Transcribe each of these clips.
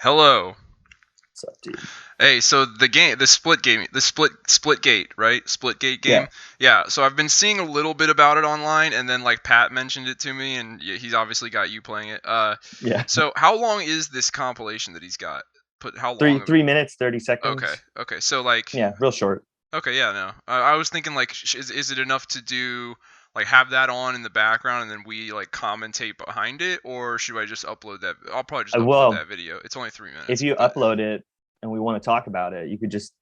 Hello. What's up, dude? Hey, so the split gate, right? Split gate Yeah, game. Yeah. So I've been seeing a little bit about it online, and then like Pat mentioned it to me, and he's obviously got you playing it. yeah. So how long is this compilation that he's got? Put how Three long of it? three minutes, 30 Okay. seconds. Okay. So like, Yeah, real short. okay, yeah, no. I was thinking like, is it enough to do like have that on in the background and then we like commentate behind it, or should I just upload that? I'll probably just upload Well, that video. It's only 3 minutes, if you but upload it and we want to talk about it, you could just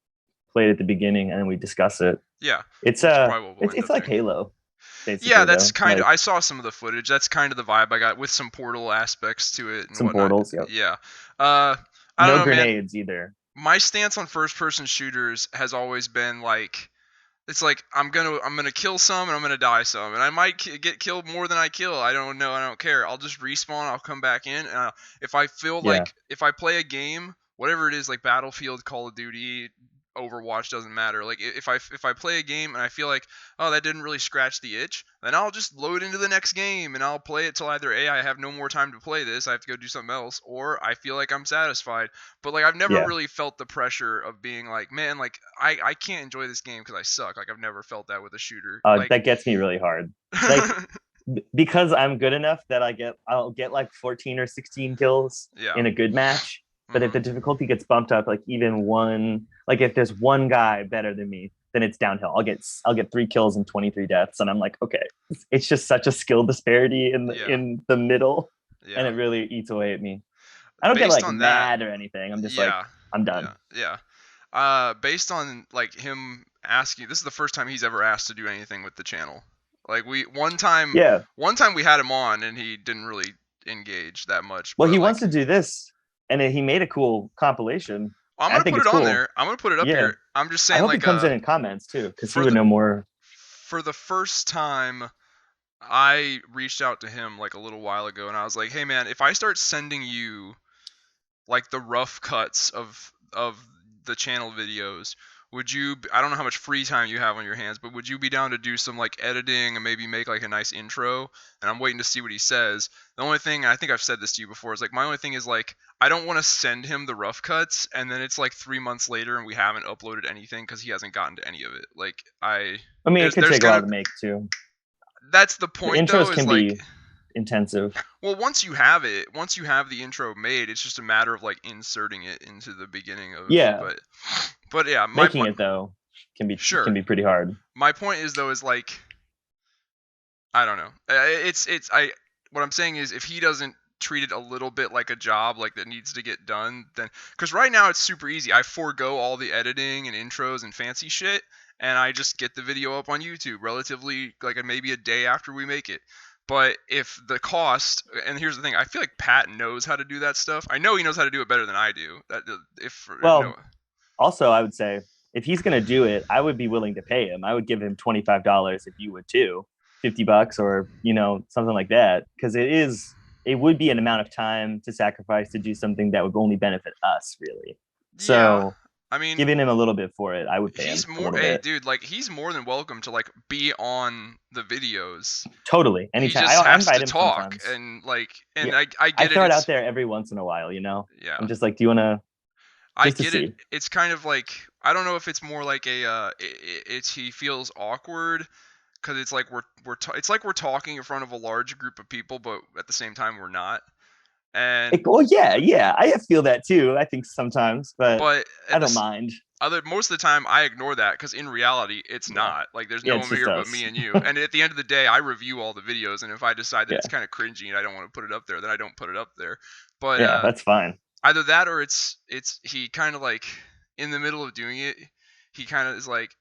play it at the beginning and then we discuss it. yeah, It's which is probably what we'll it's end it's up like doing. Halo, Yeah, basically that's though. kind of. Like I saw some of the footage. That's kind of the vibe I got with some Portal aspects to it and some whatnot. portals. Yep. Yeah. Uh, I don't No know, man. grenades either. My stance on first-person shooters has always been like, it's like I'm gonna kill some and I'm gonna die some, and I might get killed more than I kill. I don't know. I don't care. I'll just respawn. I'll come back in. If I feel Yeah. like if I play a game, whatever it is, like Battlefield, Call of Duty, Overwatch, doesn't matter. Like if I play a game and I feel like, oh, that didn't really scratch the itch, then I'll just load into the next game and I'll play it till either A, I have no more time to play this, I have to go do something else, or I feel like I'm satisfied. But like I've never Yeah. really felt the pressure of being like, man, like I can't enjoy this game because I suck. Like I've never felt that with a shooter. Like That gets me really hard. Like because I'm good enough that I'll get like 14 or 16 kills yeah. in a good match. But if Hmm. the difficulty gets bumped up like even one, like if there's one guy better than me, then it's downhill. I'll get 3 kills and 23 deaths, and I'm like, okay, it's just such a skill disparity Yeah. in the middle, and it Yeah. really eats away at me. I don't get Based like on that, mad or anything. I'm just like, yeah. I'm Yeah. done. Yeah. Based on like him asking, this is the first time he's ever asked to do anything with the channel. Like we Yeah. one time we had him on and he didn't really engage that much, Well, he but wants like to do this, and he made a cool compilation. I'm I gonna think put it's it on cool. there. I'm gonna put it up Yeah. here. I'm just I saying hope he like comes in and comments too, because he for would the know more. for the first time I reached out to him like a little while ago and I was like, "Hey man, if I start sending you like the rough cuts of the channel videos, would you I don't know how much free time you have on your hands, but would you be down to do some like editing and maybe make like a nice intro?" And I'm waiting to see what he says. The only thing, I think I've said this to you before, is like my only thing is like I don't want to send him the rough cuts and then it's like 3 months later and we haven't uploaded anything cuz he hasn't gotten to any of it. Like I I mean, it could there's take a going while to to make too. that's the The point though, intros is can like, be intensive. well, once you have the intro made, it's just a matter of like inserting it into the beginning of, Yeah, but yeah, my making point, it though can sure. be pretty hard. My point is though is like, I don't know. It's I what I'm saying is if he doesn't treat it a little bit like a job, like that needs to get done, then because right now it's super easy. I forego all the editing and intros and fancy shit, and I just get the video up on YouTube relatively like maybe a day after we make it. But if the cost, and here's the thing, I feel like Pat knows how to do that stuff. I know he knows how to do it better than I do. That if no, Well, also I would say if he's gonna do it, I would be willing to pay him. I would give him $25 if you would too, $50 or something like that, because it would be an amount of time to sacrifice to do something that would only benefit us really. yeah, So I mean, giving him a little bit for it, I would pay he's him a more, little hey bit. dude, like he's more than welcome to like be on the videos. Totally, He anytime. just I has invite to him talk sometimes. and like, Yeah, and I I get it. throw it out It's there every once in a while. yeah, I'm just like, do you want to I just to get it. see? It's kind of like, I don't know if it's more like a it's he feels awkward because it's like it's like we're talking in front of a large group of people, but at the same time we're not. And Well, yeah, yeah, I feel that too. I think sometimes, but but I at don't this mind. other most of the time I ignore that because in reality it's Yeah, not like there's yeah, no it's one just here but me us. and you. And at the end of the day, I review all the videos, and if I decide that Yeah, it's kind of cringy and I don't want to put it up there, then I don't put it up there. But yeah, that's fine. either that or it's he kind of like in the middle of doing it, he kind of is like,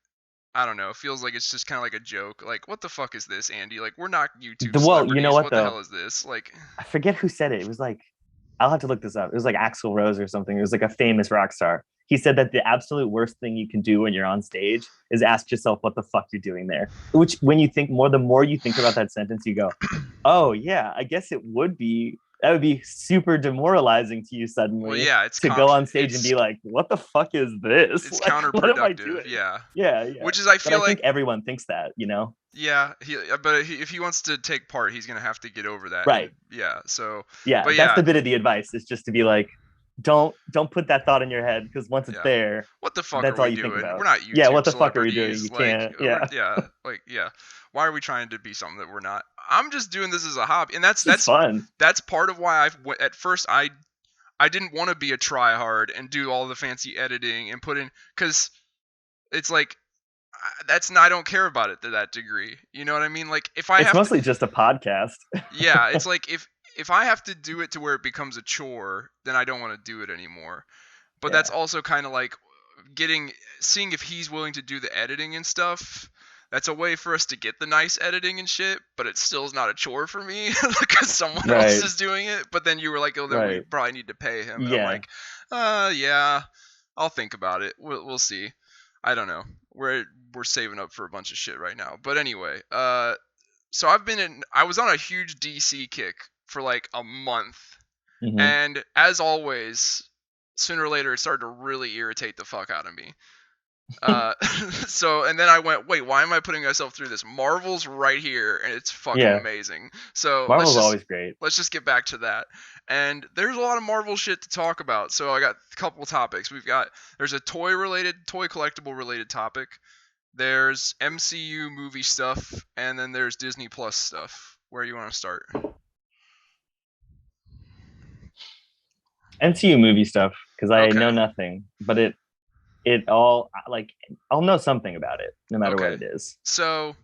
I don't know, feels like it's just kind of like a joke. Like, what the fuck is this, Andy? Like, we're not YouTube Well, you know celebrities. what What the though? hell is this? Like, I forget who said it. It was like I'll have to look this up. It was like Axl Rose or something. It was like a famous rock star. He said that the absolute worst thing you can do when you're on stage is ask yourself what the fuck you're doing there. Which, when you think more, the more you think about that sentence, you go, "Oh yeah, I guess it would be. That would be super demoralizing to you well, suddenly yeah, to go on stage and be it's like, what the fuck is this? it's Like, what am I counterproductive. doing?" Yeah, Yeah, yeah. which is I But I feel think like, everyone thinks that. yeah, if he wants to take part, he's gonna have to get over that. And Right. yeah, so Yeah, but that's yeah, the bit of the advice is just to be like, don't put that thought in your head, because once it's Yeah. there, What the fuck are that's all we you think doing? We're about. not Yeah, YouTube what the fuck are we doing? celebrities. You Like, can't. we're Yeah, yeah, like yeah. Why are we trying to be something that we're not? I'm just doing this as a hobby, and that's it's just that's fun. that's part of why at first I didn't want to be a tryhard and do all the fancy editing and put in, because it's like that's not, I don't care about it to that degree. You know what I mean? Like if I It's have to, mostly just a podcast. yeah, it's like if I have to do it to where it becomes a chore, then I don't want to do it anymore. But that's Yeah, also kind of like getting seeing if he's willing to do the editing and stuff. That's a way for us to get the nice editing and shit, but it still is not a chore for me because someone else right, is doing it. But then you were like, oh, then we right. probably need to pay him, and I'm Yeah, like, yeah, I'll think about it. We'll see. I don't know. We're we're saving up for a bunch of shit right now. But anyway, so I was on a huge DC kick for like a month, hmm and as always, sooner or later it started to really irritate the fuck out of me. Uh, so and then I went, wait, why am I putting myself through this? Marvel's right here, and it's fucking yeah. amazing. So Marvel's always great. let's just get back to that. And there's a lot of Marvel shit to talk about. So I got a couple topics. There's a toy collectible related topic. There's MCU movie stuff, and then there's Disney Plus stuff. Where you want to start? MCU movie stuff, because I know Okay. nothing, but it all, like, I'll know something about it no matter what Okay. it is. So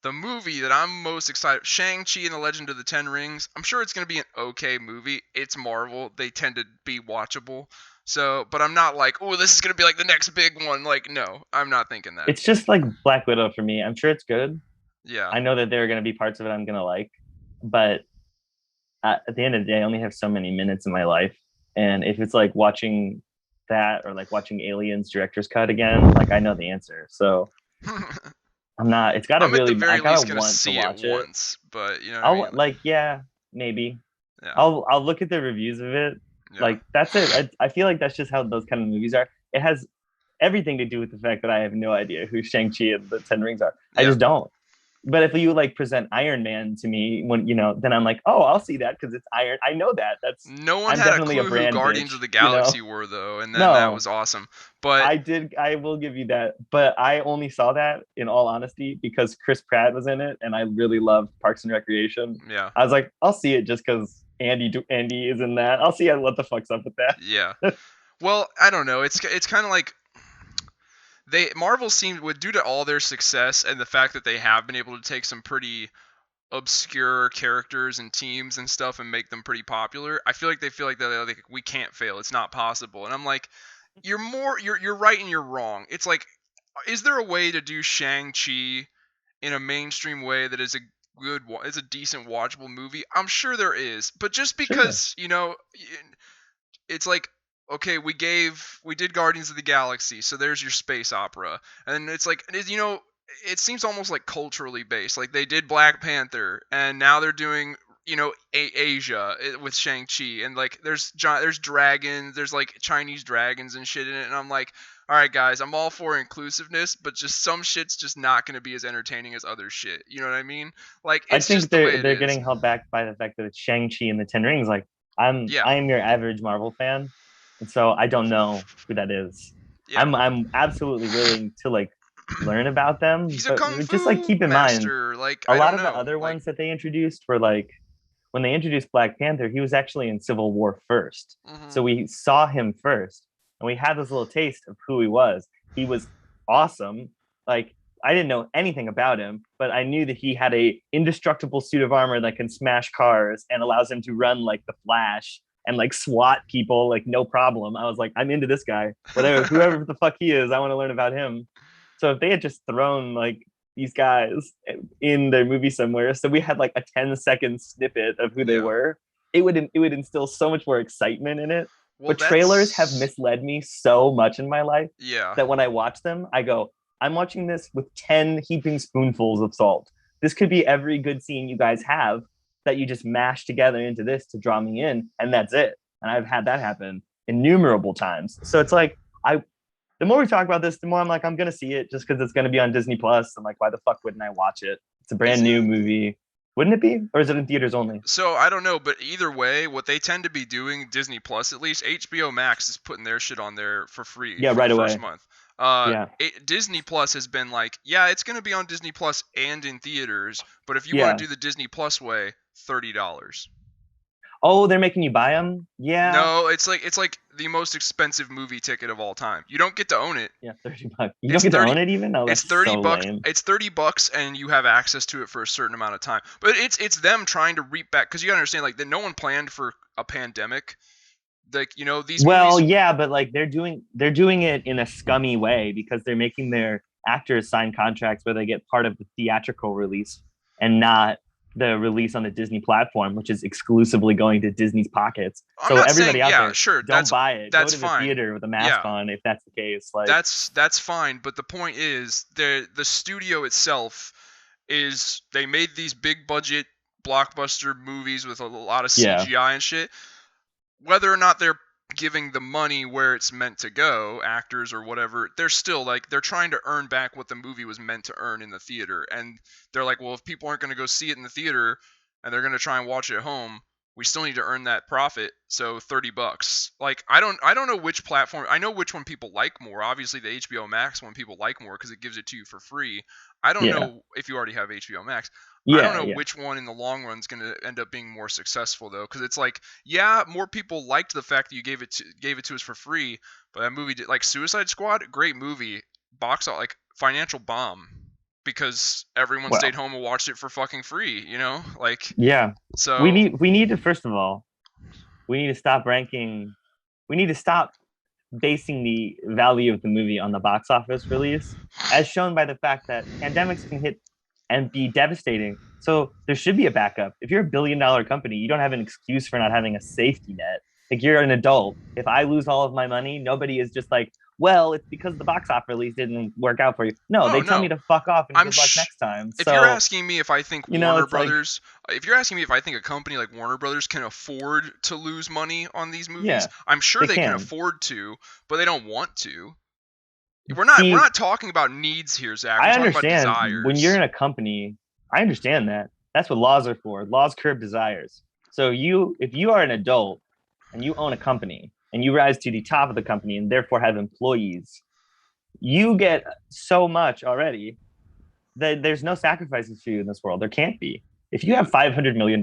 the movie that I'm most excited, Shang-Chi and the Legend of the Ten Rings. I'm sure it's going to be an okay movie. It's Marvel. They tend to be watchable. So, but I'm not like, oh, this is going to be like the next big one. Like, no, I'm not thinking that. It's just like Black Widow for me. I'm sure it's good. Yeah. I know that there are going to be parts of it I'm going to like, but at the end of the day, I only have so many minutes in my life. And if it's like watching that, or like watching Aliens director's cut again, like, I know the answer. So I'm not, it's got to I'm at the really, I very gotta least going to want to see it watch it. once, but you know what I I'll mean? like, yeah, maybe. Yeah. I'll look at the reviews of it. Yeah. Like, that's it. I feel like that's just how those kind of movies are. It has everything to do with the fact that I have no idea who Shang-Chi and the Ten Rings are. I Yeah. just don't. But if you like present Iron Man to me, when then I'm like, oh, I'll see that because it's Iron. I know that. No one I'm had a definitely a clue who brand Guardians bitch. of the Galaxy were though, and then that No, was awesome. But I did. I will give you that. But I only saw that, in all honesty, because Chris Pratt was in it, and I really loved Parks and Recreation. yeah. I was like, I'll see it just because Andy is in that. I'll see what the fuck's up with Yeah. that. Well, I don't know. It's kind of like Marvel seemed, with due to all their success and the fact that they have been able to take some pretty obscure characters and teams and stuff and make them pretty popular. I feel like they're like, we can't fail. It's not possible. And I'm like, you're right and you're wrong. It's like, is there a way to do Shang-Chi in a mainstream way that is is a decent watchable movie? I'm sure there is. But just Sure. because, it's like, okay, we did Guardians of the Galaxy, so there's your space opera. And it's like, it seems almost like culturally based. Like they did Black Panther, and now they're doing, Asia with Shang-Chi, and like there's dragons, there's like Chinese dragons and shit in it, and I'm like, all right, guys, I'm all for inclusiveness, but just some shit's just not going to be as entertaining as other shit. You know what I mean? Like I it's think just the way it they're is. getting held back by the fact that it's Shang-Chi and the Ten Rings. Like, Yeah, I'm your average Marvel fan, and so I don't know who that is. yeah. I'm absolutely willing to like learn about them, He's a but kung just like fu keep in mind, master. Like a I lot don't of the know. other Like, ones that they introduced were like, when they introduced Black Panther, he was actually in Civil War first. mhm. So we saw him first, and we had this little taste of who he was. He was awesome. Like, I didn't know anything about him, but I knew that he had a indestructible suit of armor that can smash cars and allows him to run like the Flash and like SWAT people like no problem. I was like, I'm into this guy. Whatever, whoever the fuck he is, I want to learn about him. So if they had just thrown like these guys in their movie somewhere, so we had like a 10-second snippet of who they Yeah. were, it would instill so much more excitement in it. Well, But trailers have that's misled me so much in my life yeah. that when I watch them, I go, I'm watching this with 10 heaping spoonfuls of salt. This could be every good scene you guys have that you just mash together into this to draw me in, and that's it. And I've had that happen innumerable times. So it's like, the more we talk about this, the more I'm like, I'm gonna see it just because it's gonna be on Disney Plus. I'm like, why the fuck wouldn't I watch it? It's a Is brand new it movie Wouldn't it be? Or is it in theaters only? So I don't know, but either way, what they tend to be doing, Disney Plus at least, HBO Max is putting their shit on there for free Yeah, for the right first away. month. Yeah. Disney Plus has been like, yeah, it's gonna be on Disney Plus and in theaters, but if you want Yeah. to do the Disney Plus way, $30. Oh, they're making you buy them? Yeah. No, it's like the most expensive movie ticket of all time. You don't get to own it. Yeah, $30. You don't It's get to 30 own it even? Oh, it's that's 30 so bucks. lame. It's $30 and you have access to it for a certain amount of time. But it's them trying to reap back cuz you got to understand like that no one planned for a pandemic. Like, these Well, movies. yeah, but like they're doing it in a scummy way because they're making their actors sign contracts where they get part of the theatrical release and not the release on the Disney platform, which is exclusively going to Disney's pockets. I'm So not everybody saying, out yeah, there, sure, don't buy it. Go that's to the fine. theater with a mask Yeah. on if that's the case. Like, That's fine, but the point is the studio itself is they made these big budget blockbuster movies with a lot of yeah, CGI and shit. Whether or not they're giving the money where it's meant to go, actors or whatever, they're still like they're trying to earn back what the movie was meant to earn in the theater. And they're like, well, if people aren't going to go see it in the theater and they're going to try and watch it at home, we still need to earn that profit. So $30. Like I don't know which platform. I know which one people like more. Obviously the HBO Max one people like more because it gives it to you for free. I don't yeah, know if you already have HBO Max. I don't yeah, know yeah. which one in the long run is going to end up being more successful though, because it's like, yeah, more people liked the fact that you gave it to us for free, but that movie did, like Suicide Squad, great movie, box out like financial bomb because everyone stayed Well, home and watched it for fucking free, like yeah. We so. need we need to first of all, we need to stop ranking. We need to stop basing the value of the movie on the box office release, as shown by the fact that pandemics can hit and be devastating. So there should be a backup. If you're a $1 billion company, you don't have an excuse for not having a safety net. Like you're an adult. If I lose all of my money, nobody is just like, well, it's because the box office release didn't work out for you. No, Oh they tell no, me to fuck off and I'm good luck sh- next time. if you're So, asking me if I think it's like, If you're asking me if I think a company like Warner Brothers can afford to lose money on these movies, yeah, I'm sure they they can can. afford to, but they don't want to. We're See, not talking about needs here, Zach. We're I talking about understand when you're desires. in a company, I understand that. That's what laws are for. Laws curb desires. So if you are an adult and you own a company and you rise to the top of the company and therefore have employees, you get so much already that there's no sacrifices for you in this world. There can't be. If you Yeah, have $500 million,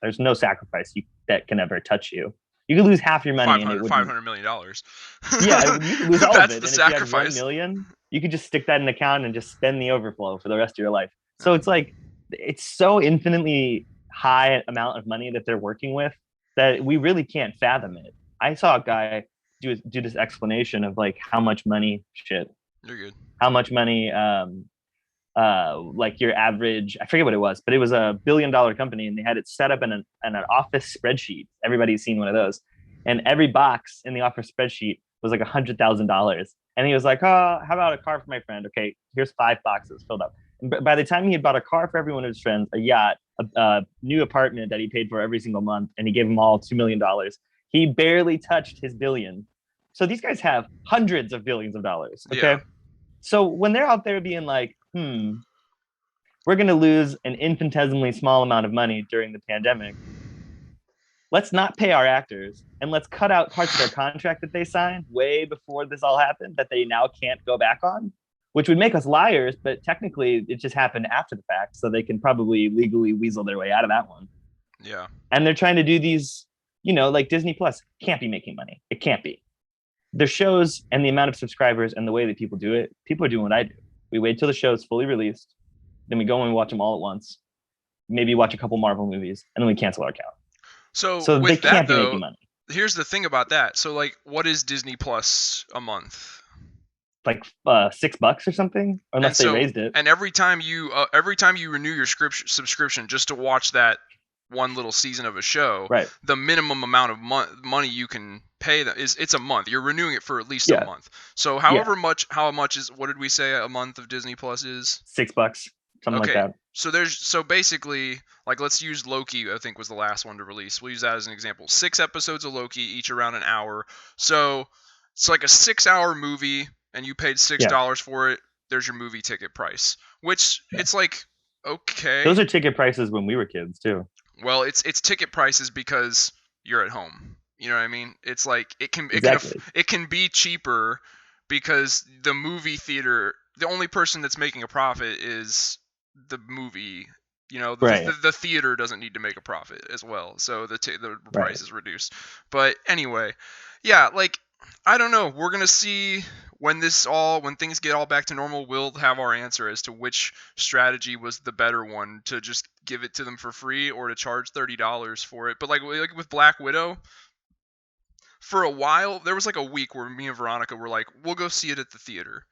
there's no sacrifice that can ever touch you. You could lose half your money five and it hundred five wouldn't. hundred million dollars. Yeah, you could lose all of That's it. the And if you had 1 sacrifice. million, you could just stick that in an account and just spend the overflow for the rest of your life. So Yeah. it's like it's so infinitely high amount of money that they're working with that we really can't fathom it. I saw a guy do this explanation of like You're good. how much money like your average, I forget what it was, but it was a $1 billion company and they had it set up in an office spreadsheet. Everybody's seen one of those. And every box in the office spreadsheet was like $100,000. And he was like, oh, how about a car for my friend? Okay, here's 5 boxes filled up. And by the time he had bought a car for every one of his friends, a yacht, a new apartment that he paid for every single month, and he gave them all $2 million, he barely touched his billion. So these guys have hundreds of billions of dollars. Yeah. Okay. So when they're out there being like, we're going to lose an infinitesimally small amount of money during the pandemic. Let's not pay our actors and let's cut out parts of their contract that they signed way before this all happened that they now can't go back on, which would make us liars. But technically, it just happened after the fact. So they can probably legally weasel their way out of that one. Yeah. And they're trying to do these, like Disney Plus can't be making money. It can't be. Their shows and the amount of subscribers and the way that people do it, people are doing what I do. We wait till the show is fully released. Then we go and watch them all at once. Maybe watch a couple Marvel movies, and then we cancel our account. So So they with that can't be making though, money. here's the thing about that. So like, what is Disney Plus a month? Like $6 or something, And unless they so, raised it. and every time you renew your subscription just to watch that one little season of a show, Right. the minimum amount of money you can pay them is it's a month. You're renewing it for at least a Yeah. month. So Yeah. how much is, what did we say a month of Disney Plus is? $6, something like Okay. that. So basically, like, let's use Loki, I think was the last one to release. We'll use that as an example. 6 episodes of Loki, each around an hour. So it's like a 6-hour movie and you paid Yeah. $6 for it. There's your movie ticket price, which Yeah. it's like Okay. Those are ticket prices when we were kids too. Well, it's ticket prices because you're at home. You know what I mean? It's like Exactly. it can be cheaper because the movie theater, the only person that's making a profit is the movie. You know, Right. the theater doesn't need to make a profit as well, so the Right. price is reduced. But anyway, yeah, like I don't know. We're gonna see when things get all back to normal. We'll have our answer as to which strategy was the better one, to just give it to them for free or to charge $30 for it. But like with Black Widow, for a while there was like a week where me and Veronica were like, we'll go see it at the theater.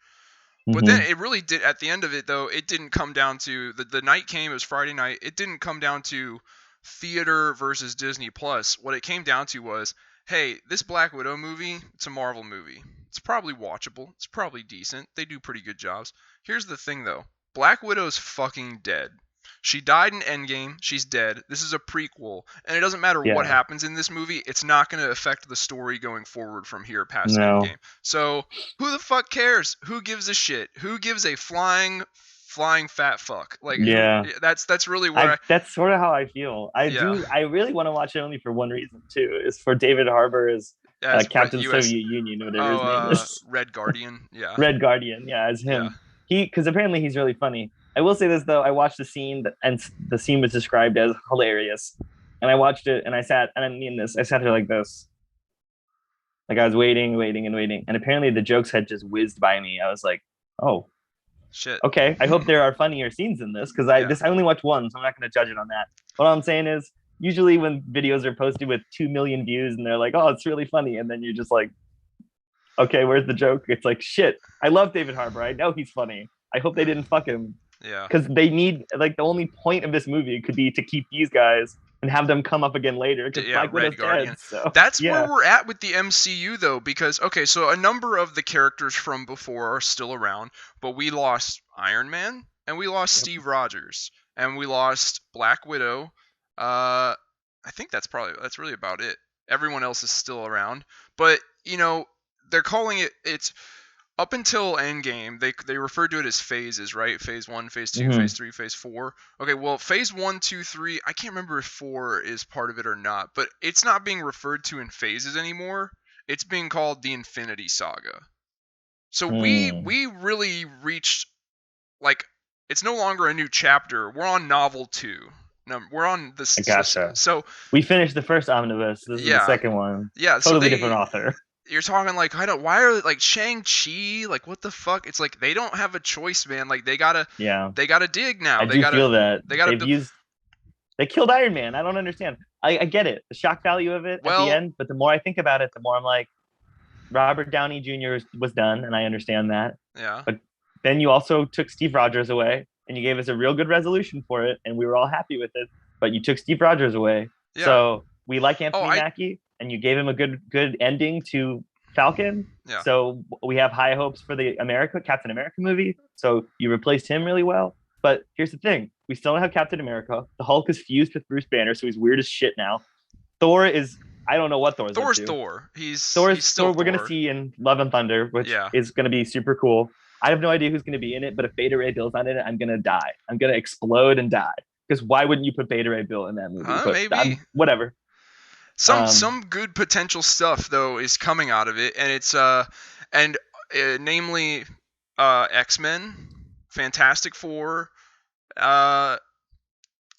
But then Hmm. it really did, at the end of it though, it didn't come down to the night came, it was Friday night. It didn't come down to theater versus Disney Plus. What it came down to was, hey, this Black Widow movie, it's a Marvel movie. It's probably watchable. It's probably decent. They do pretty good jobs. Here's the thing though. Black Widow's fucking dead. She died in Endgame. She's dead. This is a prequel, and it doesn't matter what Yeah. happens in this movie. It's not going to affect the story going forward from here past No. Endgame. So who the fuck cares? Who gives a shit? Who gives a flying fat fuck? Like who? Yeah. That's really where I That's sort of how I feel. yeah. I really want to watch it only for one reason too. Is for David Harbour as As Captain U.S. Soviet Union, whatever his name is. Red Guardian. Yeah, Red Guardian, yeah, as yeah. him. Because apparently he's really funny. I will say this though, I watched the scene and the scene was described as hilarious, and I watched it and I mean this, I sat here like this, like I was waiting, waiting, and waiting, and apparently the jokes had just whizzed by me. I was like, oh, Shit. okay. I hope there are funnier scenes in this because Yeah. I only watched one, so I'm not going to judge it on that. What I'm saying is, usually when videos are posted with 2 million views and they're like, oh, it's really funny, and then you're just like, okay, where's the joke? It's like, shit. I love David Harbour. I know he's funny. I hope they didn't fuck him Yeah. because they need, like, the only point of this movie could be to keep these guys and have them come up again later because Yeah, Black Red Widow's Guardian. dead. So That's where yeah. we're at with the MCU though, because okay, so a number of the characters from before are still around, but we lost Iron Man and we lost Yep. Steve Rogers and we lost Black Widow. I think that's really about it. Everyone else is still around, but you know they're calling it's up until Endgame, they referred to it as phases, right? Phase 1, Phase 2, Mm-hmm. Phase 3, Phase 4. Okay, well, Phase 1, 2, 3, I can't remember if 4 is part of it or not, but it's not being referred to in phases anymore. It's being called the Infinity Saga. So Mm. we really reached, like, it's no longer a new chapter. We're on novel 2. No, we're on I this. gotcha. So We finished the first omnibus. This is the yeah, second one. yeah. So Totally different author. you're talking like, I don't, why are like Shang-Chi, like what the fuck? It's like they don't have a choice, man. Like Yeah. they gotta dig now. I do feel that They gotta they've build. used they killed Iron Man. I don't understand. I get it, the shock value of it at the Well, end, but the more I think about it, the more I'm like, Robert Downey Jr. was done, and I understand that. yeah, But then you also took Steve Rogers away, and you gave us a real good resolution for it, and we were all happy with it. But you took Steve Rogers away, yeah. so we like Oh, Anthony Mackie, and you gave him a good ending to Falcon. yeah. So we have high hopes for the Captain America movie. So you replaced him really well. But here's the thing: we still don't have Captain America. The Hulk is fused with Bruce Banner, so he's weird as shit now. Thor is, I don't know what Thor's up to. Thor. He's still Thor. We're gonna Thor. see in Love and Thunder, which Yeah. is gonna be super cool. I have no idea who's gonna be in it, but if Beta Ray Bill's not in it, I'm gonna die. I'm gonna explode and die. Because why wouldn't you put Beta Ray Bill in that movie? But Maybe. whatever. Some good potential stuff though is coming out of it, and it's namely X-Men, Fantastic Four, uh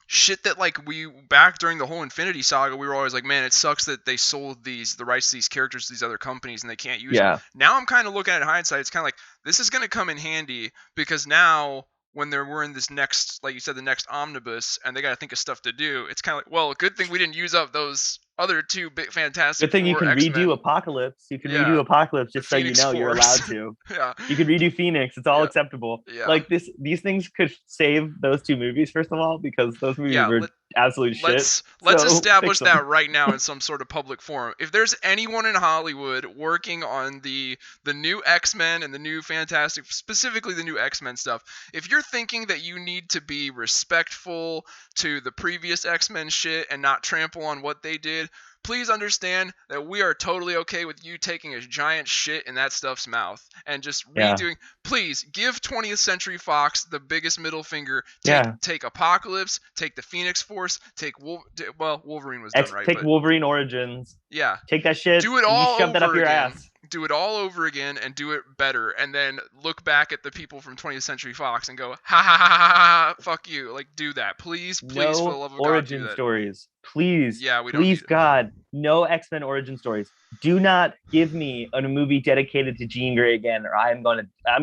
shit that like we back during the whole Infinity Saga, we were always like, man, it sucks that they sold the rights to these characters to these other companies and they can't use them. Yeah. Now I'm kind of looking at hindsight, it's kind of like this is going to come in handy because now when we're in this next, like you said, the next omnibus, and they got to think of stuff to do, it's kind of like, well, good thing we didn't use up those other two big Fantastic Good thing you Four, can X-Men. redo Apocalypse. You can Yeah. redo Apocalypse The just so you Phoenix know you're allowed Force. to. Yeah. You could redo Phoenix. It's all Yeah. acceptable. Yeah. Like these things could save those two movies, first of all, because those movies Yeah, were absolute shit. Let's So establish fix them. that right now in some sort of public forum. If there's anyone in Hollywood working on the new X-Men and the new Fantastic, specifically the new X-Men stuff, if you're thinking that you need to be respectful to the previous X-Men shit and not trample on what they did, please understand that we are totally okay with you taking a giant shit in that stuff's mouth and just Yeah. redoing. Please give 20th Century Fox the biggest middle finger. Yeah. Take Apocalypse, take the Phoenix Force, take Wolverine was done right, Take but Wolverine Origins. yeah, Take that shit do it and you all shove that up over your again. ass. Do it all over again and do it better, and then look back at the people from 20th Century Fox and go, ha ha ha ha, ha fuck you. Like, do that, please, please, for the No love of God, do origin that. stories. Please, Yeah, we don't please, need it. God, no X-Men origin stories. Do not give me a movie dedicated to Jean Grey again, or I'm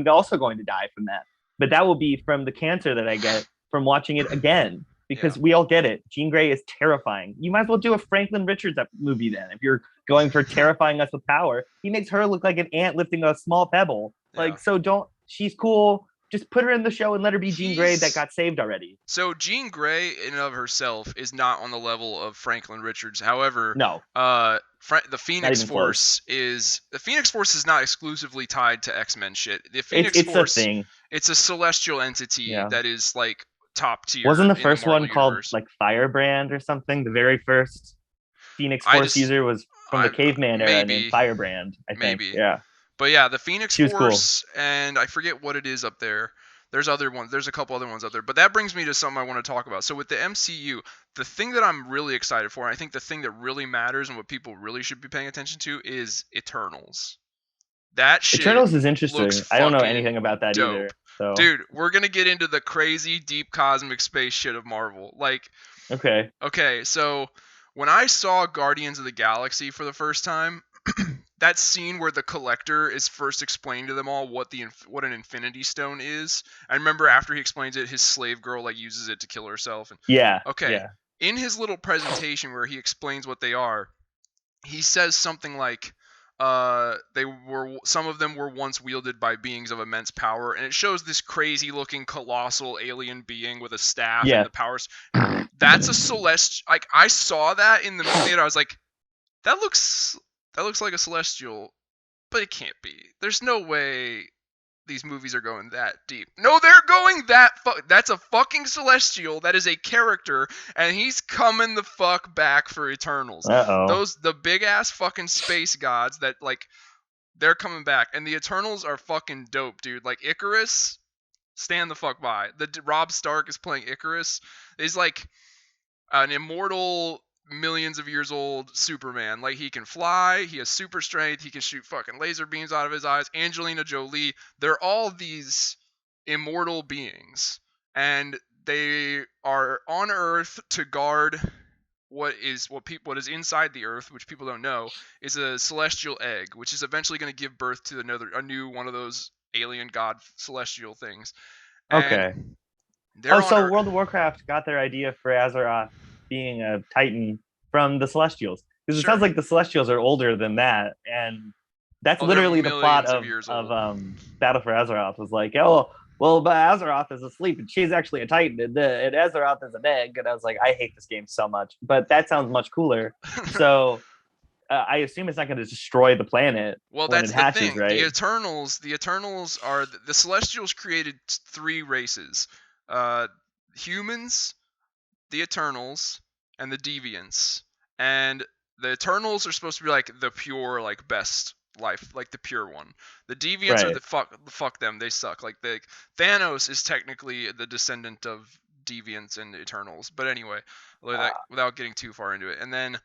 also going to die from that. But that will be from the cancer that I get from watching it again. Yeah. Because we all get it. Jean Grey is terrifying. You might as well do a Franklin Richards movie then. If you're going for terrifying us with power, he makes her look like an ant lifting a small pebble. Yeah. So don't. She's cool. Just put her in the show and let her be Jean Grey that got saved already. So Jean Grey, in and of herself, is not on the level of Franklin Richards. However, No, the Phoenix Force is not exclusively tied to X-Men shit. The Phoenix it's Force, a thing. it's a celestial entity that is like top tier. Wasn't the in first the Marvel one called universe. like Firebrand or something? The very first Phoenix I Force just, user was from the caveman era named maybe, Firebrand, I think. maybe. Yeah. But yeah, the Phoenix She was cool. Force, and I forget what it is up there. There's other ones. There's a couple other ones up there. But that brings me to something I want to talk about. So with the MCU, the thing that I'm really excited for, and I think the thing that really matters and what people really should be paying attention to is Eternals. That shit Eternals is interesting. looks I don't know fucking anything about that dope. either. So Dude, we're gonna get into the crazy deep cosmic space shit of Marvel. Like, okay, so when I saw Guardians of the Galaxy for the first time, that scene where the Collector is first explaining to them all what an Infinity Stone is. I remember after he explains it, his slave girl like uses it to kill herself. And yeah. okay, Yeah. in his little presentation where he explains what they are, he says something like, some of them were once wielded by beings of immense power, and it shows this crazy looking colossal alien being with a staff and the powers. That's a celestial. Like, I saw that in the movie and I was like, that looks like a celestial, but it can't be. There's no way these movies are going that deep. No, they're going that's a fucking celestial. That is a character, and he's coming the fuck back for Eternals. The big ass fucking space gods that like, they're coming back, and the Eternals are fucking dope, dude. Like Icarus, stand the fuck by. Rob Stark is playing Icarus. He's like an immortal, millions of years old Superman. Like, he can fly, he has super strength, he can shoot fucking laser beams out of his eyes. Angelina Jolie, they're all these immortal beings, and they are on Earth to guard what is inside the Earth, which people don't know, is a celestial egg, which is eventually going to give birth to a new one of those alien god celestial things. And so World of Warcraft got their idea for Azeroth being a Titan from the Celestials, because it sounds like the Celestials are older than that, and that's literally the plot of Battle for Azeroth. Was like, but Azeroth is asleep and she's actually a Titan, and Azeroth is an egg. And I was like, I hate this game so much, but that sounds much cooler. So I assume it's not going to destroy the planet. Well, when that's it hatches, the thing. Right? The Eternals are the Celestials created three races: humans, the Eternals, and the Deviants. And the Eternals are supposed to be like the pure, like best life, like the pure one. The Deviants are the fuck them, they suck. Like Thanos is technically the descendant of Deviants and Eternals, but anyway, without getting too far into it. And then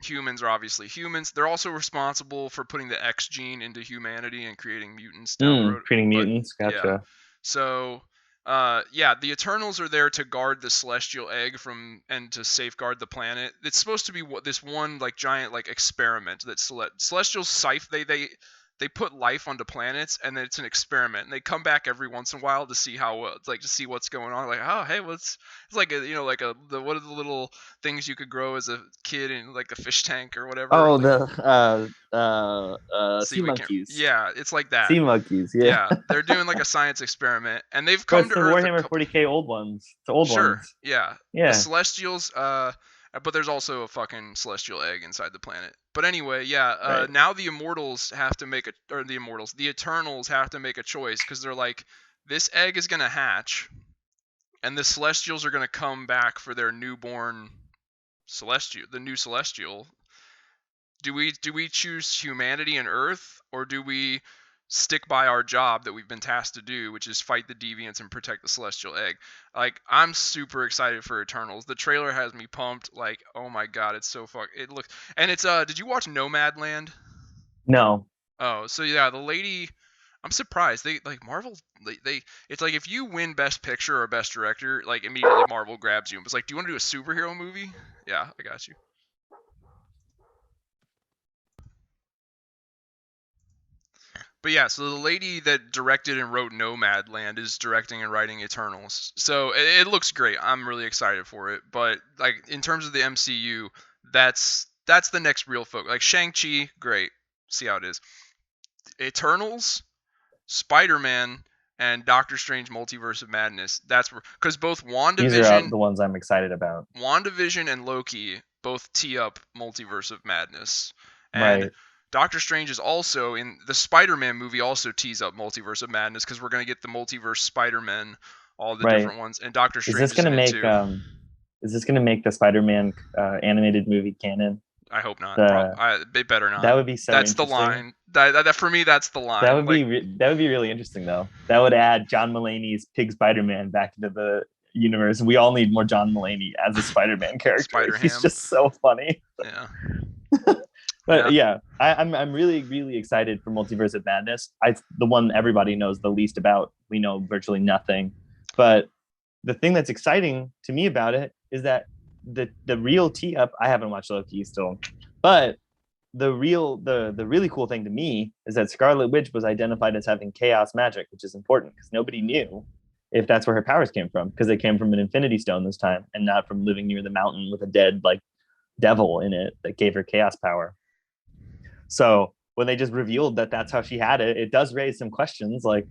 humans are obviously humans. They're also responsible for putting the X gene into humanity and creating mutants down the road. Creating mutants, gotcha. Yeah. So the Eternals are there to guard the celestial egg and to safeguard the planet. It's supposed to be this one like giant like experiment that Celestials they put life onto planets, and then it's an experiment, and they come back every once in a while to see to see what's going on. Like, oh hey, it's like what are the little things you could grow as a kid in like a fish tank or whatever. Oh, the sea monkeys. Yeah, it's like that. Sea monkeys. Yeah. They're doing like a science experiment, and they've come to Earth. Warhammer 40k old ones. The old ones. Yeah. The Celestials. But there's also a fucking celestial egg inside the planet. But anyway, now the Eternals have to make a choice, because they're like, this egg is gonna hatch, and the Celestials are gonna come back for their newborn the new Celestial. Do we choose humanity and Earth, or do we stick by our job that we've been tasked to do, which is fight the deviants and protect the celestial egg? Like, I'm super excited for Eternals. The trailer has me pumped. Like, oh my god, it's so it looks, and it's did you watch Nomadland? No. Oh, so yeah, the lady, I'm surprised. They like Marvel. They it's like if you win Best Picture or Best Director, like immediately Marvel grabs you and was like, "Do you want to do a superhero movie?" Yeah, I got you. But yeah, so the lady that directed and wrote Nomadland is directing and writing Eternals. So it looks great. I'm really excited for it. But like in terms of the MCU, that's the next real focus. Like Shang-Chi, great. See how it is. Eternals, Spider-Man, and Doctor Strange Multiverse of Madness. That's because both These are the ones I'm excited about. WandaVision and Loki both tee up Multiverse of Madness. And Right. Doctor Strange is also in the Spider-Man movie, also tees up Multiverse of Madness because we're going to get the Multiverse Spider-Man, all the Right. different ones. And Doctor Is Strange this is in gonna it make too. is this gonna make the Spider-Man animated movie canon? I hope not. The They better not. That would be so That's the interesting. line. That for me, that's the line. Like, That would be really interesting though. That would add John Mulaney's Pig Spider-Man back into the universe. We all need more John Mulaney as a Spider-Man character. He's Spider-Ham. just so funny. Yeah. But yeah, I'm really really excited for Multiverse of Madness. The one everybody knows the least about. We know virtually nothing, but the thing that's exciting to me about it is that the real tee up. I haven't watched Loki still, but the really cool thing to me is that Scarlet Witch was identified as having chaos magic, which is important because nobody knew if that's where her powers came from, because they came from an Infinity Stone this time and not from living near the mountain with a dead like devil in it that gave her chaos power. So when they just revealed that that's how she had it, it does raise some questions like,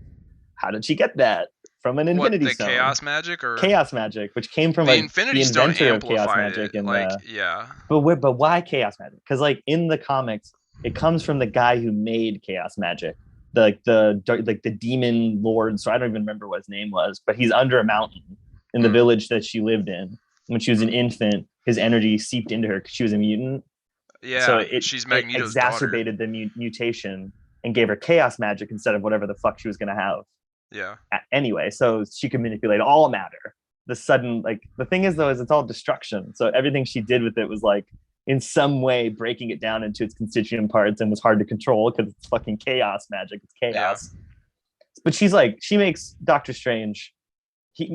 how did she get that from an What, Infinity the Stone? chaos magic or Chaos magic, which came from the the Infinity Stone inventor of chaos amplified magic, it? and Like, yeah. but why chaos magic? Because like in the comics, it comes from the guy who made chaos magic, the demon lord. So I don't even remember what his name was, but he's under a mountain in the village that she lived in when she was an infant. His energy seeped into her because she was a mutant. Yeah, So she's it Magneto's exacerbated daughter. the mutation and gave her chaos magic instead of whatever the fuck she was going to have. Yeah. Anyway, so she could manipulate all matter. The sudden, like, the thing is though, is it's all destruction. So everything she did with it was like in some way breaking it down into its constituent parts and was hard to control because it's fucking chaos magic. It's chaos. Yeah. But she makes Doctor Strange.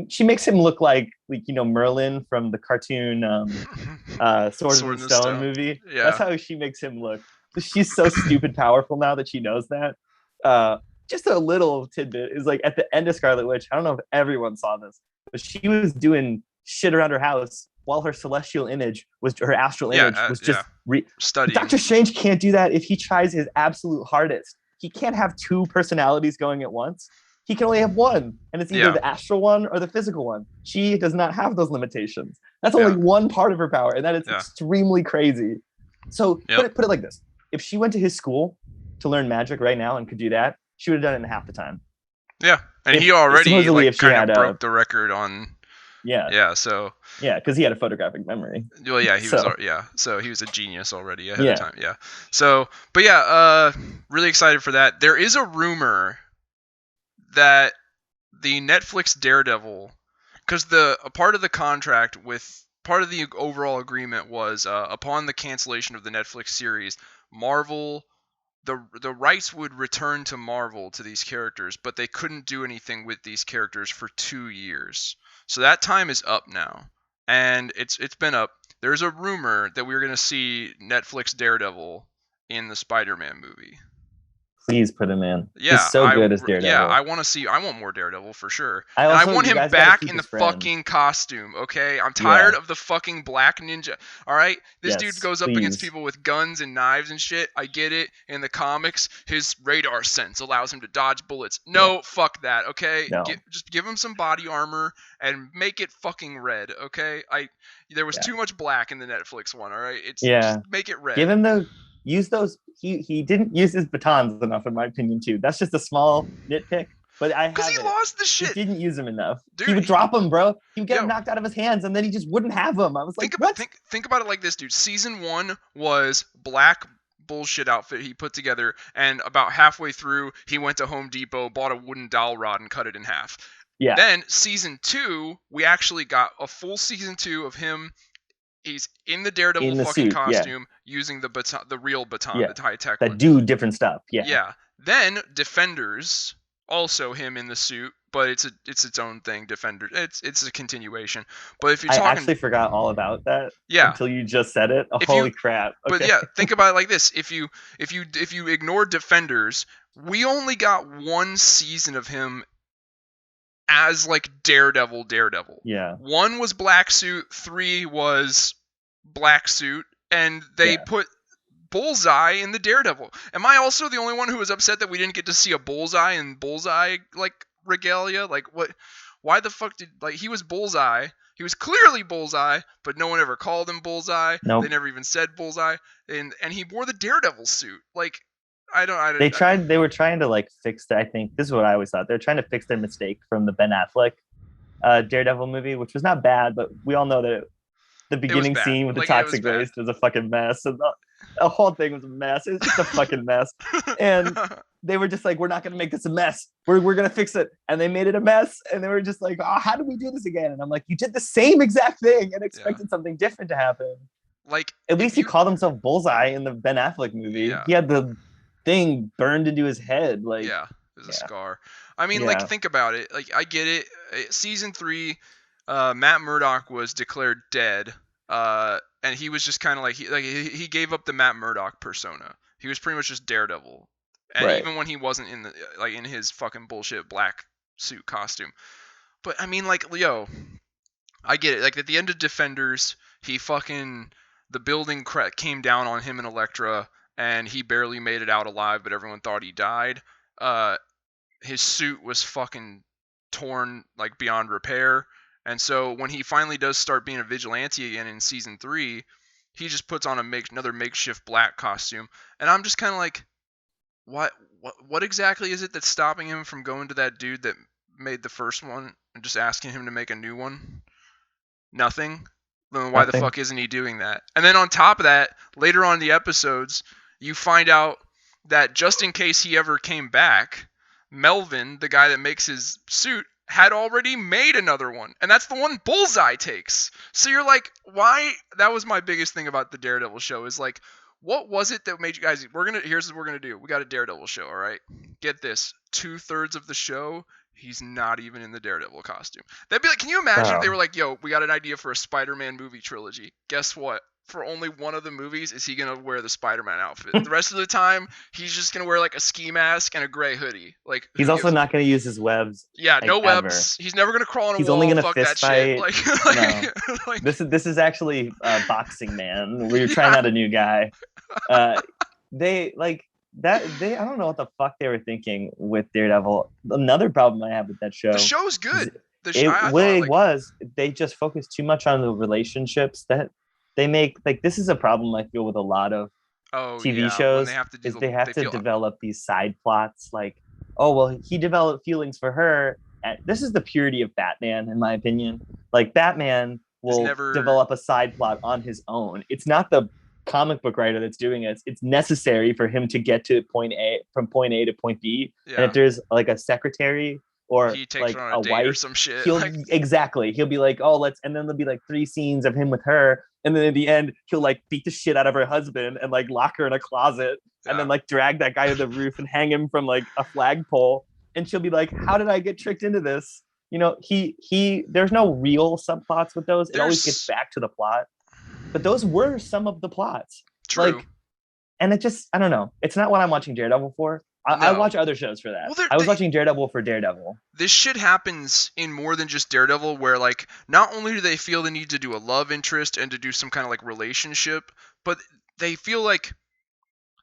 She makes him look like Merlin from the cartoon Sword in the Stone movie. Yeah. That's how she makes him look. She's so stupid powerful now that she knows that. Just a little tidbit is like at the end of Scarlet Witch, I don't know if everyone saw this, but she was doing shit around her house while her celestial image was her astral image was just studying. Doctor Strange can't do that if he tries his absolute hardest. He can't have two personalities going at once. He can only have one, and it's either the astral one or the physical one. She does not have those limitations. That's only one part of her power, and that is extremely crazy. So put it like this: if she went to his school to learn magic right now and could do that, she would have done it in half the time. Yeah, and he already like kind of broke the record on. Yeah. So. Yeah, because he had a photographic memory. Well, yeah, he was. Yeah, so he was a genius already ahead of time. Yeah. So, but yeah, really excited for that. There is a rumor that the Netflix Daredevil, because a part of the contract with part of the overall agreement was upon the cancellation of the Netflix series, Marvel. The rights would return to Marvel to these characters, but they couldn't do anything with these characters for 2 years. So that time is up now, and it's been up. There's a rumor that we're going to see Netflix Daredevil in the Spider-Man movie. Please put him in. Yeah, he's so good as Daredevil. Yeah, I want more Daredevil for sure. I want him back in the fucking costume, okay? I'm tired of the fucking black ninja. All right? This dude goes up against people with guns and knives and shit. I get it. In the comics, his radar sense allows him to dodge bullets. No, fuck that, okay? No. Just give him some body armor and make it fucking red, okay? There was too much black in the Netflix one, all right? Just make it red. Give him use those. He didn't use his batons enough, in my opinion, too. That's just a small nitpick. but I Because have he it. lost the He shit. didn't use them enough. He Dude, would drop them, bro. He would get them yo, knocked out of his hands, and then he just wouldn't have them. I was like, what? think about it like this, dude. Season 1 was black bullshit outfit he put together, and about halfway through, he went to Home Depot, bought a wooden dowel rod, and cut it in half. Yeah, Then season 2, we actually got a full season 2 of him. He's in the Daredevil in the fucking suit. Yeah, costume, using the baton, the real baton, yeah. the high tech That one. do different stuff. Yeah. Yeah. Then Defenders, also him in the suit, but it's its own thing. Defenders, it's a continuation. But if you're I talking, actually forgot all about that yeah, until you just said it. Oh, if you, holy crap. but Okay. yeah, think about it like this: if you ignore Defenders, we only got one season of him as like Daredevil. Yeah. One was black suit, 3 was black suit, and they Yeah. put Bullseye in the Daredevil. Am I also the only one who was upset that we didn't get to see a Bullseye and Bullseye like regalia? Like what? Why the fuck did like he was Bullseye? He was clearly Bullseye, but no one ever called him Bullseye. They Nope. never even said Bullseye, and he wore the Daredevil suit. Like I don't. They tried. They were trying to like fix that. I think this is what I always thought. They're trying to fix their mistake from the Ben Affleck Daredevil movie, which was not bad, but we all know that the it was beginning bad. scene with the Like it was toxic bad. waste was a fucking mess, and the whole thing was a mess. It was just a fucking mess, and they were just like, "We're not going to make this a mess. We're going to fix it," and they made it a mess, and they were just like, "Oh, how do we do this again?" And I'm like, "You did the same exact thing and Yeah. expected something different to happen." Like At least he called himself Bullseye in the Ben Affleck movie. Yeah. He had the thing burned into his head. Like, yeah, there's a scar. I mean, like yeah, think about it. Like I get it. Season 3, Matt Murdock was declared dead. And he was just kind of like he gave up the Matt Murdock persona. He was pretty much just Daredevil. And right. even when he wasn't in the like in his fucking bullshit black suit costume. But I mean, like, yo, I get it. Like at the end of Defenders, he fucking the building came down on him and Elektra, and he barely made it out alive, but everyone thought he died. His suit was fucking torn like beyond repair, and so when he finally does start being a vigilante again in season 3, he just puts on another makeshift black costume, and I'm just kind of like, what exactly is it that's stopping him from going to that dude that made the first one and just asking him to make a new one? Nothing. Then why the Nothing. fuck isn't he doing that? And then on top of that, later on in the episodes, you find out that just in case he ever came back, Melvin, the guy that makes his suit, had already made another one. And that's the one Bullseye takes. So you're like, why? That was my biggest thing about the Daredevil show is like, what was it that made you guys, here's what we're going to do. We got a Daredevil show, all right? Get this. 2/3 of the show, he's not even in the Daredevil costume. They'd be like, can you imagine if they were like, yo, we got an idea for a Spider-Man movie trilogy. Guess what? For only one of the movies is he going to wear the Spider-Man outfit. The rest of the time, he's just going to wear like a ski mask and a gray hoodie. Like He's also not going to use his webs. Yeah, like, no ever. webs. He's never going to crawl on a He's wall. only going to Fuck fist that fight. shit. No. Like, this is actually Boxing Man, where you're trying out a new guy. They like that. I don't know what the fuck they were thinking with Daredevil. Another problem I have with that show. The show's good. They just focus too much on the relationships that they make. Like this is a problem I feel with a lot of TV shows. They have to develop these side plots. Like, oh well, he developed feelings for her. And this is the purity of Batman, in my opinion. Like Batman will develop a side plot on his own. It's not the comic book writer that's doing it. It's necessary for him to get to point A from point A to point B. Yeah. And if there's like a secretary or like a wife or some shit, he'll be like, oh, and then there'll be like 3 scenes of him with her, and then at the end he'll like beat the shit out of her husband and like lock her in a closet, and then like drag that guy to the roof and hang him from like a flagpole, and she'll be like, how did I get tricked into this? You know, there's no real subplots with those. It always gets back to the plot. But those were some of the plots. True. Like, and it just, I don't know. It's not what I'm watching Daredevil for. I watch other shows for that. Well, I was watching Daredevil for Daredevil. This shit happens in more than just Daredevil, where like not only do they feel the need to do a love interest and to do some kind of like relationship, but they feel like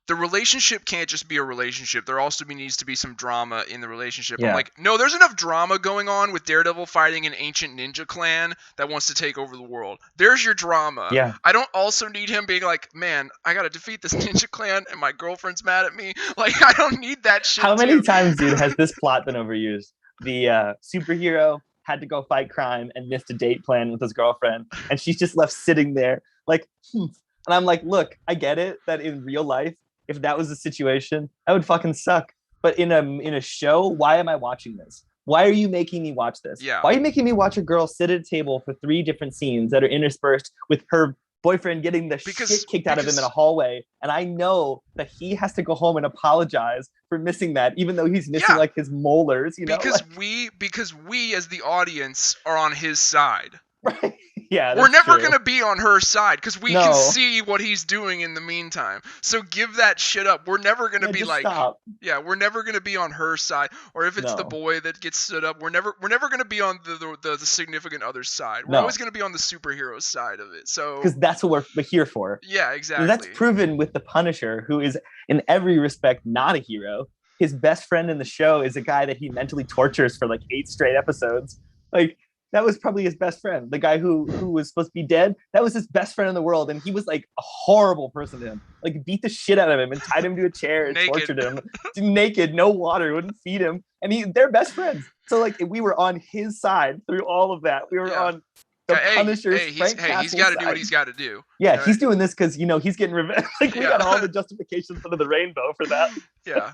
the relationship can't just be a relationship. There also needs to be some drama in the relationship. I'm Yeah. like, no, there's enough drama going on with Daredevil fighting an ancient ninja clan that wants to take over the world. There's your drama. Yeah. I don't also need him being like, man, I gotta defeat this ninja clan and my girlfriend's mad at me. Like, I don't need that shit How many too. times, dude, has this plot been overused? The superhero had to go fight crime and missed a date plan with his girlfriend, and she's just left sitting there, like, and I'm like, look, I get it that in real life, if that was the situation, that would fucking suck. But in a show, why am I watching this? Why are you making me watch this? Yeah. Why are you making me watch a girl sit at a table for 3 different scenes that are interspersed with her boyfriend getting the shit kicked out of him in a hallway, and I know that he has to go home and apologize for missing that, even though he's missing like his molars, you know? Because we as the audience are on his side. Right. Yeah, we're never going to be on her side because we can see what he's doing in the meantime. So give that shit up. We're never going to be like, stop. Yeah, we're never going to be on her side. Or if it's the boy that gets stood up, we're never going to be on the significant other's side. We're always going to be on the superhero side of it. So because that's what we're here for. Yeah, exactly. And that's proven with the Punisher, who is in every respect not a hero. His best friend in the show is a guy that he mentally tortures for like 8 straight episodes. Like, that was probably his best friend. The guy who was supposed to be dead, that was his best friend in the world. And he was like a horrible person to him. Like, beat the shit out of him and tied him to a chair and tortured him. Naked, no water, wouldn't feed him. And they're best friends. So like, we were on his side through all of that. We were on the Punisher's he's got to do what he's got to do. Yeah, he's doing this because, he's getting revenge. Like, we got all the justifications under the rainbow for that. Yeah,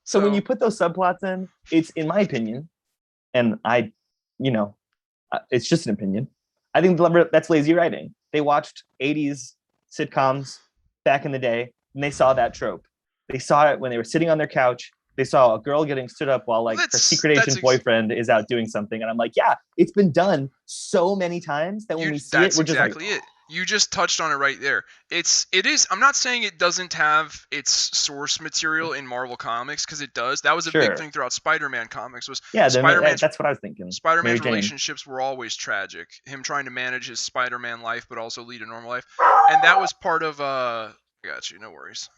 So when you put those subplots in, it's, in my opinion, and it's just an opinion, I think that's lazy writing. They watched 80s sitcoms back in the day, and they saw that trope. They saw it when they were sitting on their couch. They saw a girl getting stood up while her secret agent boyfriend is out doing something. And I'm like, yeah, it's been done so many times that when we see it, we're just like, it. You just touched on it right there. It is. I'm not saying it doesn't have its source material in Marvel Comics, because it does. That was a big thing throughout Spider-Man comics. That's what I was thinking. Spider-Man's relationships were always tragic. Him trying to manage his Spider-Man life, but also lead a normal life, and that was part of. I got you. No worries.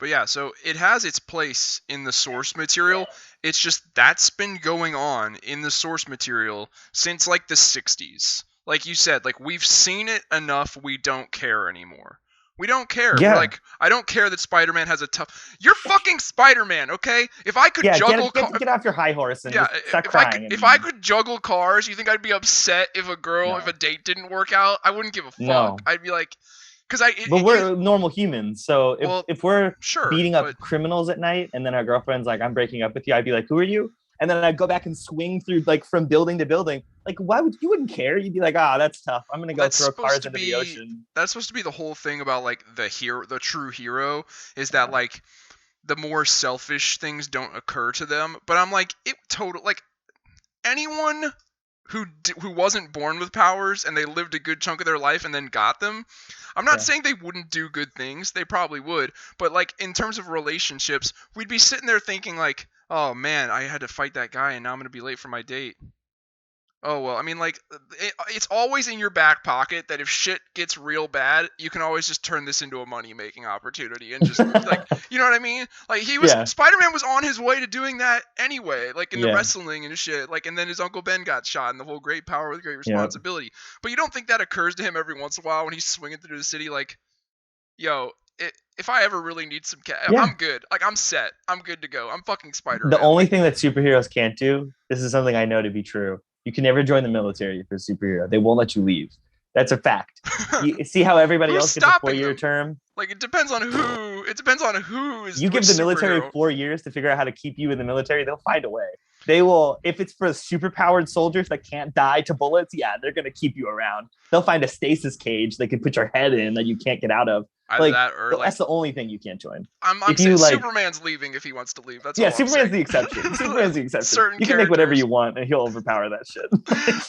But yeah, so it has its place in the source material. It's just that's been going on in the source material since like the 60s. Like you said, like, we've seen it enough, we don't care anymore. We don't care. Yeah. We're like, I don't care that Spider-Man has a tough... You're fucking Spider-Man, okay? If I could juggle... Get off your high horse and start crying. If I could juggle cars, you think I'd be upset if if a date didn't work out? I wouldn't give a fuck. No. I'd be like... But we're normal humans, so if we're beating up but criminals at night, and then our girlfriend's like, I'm breaking up with you, I'd be like, who are you? And then I'd go back and swing through, like, from building to building. Like, you wouldn't care? You'd be like, that's tough. I'm gonna go throw cars into the ocean. That's supposed to be the whole thing about, like, the true hero, is that like the more selfish things don't occur to them. But I'm like, anyone who wasn't born with powers and they lived a good chunk of their life and then got them, I'm not saying they wouldn't do good things. They probably would. But like, in terms of relationships, we'd be sitting there thinking like, oh man, I had to fight that guy and now I'm going to be late for my date. Oh, well, I mean, like, it's always in your back pocket that if shit gets real bad, you can always just turn this into a money-making opportunity and just, like, you know what I mean? Like, Spider-Man was on his way to doing that anyway, like, in the wrestling and shit, like, and then his Uncle Ben got shot, and the whole great power with great responsibility. Yeah. But you don't think that occurs to him every once in a while when he's swinging through the city, like, yo, if I ever really need some cash, I'm good. Like, I'm set. I'm good to go. I'm fucking Spider-Man. The only thing that superheroes can't do, this is something I know to be true, you can never join the military if you're a superhero. They won't let you leave. That's a fact. You see how everybody else gets a 4-year term? Like, it depends on who. It depends on who is. You give the military 4 years to figure out how to keep you in the military, they'll find a way. They will, if it's for superpowered soldiers that can't die to bullets, they're going to keep you around. They'll find a stasis cage they can put your head in that you can't get out of. Like, that's the only thing you can't join. I'm saying Superman's leaving if he wants to leave. That's all Superman's the exception. Superman's the exception. You can make whatever you want, and he'll overpower that shit.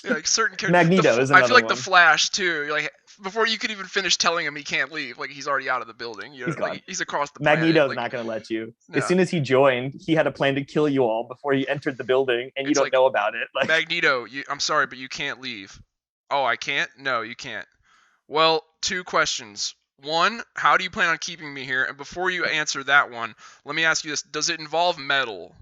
Like certain characters. Magneto is another I feel like one. The Flash too. Like, before you could even finish telling him he can't leave, like, he's already out of the building. You know, he's gone. Like, he's across the planet. Magneto's not going to let you. No. As soon as he joined, he had a plan to kill you all before you entered the building, and you don't know about it. Like, Magneto, I'm sorry, but you can't leave. Oh, I can't? No, you can't. Well, 2 questions. One, how do you plan on keeping me here? And before you answer that one, let me ask you this: does it involve metal?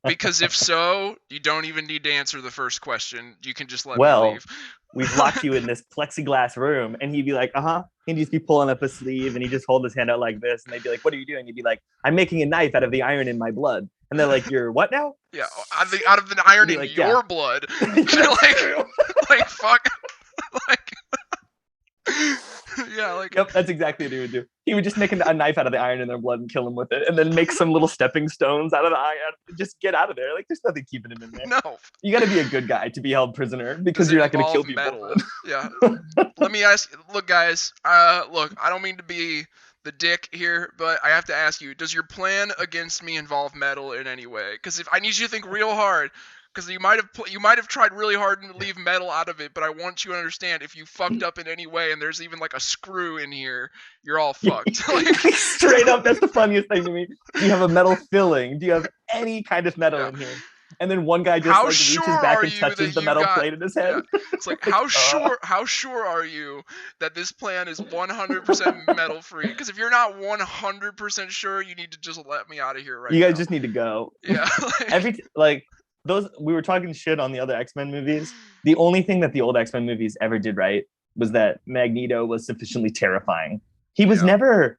Because if so, you don't even need to answer the first question. You can just let me Well, leave. we've locked you in this plexiglass room, and he'd be like, uh-huh. He'd just be pulling up a sleeve, and he'd just hold his hand out like this, and they'd be like, what are you doing? He'd be like, I'm making a knife out of the iron in my blood. And they're like, you're what now? Yeah, out of the iron He'd be in like, yeah. your blood. That's true. Like fuck, like yeah, like Yep, that's exactly what he would do. He would just make a knife out of the iron in their blood and kill him with it, and then make some little stepping stones out of the iron. Just get out of there. Like, there's nothing keeping him in there. no. You got to be a good guy to be held prisoner Does because it you're not going to kill involve people. metal? Yeah. Let me ask. Look, guys. Look, I don't mean to be the dick here, but I have to ask you: does your plan against me involve metal in any way? Because if I need you to think real hard, because you might have tried really hard to leave metal out of it, but I want you to understand if you fucked up in any way and there's even like a screw in here, you're all fucked. Like, Straight up, that's the funniest thing to me. Do you have a metal filling? Do you have any kind of metal in here? And then one guy just how like sure reaches back are and you touches that the you metal got? plate in his head. Yeah, it's like how sure are you that this plan is 100% metal free? Because if you're not 100% sure, you need to just let me out of here right You guys now. just need to go. Yeah, like those we were talking shit on the other X-Men movies. The only thing that the old X-Men movies ever did right was that Magneto was sufficiently terrifying. He was Yeah. never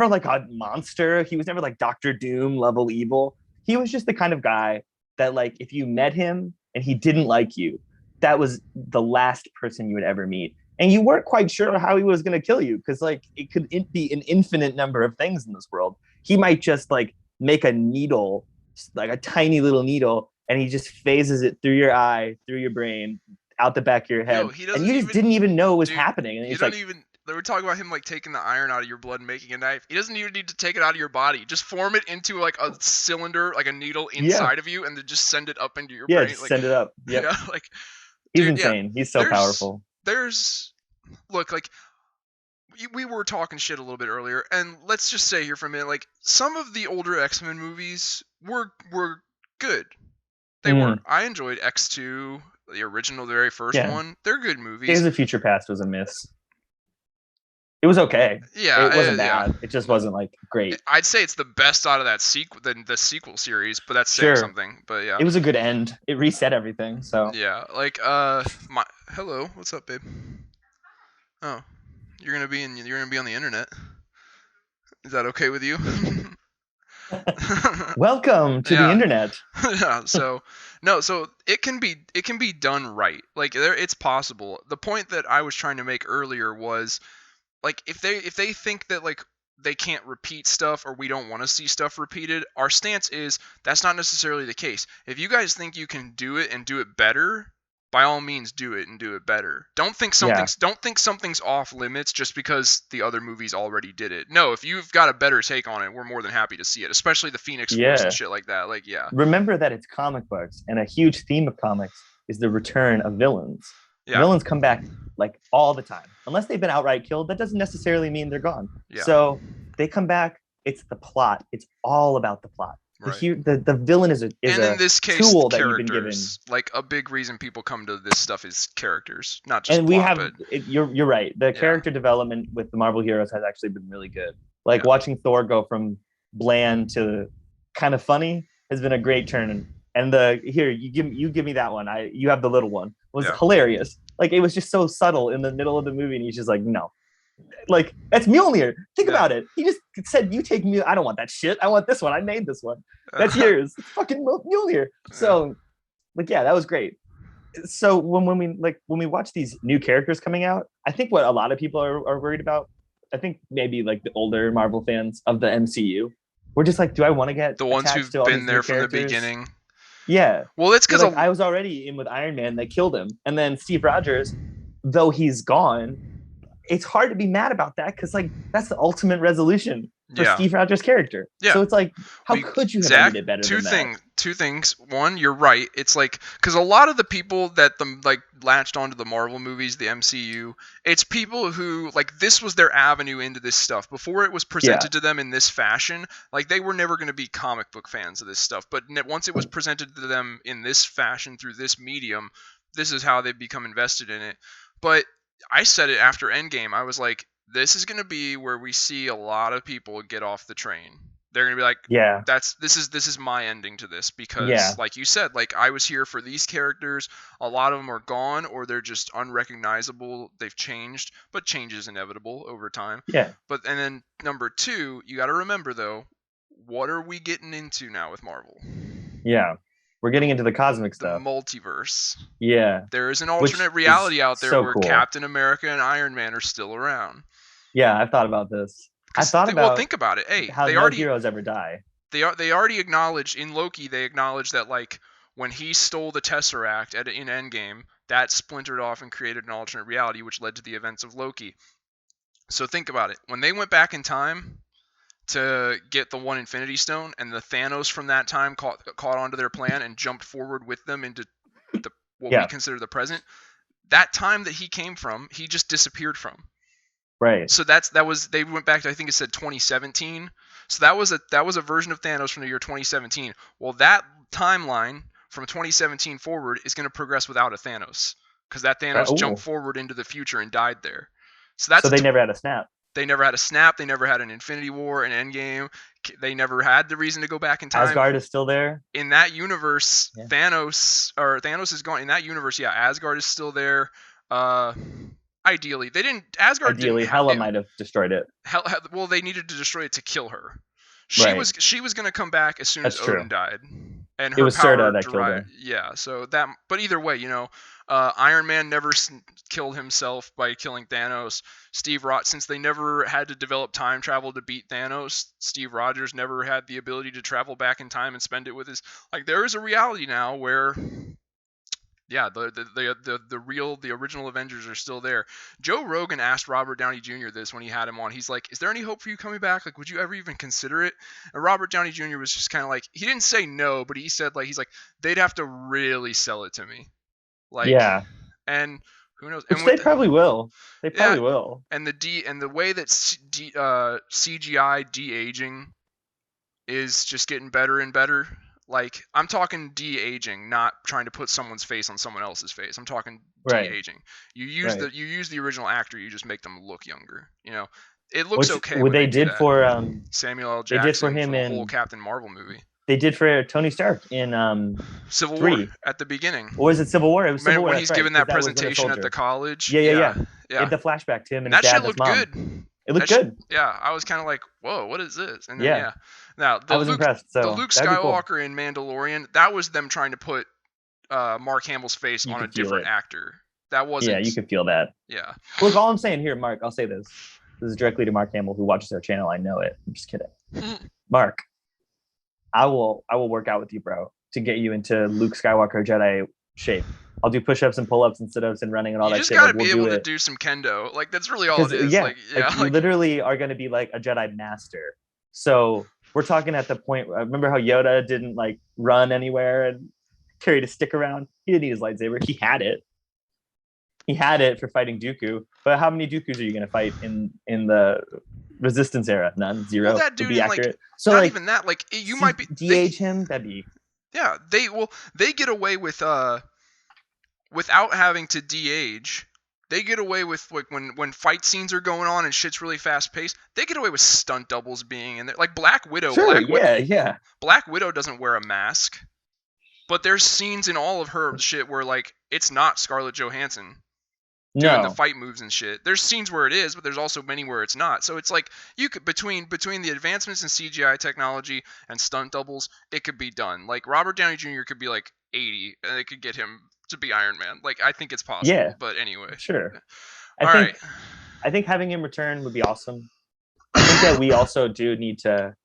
like a monster. He was never like Doctor Doom level evil. He was just the kind of guy that like if you met him and he didn't like you, that was the last person you would ever meet. And you weren't quite sure how he was going to kill you because like it could be an infinite number of things in this world. He might just like make a needle, like a tiny little needle, and he just phases it through your eye, through your brain, out the back of your head, Yo, he and doesn't you just even, didn't even know it was dude. happening. And You he's don't like, even. They were talking about him like taking the iron out of your blood and making a knife. He doesn't even need to take it out of your body. Just form it into like a cylinder, like a needle yeah, inside of you, and then just send it up into your yeah, brain. just Like, send it up. Yep, yeah, like, he's dude, yeah. insane. He's so There's, powerful. there's, look, like, we were talking shit a little bit earlier, and let's just say here for a minute, like, some of the older X-Men movies were good. They were. I enjoyed X2, the original, the very first Yeah, one. They're good movies. Days of Future Past was a miss. It was okay. Yeah, It wasn't yeah. bad. It just wasn't like great. I'd say it's the best out of that sequel, the sequel series, but that's saying Sure, something. But yeah, it was a good end. It reset everything. So yeah. Like, my hello, what's up, babe? Oh, you're gonna be on the internet. Is that okay with you? welcome to the Yeah. internet. Yeah, so no, so it can be done right. Like it's possible. The point that I was trying to make earlier was like if they think that like they can't repeat stuff or we don't want to see stuff repeated, our stance is that's not necessarily the case. If you guys think you can do it and do it better, by all means do it and do it better. Don't think Yeah, something's off limits just because the other movies already did it. No, if you've got a better take on it, we're more than happy to see it, especially the Phoenix Force and yeah. shit like that. Like, yeah. Remember that it's comic books, and a huge theme of comics is the return of villains. Yeah. Villains come back like all the time, unless they've been outright killed. That doesn't necessarily mean they're gone. Yeah. So they come back. It's the plot. It's all about the plot. Right. The villain is and a in this case, tool that you've been given. characters. Like a big reason people come to this stuff is characters, not just And plot. we have but you're right. The Yeah. character development with the Marvel heroes has actually been really good. Like Yeah. watching Thor go from bland to kind of funny has been a great turn. And the here you give me that one. You have the little one. It was Yeah. hilarious. Like it was just so subtle in the middle of the movie, and he's just like, no, like that's Mjolnir. Think Yeah. about it. He just said, "You take me. I don't want that shit. I want this one. I made this one. That's yours. It's fucking Mjolnir." So, like, yeah, that was great. So when we watch these new characters coming out, I think what a lot of people are worried about, I think maybe like the older Marvel fans of the MCU, we're just like, do I want to get the ones attached who've to all been these there new from the characters? beginning. Yeah. Well, it's because Like, I was already in with Iron Man that killed him, and then Steve Rogers, though he's gone, it's hard to be mad about that because like that's the ultimate resolution for Steve Rogers' character. Yeah. So it's like, how could you have ended it better than that? Two things. One, you're right. It's like because a lot of the people that latched onto the Marvel movies, the MCU, it's people who like this was their avenue into this stuff before it was presented to them in this fashion. Like they were never going to be comic book fans of this stuff, but once it was presented to them in this fashion through this medium, this is how they become invested in it. But I said it after Endgame. I was like, this is going to be where we see a lot of people get off the train. They're going to be like, Yeah. this is my ending to this, because Yeah. like you said, like I was here for these characters. A lot of them are gone, or they're just unrecognizable. They've changed, but change is inevitable over time. Yeah. And then number two, you got to remember though, what are we getting into now with Marvel? Yeah. We're getting into the cosmic The stuff. multiverse. Yeah. There is an Which alternate is reality out there so where cool. Captain America and Iron Man are still around. Yeah, I've thought about this. I thought about think about it. Hey, how no heroes ever die. They already acknowledged in Loki. They acknowledged that like when he stole the Tesseract in Endgame, that splintered off and created an alternate reality, which led to the events of Loki. So think about it. When they went back in time to get the one Infinity Stone, and the Thanos from that time caught onto their plan and jumped forward with them into what we consider the present. That time that he came from, he just disappeared from. Right. So they went back to, I think it said 2017. So that was a version of Thanos from the year 2017. Well, that timeline from 2017 forward is going to progress without a Thanos, because that Thanos jumped forward into the future and died there. So they never had a snap. They never had a snap. They never had an Infinity War, an Endgame. They never had the reason to go back in time. Asgard is still there. In that universe, Thanos is gone. In that universe, yeah, Asgard is still there. Ideally, they didn't. Asgard ideally, Hela might have destroyed it. Well, they needed to destroy it to kill her. She was going to come back as soon as Odin died, and her it was power Serta that killed her. Yeah, so that. But either way, Iron Man never killed himself by killing Thanos. Steve Rogers, since they never had to develop time travel to beat Thanos, Steve Rogers never had the ability to travel back in time and spend it with his. Like, there is a reality now where. Yeah, the original Avengers are still there. Joe Rogan asked Robert Downey Jr. this when he had him on. He's like, "Is there any hope for you coming back? Like, would you ever even consider it?" And Robert Downey Jr. was just kind of like, he didn't say no, but he said like, he's like, they'd have to really sell it to me. Like, yeah. And who knows? Which they probably will. They probably will. And the way that CGI de-aging is just getting better and better. Like, I'm talking de-aging, not trying to put someone's face on someone else's face. I'm talking de-aging. You use the original actor, you just make them look younger. It looks okay. What they did for Samuel L. Jackson, they did for him the in whole Captain Marvel movie. They did for Tony Stark in Civil War at the beginning. Or was it Civil War? It was Civil War. When he's giving that presentation at the college. Yeah. The flashback to him and that his dad shit looked mom. good. It looked good. Yeah, I was kind of like, whoa, what is this? And then, Now, I was impressed. So the Luke Skywalker in Mandalorian, that was them trying to put Mark Hamill's face on a different actor. That wasn't. Yeah, you could feel that. Yeah. Look, all I'm saying here, Mark, I'll say this. This is directly to Mark Hamill, who watches our channel. I know it. I'm just kidding. Mark, I will work out with you, bro, to get you into Luke Skywalker Jedi shape. I'll do push-ups and pull-ups and sit-ups and running and all that shit. You just gotta be able to do some kendo. Like, that's really all it is. You literally are going to be like a Jedi master. So we're talking at the point. Remember how Yoda didn't like run anywhere and carried a stick around? He didn't need his lightsaber. He had it. He had it for fighting Dooku. But how many Dookus are you going to fight in the Resistance era? None. Zero. Well, that dude, to be accurate. Like, so not like, even that. Like, you might be de-age him. That'd be. Yeah, they get away with without having to de-age. They get away with, like, when fight scenes are going on and shit's really fast paced, they get away with stunt doubles being in there. Like Black Widow. Sure, Widow, Black Widow doesn't wear a mask. But there's scenes in all of her shit where, like, it's not Scarlett Johansson doing the fight moves and shit. There's scenes where it is, but there's also many where it's not. So it's like, you could between the advancements in CGI technology and stunt doubles, it could be done. Like, Robert Downey Jr. could be like 80 and they could get him to be Iron Man. Like, I think it's possible. Yeah. But anyway. Sure. I think having him return would be awesome. I think that we also do need to.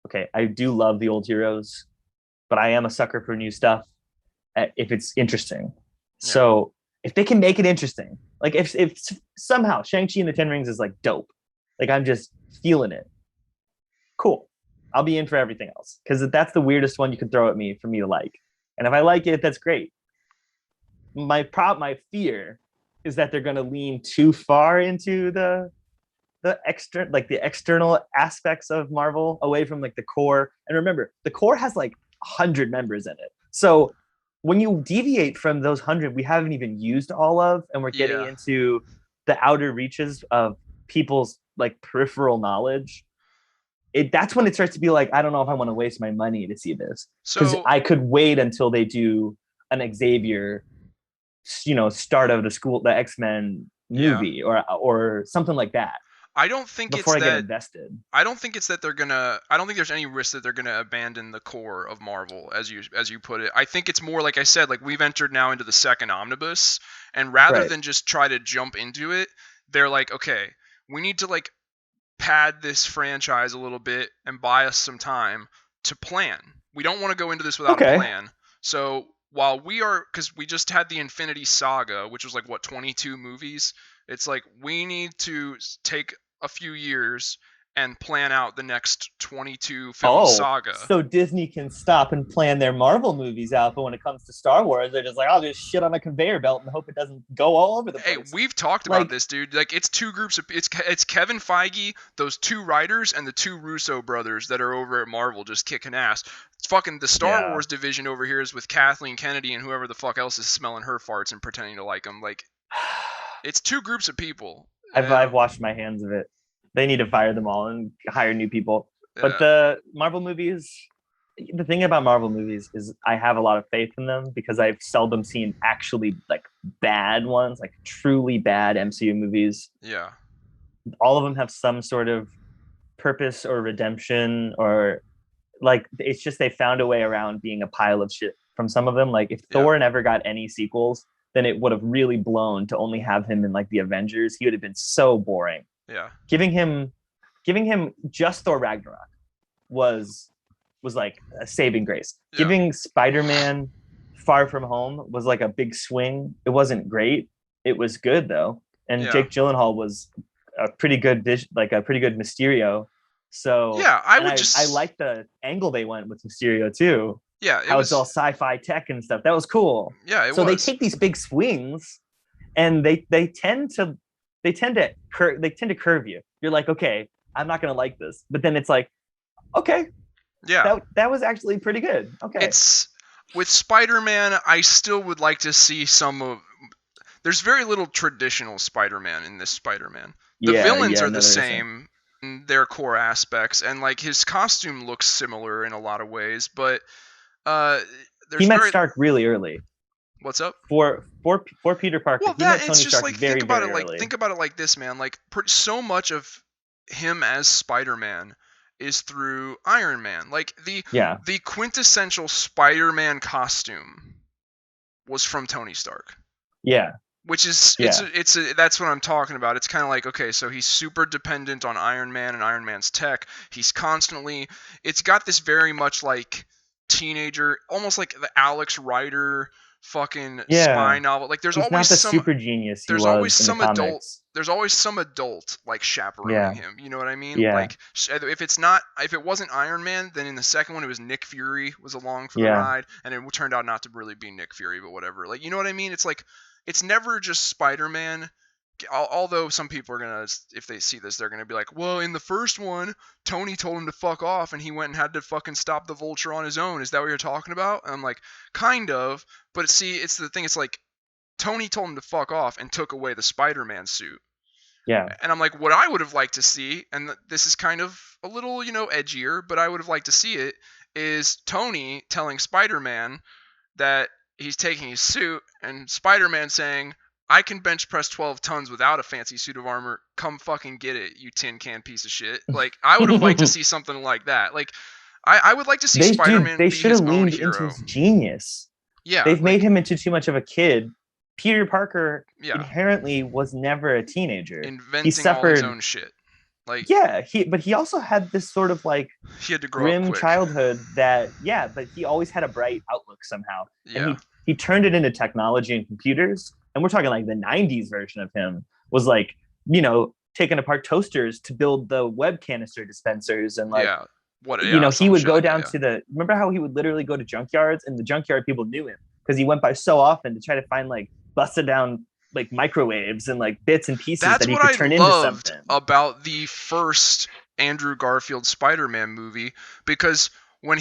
Okay, I do love the old heroes, but I am a sucker for new stuff if it's interesting. Yeah. So if they can make it interesting, like if somehow Shang-Chi and the Ten Rings is like dope, like I'm just feeling it. Cool. I'll be in for everything else, because that's the weirdest one you can throw at me for me to like. And if I like it, that's great. My fear is that they're going to lean too far into the external aspects of Marvel away from like the core. And remember, the core has like 100 members in it. So when you deviate from those 100 we haven't even used all of, and we're getting into the outer reaches of people's like peripheral knowledge, that's when it starts to be like, I don't know if I want to waste my money to see this, because So I could wait until they do an Xavier, start of the X-Men yeah, movie or something like that I don't think it's before I get that. invested. I don't think it's that they're gonna. I don't think there's any risk that they're gonna abandon the core of Marvel, as you put it. I think it's more like I said, like we've entered now into the second omnibus, and rather Right. than just try to jump into it, they're like, okay, we need to like pad this franchise a little bit and buy us some time to plan. We don't want to go into this without a Okay. plan. So while we are, because we just had the Infinity Saga, which was like what 22 movies. It's like we need to take a few years and plan out the next 22 film Oh, saga. so Disney can stop and plan their Marvel movies out, but when it comes to Star Wars, they're just like, I'll just shit on a conveyor belt and hope it doesn't go all over the Hey, place. we've talked about Like, this, dude. Like, it's two groups of it's Kevin Feige, those two writers, and the two Russo brothers that are over at Marvel just kicking ass. It's fucking the Star yeah, Wars division over here is with Kathleen Kennedy and whoever the fuck else is smelling her farts and pretending to like them. Like, it's two groups of people. I've washed my hands of it. They need to fire them all and hire new people. But Yeah, the Marvel movies, the thing about Marvel movies is I have a lot of faith in them because I've seldom seen actually like bad ones, like truly bad MCU movies. yeah, All of them have some sort of purpose or redemption, or like it's just they found a way around being a pile of shit from some of them. Like if yeah, Thor never got any sequels, then it would have really blown to only have him in like the Avengers. He would have been so boring. yeah, Giving him just Thor Ragnarok was like a saving grace. yeah, Giving Spider-Man Far From Home was like a big swing. It wasn't great. It was good though. And yeah, Jake Gyllenhaal was a pretty good like a pretty good Mysterio. So, yeah. I and would I just, like the angle they went with Mysterio too. yeah. It How it's all was, sci-fi tech and stuff. That was cool. yeah, it So they was. take these big swings, and they tend to curve you. You're like, okay, I'm not gonna like this, but then it's like, okay, Yeah, that was actually pretty good. Okay, it's with Spider-Man. I still would like to see some of. There's very little traditional Spider-Man in this Spider-Man. The villains yeah, are the no, there isn't. same in their core aspects, and like his costume looks similar in a lot of ways, but uh, He there's met very. Stark really early. What's up? For Peter Parker, Well, he that met it's Tony just Stark like think very about very it like early. think about it like this, man. Like so much of him as Spider-Man is through Iron Man. Like Yeah, the quintessential Spider-Man costume was from Tony Stark. yeah, Which is yeah. that's what I'm talking about. It's kind of like, okay, so he's super dependent on Iron Man and Iron Man's tech. He's constantly it's got this very much like teenager, almost like the Alex Rider fucking spy Yeah, novel. Like he's not the super genius he there's always was in the some adult comics. there's always some adult like chaperoning Yeah, him. You know what I mean? yeah, Like if it wasn't Iron Man, then in the second one it was Nick Fury was along for the yeah. ride, and it turned out not to really be Nick Fury, but whatever. Like you know what I mean? It's like it's never just Spider-Man. Although some people are gonna, if they see this, they're gonna be like, "Well, in the first one, Tony told him to fuck off, and he went and had to fucking stop the Vulture on his own." Is that what you're talking about? And I'm like, kind of, but see, it's the thing. It's like Tony told him to fuck off and took away the Spider-Man suit. Yeah. And I'm like, what I would have liked to see, and this is kind of a little, edgier, but I would have liked to see it, is Tony telling Spider-Man that he's taking his suit, and Spider-Man saying, I can bench press 12 tons without a fancy suit of armor. Come fucking get it, you tin can piece of shit. Like, I would have liked to see something like that. Like, I would like to see Spider-Man They be should his have own leaned into hero. his genius. Yeah, They've made like, him into too much of a kid. Peter Parker yeah, inherently was never a teenager. He inventing all his suffered, own shit. Like, yeah, but he also had this sort of like he had to grow up grim quick. childhood that, yeah, but he always had a bright outlook somehow. And Yeah. he turned it into technology and computers. And we're talking like the 90s version of him was like, taking apart toasters to build the web canister dispensers, and like, Yeah. Yeah, he some would shit go like that, down yeah. to remember how he would literally go to junkyards, and the junkyard people knew him because he went by so often to try to find like busted down like microwaves and like bits and pieces That's that he what could I turn into loved something. about the first Andrew Garfield Spider-Man movie, because when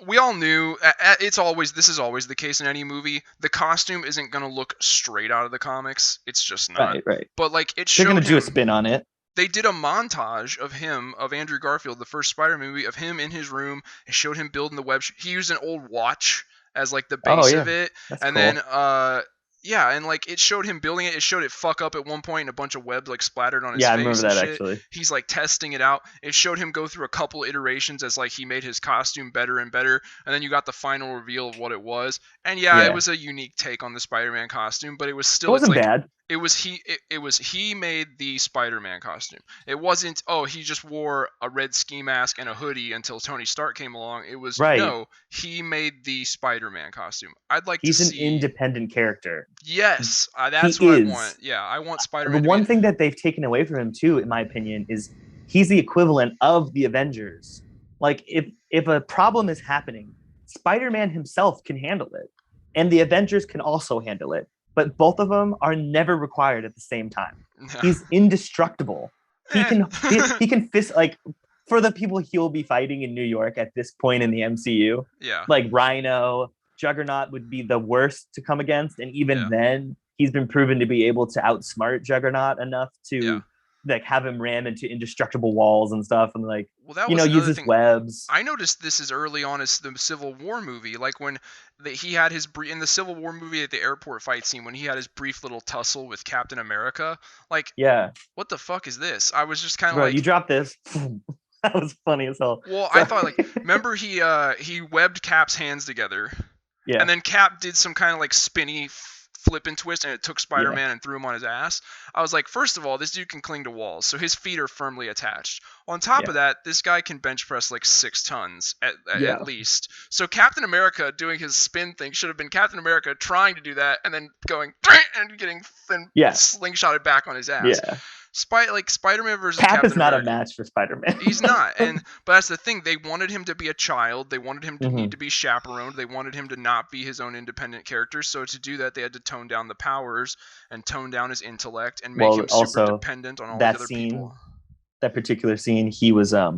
we all knew this is always the case in any movie. The costume isn't going to look straight out of the comics. It's just not. Right. But like it They're showed gonna do a him spin on it. they did a montage of Andrew Garfield, the first Spider-Man movie, of him in his room. It showed him building the web. He used an old watch as like the Oh base of yeah, it, that's and then cool. yeah, and like it showed him building it. It showed it fuck up at one point, and a bunch of webs like splattered on his Yeah, I remember face and that shit. actually. He's like testing it out. It showed him go through a couple iterations as like he made his costume better and better, and then you got the final reveal of what it was. And yeah, it Yeah, was a unique take on the Spider-Man costume, but it was it still, it's wasn't like bad. it was he made the Spider-Man costume. It wasn't, oh, he just wore a red ski mask and a hoodie until Tony Stark came along. It was, Right. no, he made the Spider-Man costume. I'd like to He's an see, independent character. yes, He that's what I want. is. Yeah, I want The Spider-Man to be, one thing that they've taken away from him too, in my opinion, is he's the equivalent of the Avengers. Like if a problem is happening, Spider-Man himself can handle it, and the Avengers can also handle it. But both of them are never required at the same time. yeah. He's indestructible. He Eh. can he can fist like for the people he'll be fighting in New York at this point in the MCU, Yeah, like Rhino, Juggernaut would be the worst to come against, and even yeah, then, he's been proven to be able to outsmart Juggernaut enough yeah. to like have him ram into indestructible walls and stuff, and like Well, that was use another his thing. webs. I noticed this as early on as the Civil War movie, like when he had his in the Civil War movie at the airport fight scene when he had his brief little tussle with Captain America. Like, Yeah, what the fuck is this? I was just kind of bro, you like, dropped this. That was funny as hell. well, I So thought like, remember he webbed Cap's hands together, and yeah, then Cap did some kind of like spinny flip and twist, and it took yeah, Spider-Man and threw him on his ass. I was like, first of all, this dude can cling to walls, so his feet are firmly attached. On top yeah, of that, this guy can bench press like 6 tons at yeah, least. So Captain America doing his spin thing should have been Captain America trying to do that and then going and getting then yeah, slingshotted back on his ass. yeah. Spider-Man versus Cap is Captain not a America. match for Spider-Man. He's not, and but that's the thing. They wanted him to be a child. They wanted him to need Mm-hmm. to be chaperoned. They wanted him to not be his own independent character. So to do that, they had to tone down the powers and tone down his intellect and make Well, him super also dependent on all these that other scene, people. that particular scene, he was a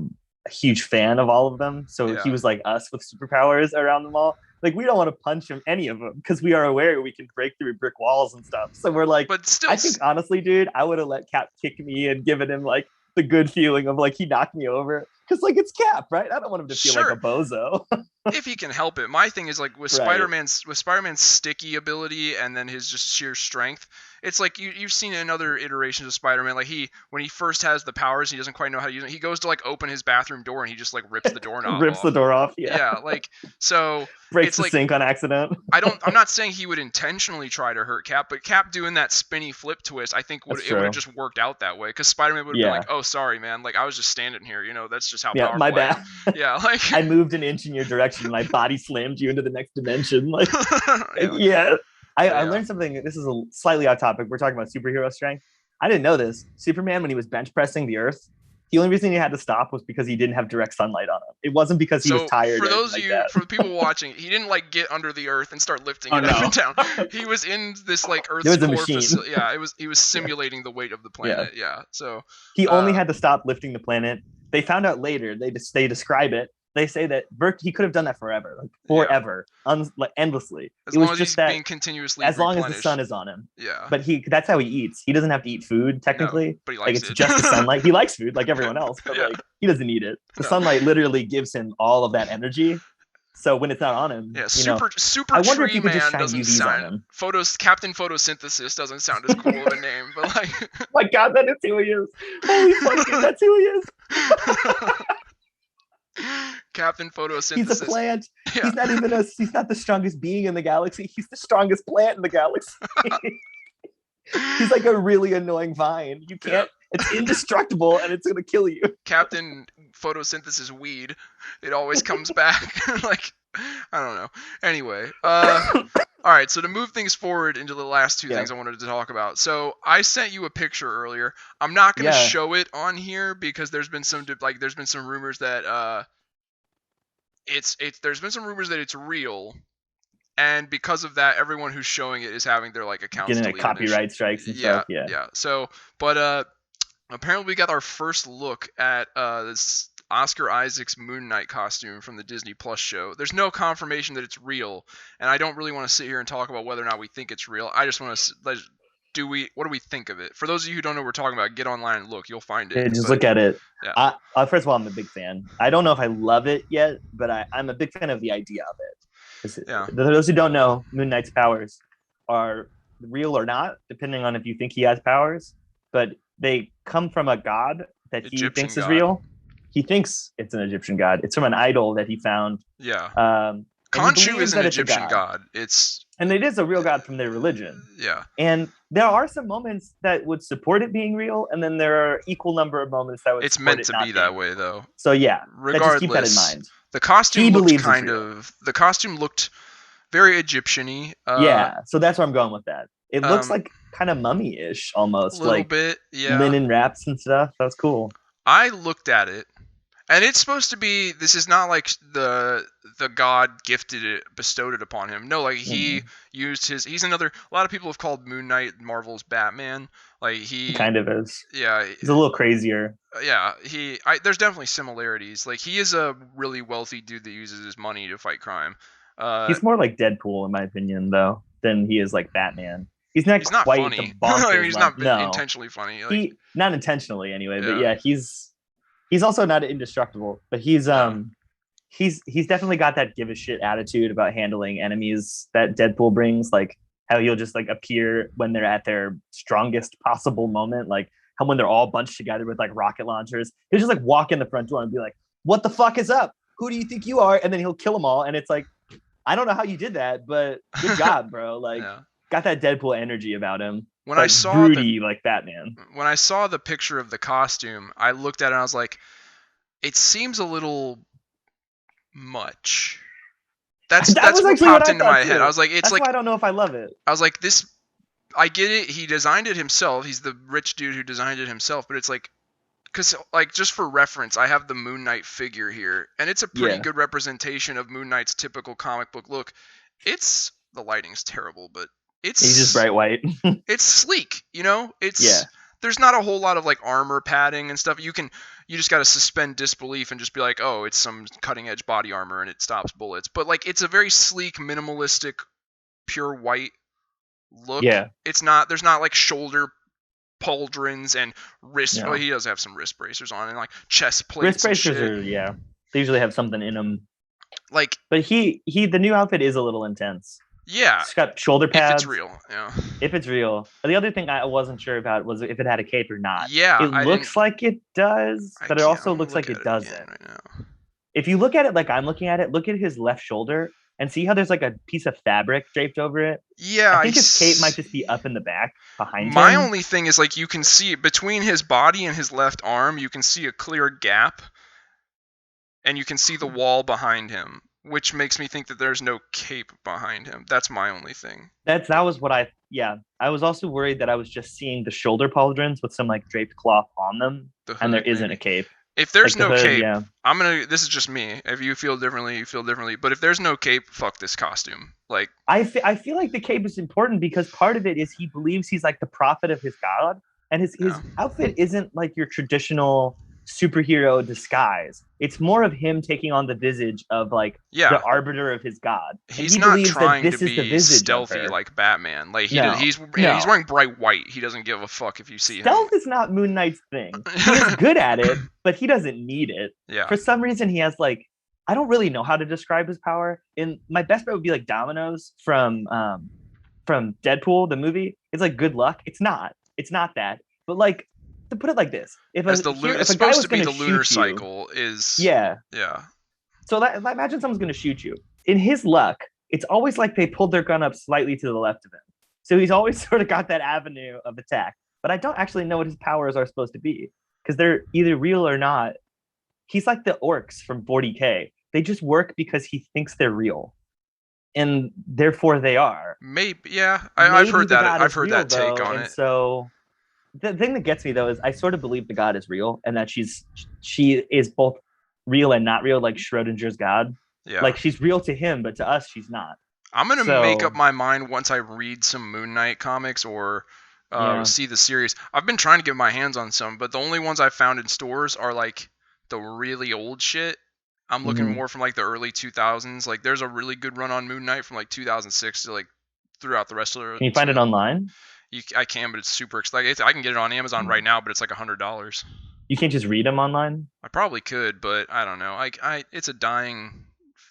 huge fan of all of them. So he Yeah, was like us with superpowers around them all. Like we don't want to punch him any of them because we are aware we can break through brick walls and stuff. So we're like, but still, I think honestly, dude, I would have let Cap kick me and given him like the good feeling of like he knocked me over because like it's Cap, right? I don't want him to feel like a sure, bozo. if he can help it. My thing is like Right. With Spider-Man's sticky ability and then his just sheer strength. It's like you've seen in other iterations of Spider-Man, like when he first has the powers, he doesn't quite know how to use it. He goes to like open his bathroom door and he just like rips the doorknob Rips the off. door off. Yeah. Yeah, like so Breaks it's the like sink on accident. I'm not saying he would intentionally try to hurt Cap, but Cap doing that spinny flip twist, I think That's would have true. just worked out that way because Spider-Man would have been like, Yeah. "Oh, sorry, man. Like I was just standing here. That's just how Yeah. My powerful I am." bad. Yeah, like I moved an inch in your direction. My body slammed you into the next dimension. Like, yeah, like, yeah. but I yeah. learned something. This is a slightly off topic. We're talking about superhero strength. I didn't know this. Superman, when he was bench pressing the Earth, the only reason he had to stop was because he didn't have direct sunlight on him. It wasn't because he was So tired or anything like that. for the people watching, he didn't like get under the earth and start lifting Oh it up and no, down. He was in this like there Earth's was a core machine. facility. Yeah, he was Yeah, simulating the weight of the yeah. planet. Yeah, so He only uh, had to stop lifting the planet. They found out later. They describe it. They say that he could have done that forever, like yeah, forever, like endlessly. as It long was as just he's that being continuously as long as the sun replenished. is on him. Yeah, But that's how he eats. He doesn't have to eat food no, technically. but he Like likes it's it. just the sunlight. He likes food like everyone else, but Yeah, like he doesn't eat it. The no, sunlight literally gives him all of that energy. So when it's not on him, yeah. Super I wonder if Tree you could just Man shine doesn't UVs on sound him. Captain Photosynthesis doesn't sound as cool of a name, but like. My God, that is who he is. Holy fuck, dude, that's who he is. Captain He's a Photosynthesis. plant. Yeah. He's not the strongest being in the galaxy. He's the strongest plant in the galaxy. He's like a really annoying vine. You Yeah. can't. It's indestructible and it's gonna kill you. Captain Photosynthesis Weed. It always comes back. Like I don't know. Anyway, all right, so to move things forward into the last two Yeah. things I wanted to talk about. So I sent you a picture earlier. I'm not going to Yeah. show it on here because there's been some rumors that there's been some rumors that it's real, and because of that, everyone who's showing it is having their like accounts Getting like deleted and shit. copyright strikes and Yeah, stuff. Yeah. yeah. So, but apparently we got our first look at this Oscar Isaac's Moon Knight costume from the Disney Plus show. There's no confirmation that it's real, and I don't really want to sit here and talk about whether or not we think it's real. I just want to what do we think of it? For those of you who don't know what we're talking about, get online and look. You'll find it. Yeah, just But look at it. yeah, First of all, I'm a big fan. I don't know if I love it yet, but I'm a big fan of the idea of it. yeah, Those who don't know, Moon Knight's powers are real or not, depending on if you think he has powers. But they come from a god that he Egyptian thinks is god. real. He thinks it's an Egyptian god. It's from an idol that he found. Yeah, And he Khonshu is believes an that it's a Egyptian god. god. It's And it is a real god from their religion. yeah. And there are some moments that would support it being real, and then there are equal number of moments that would It's support meant it to not be being that way real. though. So yeah, just keep that in Regardless, mind. the costume He looked believes it's kind real. of the costume looked very Egyptian-y. Yeah, so that's where I'm going with that. It looks Um, like kind of mummy-ish a almost, little like bit, yeah. linen wraps and stuff. That's cool. I looked at it, and it's supposed to be. This is not like the god gifted it, bestowed it upon him. No, like he used his. He's another. A lot of people have called Moon Knight Marvel's Batman. Like He kind of is. yeah, He's a little crazier. yeah. There's definitely similarities. Like he is a really wealthy dude that uses his money to fight crime. He's more like Deadpool, in my opinion, though, than he is like Batman. He's not He's not quite the funny. I mean, bonkers he's level. not No, intentionally funny. Like, he not intentionally anyway, but yeah, yeah, he's also not indestructible. But no. he's definitely got that give a shit attitude about handling enemies that Deadpool brings. Like how he'll just like appear when they're at their strongest possible moment, like how when they're all bunched together with like rocket launchers, he'll just like walk in the front door and be like, "What the fuck is up? Who do you think you are?" And then he'll kill them all, and it's like, I don't know how you did that, but good job, bro. Like, Yeah. got that Deadpool energy about him, When I but saw broody like Batman. when I saw the picture of the costume, I looked at it and I was like, it seems a little much. That That's was what actually what popped I into my thought head. I too. was like, it's That's why like I don't know if I love it. I was like this. I get it. He designed it himself. He's the rich dude who designed it himself. But it's like, because like just for reference, I have the Moon Knight figure here, and it's a pretty Yeah, good representation of Moon Knight's typical comic book look. It's the lighting's terrible, but he's just it's bright white. it's sleek, you know? Yeah, There's not a whole lot of like armor padding and stuff. You just got to suspend disbelief and just be like, "Oh, it's some cutting edge body armor and it stops bullets." But like it's a very sleek, minimalistic, pure white look. yeah, There's not like shoulder pauldrons and wrist. Well, no. he does have some wrist bracers on and like chest Wrist plates and bracers shit. are yeah. They usually have something in them, Like but the new outfit is a little intense. yeah, It's got shoulder if it's pads. real. Yeah. If it's real. The other thing I wasn't sure about was if it had a cape or not. Yeah, It I didn't looks like it does, I but it can't also I'm gonna looks look like at it it again doesn't. right now. If you look at it like I'm looking at it, look at his left shoulder and see how there's like a piece of fabric draped over it. Yeah, I think his cape might just be up in the back behind my him. only thing is like you can see between his body and his left arm, you can see a clear gap, and you can see the wall behind him, which makes me think that there's no cape behind him. That's my only thing. That was what I was also worried that I was just seeing the shoulder pauldrons with some like draped cloth on them, The hood, and there isn't maybe. a cape. If there's Like the no hood, cape, yeah. this is just me. If you feel differently, you feel differently. But if there's no cape, fuck this costume. Like, I feel like the cape is important because part of it is he believes he's like the prophet of his god, and his yeah. outfit isn't like your traditional superhero disguise. It's more of him taking on the visage of like the arbiter of his god. He's he not believes trying that this to is the be visage stealthy of her. like Batman. Like No, he's no. wearing bright white. He doesn't give a fuck if you see him. Stealth is not Moon Knight's thing. He is good at it, but he doesn't need it. Yeah. For some reason, he has like I don't really know how to describe his power. In my best bet would be like Domino's from Deadpool the movie. It's like good luck. It's not. It's not that. But like to put it like this, it's supposed to be the lunar cycle is yeah. So imagine someone's going to shoot you. In his luck, it's always like they pulled their gun up slightly to the left of him. So he's always sort of got that avenue of attack. But I don't actually know what his powers are supposed to be because they're either real or not. He's like the orcs from 40K. They just work because he thinks they're real. And therefore they are. Maybe, yeah. I've heard that. I've heard that take on it. So the thing that gets me though is I sort of believe the god is real and that she is both real and not real, like Schrodinger's god. Yeah. Like she's real to him, but to us she's not. I'm gonna make up my mind once I read some Moon Knight comics or see the series. I've been trying to get my hands on some, but the only ones I've found in stores are like the really old shit. I'm looking more from like the early 2000s. Like there's a really good run on Moon Knight from like 2006 to like throughout the rest of the. Can you find it online? I can, but it's super I can get it on Amazon right now, but it's like $100. You can't just read them online. I probably could, but I don't know. It's a dying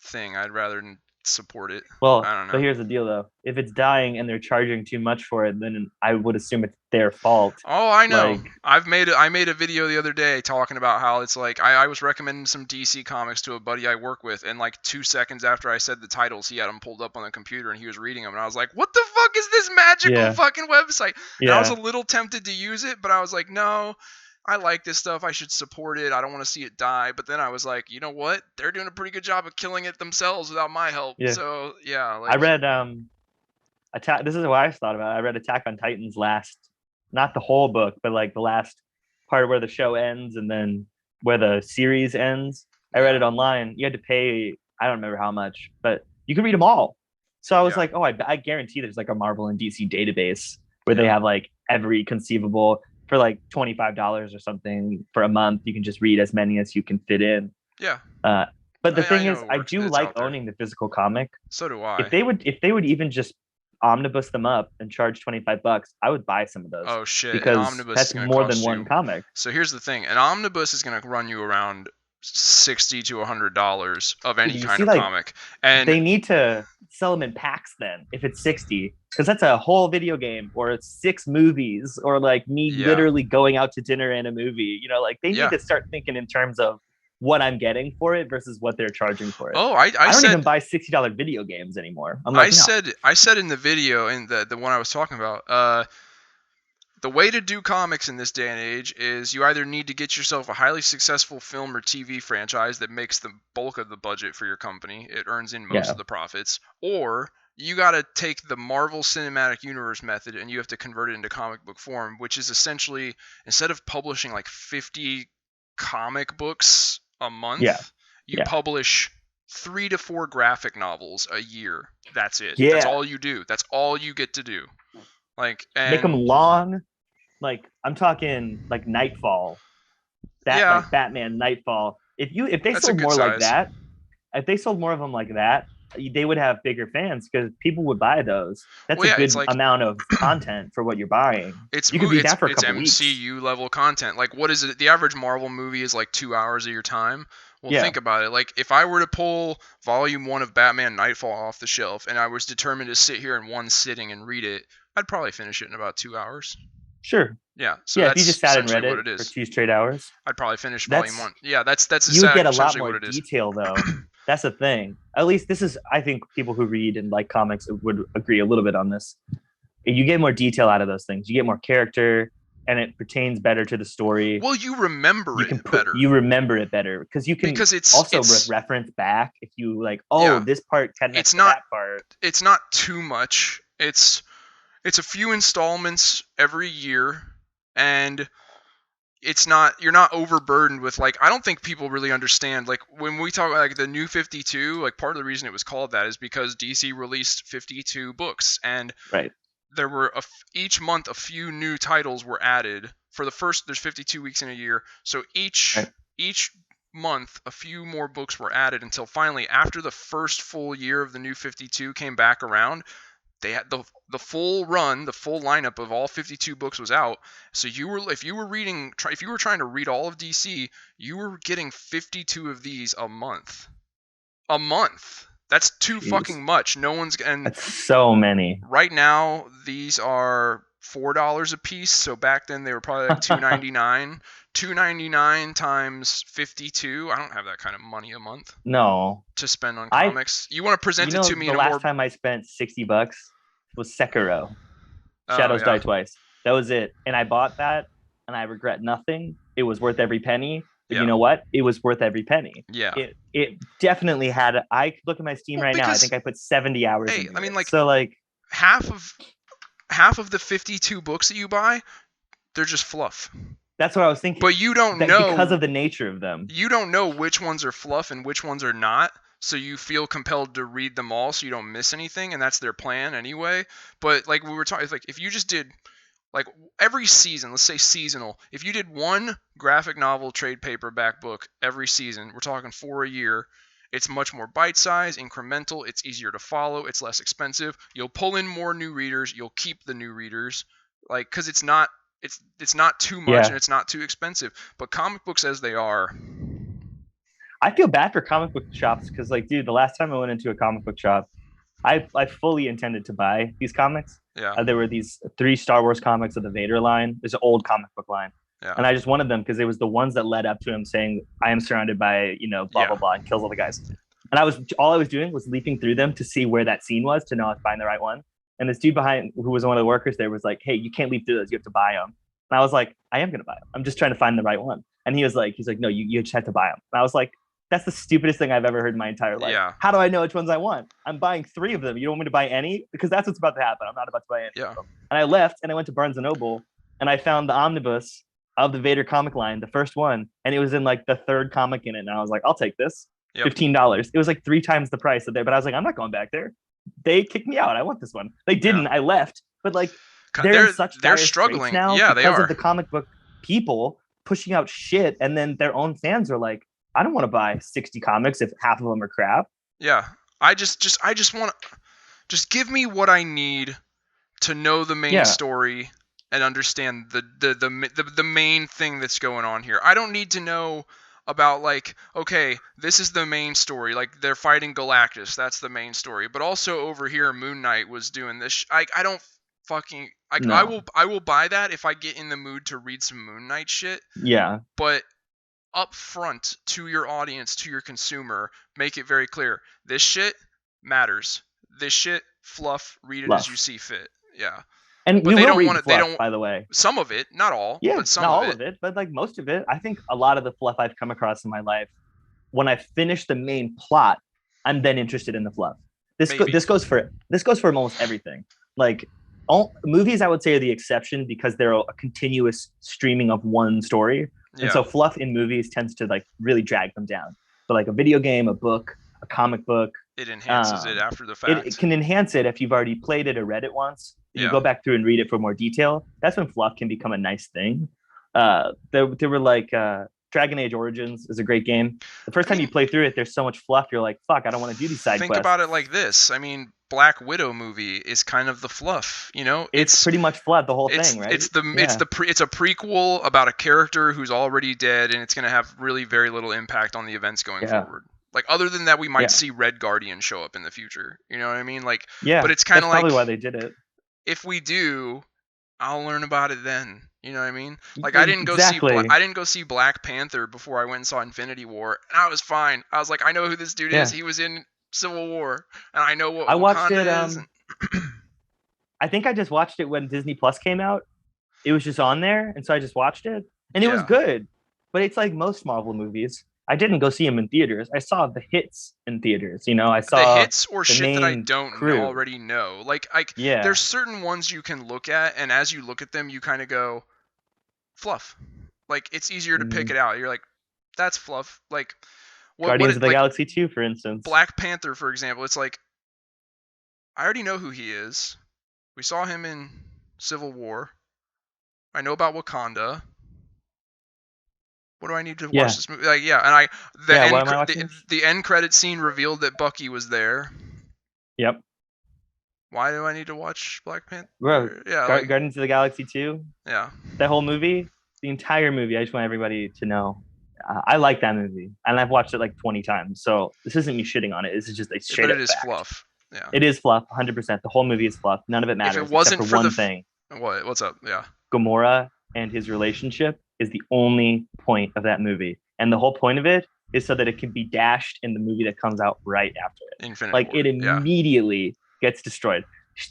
thing. I'd rather support it. Well, I don't but know. here's the deal though. If it's dying and they're charging too much for it, then I would assume it's their fault. Oh, I know. Like, I made a video the other day talking about how it's like I was recommending some DC comics to a buddy I work with, and like 2 seconds after I said the titles, he had them pulled up on the computer and he was reading them, and I was like, "What the fuck is this magical yeah, fucking website?" And I was yeah, a little tempted to use it, but I was like, "No, I like this stuff. I should support it. I don't want to see it die." But then I was like, you know what? They're doing a pretty good job of killing it themselves without my help. yeah. So yeah, I like read Attack. This is what I thought about it. I read Attack on Titan's last, not the whole book, but like the last part where the show ends and then where the series ends. I read yeah, it online. You had to pay, I don't remember how much, but you could read them all. So I was yeah, like, oh, I guarantee there's like a Marvel and DC database where they yeah, have like every conceivable for like $25 or something for a month. You can just read as many as you can fit in. yeah. Uh, but the I thing know is, it I works. do It's like out there. owning the physical comic. So do If I. they would even just omnibus them up and charge $25, I would buy some of those Oh shit, an because omnibus is that's gonna more than cost one you. comic. So here's the thing: an omnibus is gonna run you around $60 to $100 of any You kind see, of like comic, and they need to sell them in packs then if it's 60, because that's a whole video game or it's 6 movies or like me yeah, literally going out to dinner and a movie. Like they need yeah. to start thinking in terms of what I'm getting for it versus what they're charging for it. Oh, I don't even buy $60 video games anymore. I'm like, no. I said in the video in the one I was talking about, the way to do comics in this day and age is you either need to get yourself a highly successful film or TV franchise that makes the bulk of the budget for your company. It earns in most Yeah. of the profits. Or you got to take the Marvel Cinematic Universe method and you have to convert it into comic book form, which is essentially instead of publishing like 50 comic books a Yeah. month, you Yeah. publish 3 to 4 graphic novels a year. That's it. That's Yeah. all you do. That's all you get to do. Like, Make them and long. Like I'm talking like Nightfall, that yeah, like Batman Nightfall. If they that's a sold good more like size. that, if they sold more of them like that, they would have bigger fans because people would buy those. That's Well, a yeah, it's good like amount of content for what you're buying. You could read that for a it's couple weeks. MCU level content. Like, what is it? The average Marvel movie is like 2 hours of your time. Well, Yeah, think about it. Like, if I were to pull Volume One of Batman Nightfall off the shelf, and I was determined to sit here in one sitting and read it, I'd probably finish it in about 2 hours. sure. Yeah, so Yeah, if you just that's sat and essentially read what it it for is. 2 straight hours, I'd probably finish Volume that's One. Yeah, that's you would get a lot essentially more what it is. detail though. That's the thing. At least this is, I think people who read and like comics would agree a little bit on this. You get more detail out of those things. You get more character, and it pertains better to the story. Well, you remember it better You remember it better because you can because also it's reference back if you like. Oh, yeah, this part connects it's to not that part. it's not too much. It's a few installments every year, and it's not you're not overburdened with like I don't think people really understand like when we talk about like the new 52, like part of the reason it was called that is because DC released 52 books, and Right. there were each month a few new titles were added. For the first, there's 52 weeks in a year, so Right. each month a few more books were added until finally after the first full year of the new 52 came back around, they had the full run, the full lineup of all 52 books was out. So if you were reading if you were trying to read all of DC, you were getting 52 of these a month. A month. That's too Jeez. fucking much. No one's and That's so many. right now these are $4 a piece. So back then they were probably like $2.99. $2.99 times 52. I don't have that kind of money a month No, to spend on I. comics. You want to present it to me The in a last more time I spent $60 was Sekiro. oh Shadows yeah. Die Twice. That was it, and I bought that, and I regret nothing. It was worth every penny. But you Yeah. know what? It was worth every penny. Yeah. It definitely had. I could look at my Steam Well, right now. I because think I put 70 hours hey, into I mean it. like So like, half of half of the 52 books that you buy, they're just fluff. that's what I was thinking. But you don't That because know of the nature of them. you don't know which ones are fluff and which ones are not. So you feel compelled to read them all so you don't miss anything, and that's their plan anyway. But like we were talking, like if you just did like every season, let's say seasonal, if you did one graphic novel trade paperback book every season, we're talking 4 a year, it's much more bite-sized, incremental, it's easier to follow, it's less expensive, you'll pull in more new readers, you'll keep the new readers, like because it's not too much and Yeah. it's not too expensive. But comic books as they are, I feel bad for comic book shops because, like, dude, the last time I went into a comic book shop, I fully intended to buy these comics. yeah, There were these 3 Star Wars comics of the Vader line. There's an old comic book line, yeah, and I just wanted them because it was the ones that led up to him saying, "I am surrounded by blah yeah, blah blah," and kills all the guys. And all I was doing was leaping through them to see where that scene was to know I was buying the right one. And this dude behind, who was one of the workers there, was like, "Hey, you can't leap through those. You have to buy them." And I was like, "I am gonna buy them. I'm just trying to find the right one." And he's like, "No, you just have to buy them." And I was like, that's the stupidest thing I've ever heard in my entire life. yeah, How do I know which ones I want? I'm buying 3 of them. You don't want me to buy any? Because that's what's about to happen. I'm not about to buy any yeah, of them. And I left and I went to Barnes and Noble and I found the omnibus of the Vader comic line, the first one, and it was in like the 3rd comic in it. And I was like, I'll take this. yep. $15. It was like 3 times the price of there, but I was like, I'm not going back there. They kicked me out. I want this one. They didn't. Yeah. I left. But like, they're in such they're dire struggling straits now Yeah, they because are. of the comic book people pushing out shit, and then their own fans are like, I don't want to buy 60 comics if half of them are crap. Yeah, I just want to just give me what I need to know the main Yeah, story and understand the main thing that's going on here. I don't need to know about like, okay, this is the main story, like they're fighting Galactus, that's the main story. But also over here Moon Knight was doing this. I don't fucking like no, I will buy that if I get in the mood to read some Moon Knight shit, yeah, but up front to your audience, to your consumer, make it very clear. This shit matters. This shit fluff, read it as you fluff. see fit. Yeah. And But we they will don't read want the to they fluff, don't by the way. some of it, not all, Yeah, but some not of all it. of it, but like most of it. I think a lot of the fluff I've come across in my life, when I finish the main plot, I'm then interested in the fluff. Maybe. This goes for almost everything. Like all movies, I would say are the exception because they're a continuous streaming of one story, and Yeah. so fluff in movies tends to like really drag them down. But like a video game, a book, a comic book, It enhances it um, after the it fact. can enhance it if you've already played it or read it once. You Yeah. go back through and read it for more detail. That's when fluff can become a nice thing. There were like Dragon Age Origins is a great game. The first I time you mean, play through it, there's so much fluff. You're like, fuck, I don't want to do these side think quests. about it like this. I mean, Black Widow movie is kind of the fluff, you know? It's pretty much fluff the whole it's thing, right? it's the it's Yeah, the pre, it's a prequel about a character who's already dead, and it's going to have really very little impact on the events going yeah, forward. Like other than that, we might yeah, see Red Guardian show up in the future. You know what I mean? Like, but yeah. it's kind That's of probably like why they did it. if we do, I'll learn about it then. You know what I mean? Like I didn't go see Exactly. Black Panther before I went and saw Infinity War, and I was fine. I was like, I know who this dude is. Yeah, He was in Civil War, and I know what I watched it. Wakanda is. And I think I just watched it when Disney Plus came out. It was just on there, and so I just watched it, and it was yeah, good. But it's like most Marvel movies. I didn't go see them in theaters. I saw the hits in theaters. I the saw hits or the shit that I main don't crew. already know. Like Yeah, there's certain ones you can look at, and as you look at them, you kind of go fluff. Like it's easier to pick mm. it out. You're like, that's fluff. Like what Guardians of it the like Galaxy 2, for instance. Black Panther, for example. It's like I already know who he is. We saw him in Civil War. I know about Wakanda. What do I need to watch Yeah, this movie? Like, yeah, and yeah. Why am I watching this? the end credit scene revealed that Bucky was there. Yep, Why do I need to watch Black bro. Panther? Yeah, like Guardians of the Galaxy 2. yeah. That whole movie, the entire movie. I just want everybody to know. I like that movie, and I've watched it like 20 times. So this isn't me shitting on it. This is just a straight But up it is fact. fluff. Yeah. It is fluff, 100%. The whole movie is fluff. None of it If it matters except wasn't for for one thing. what's up? Yeah. Gamora and his relationship is the only point of that movie. And the whole point of it is so that it can be dashed in the movie that comes out right after it. Infinity Like War. it Yeah. immediately gets destroyed.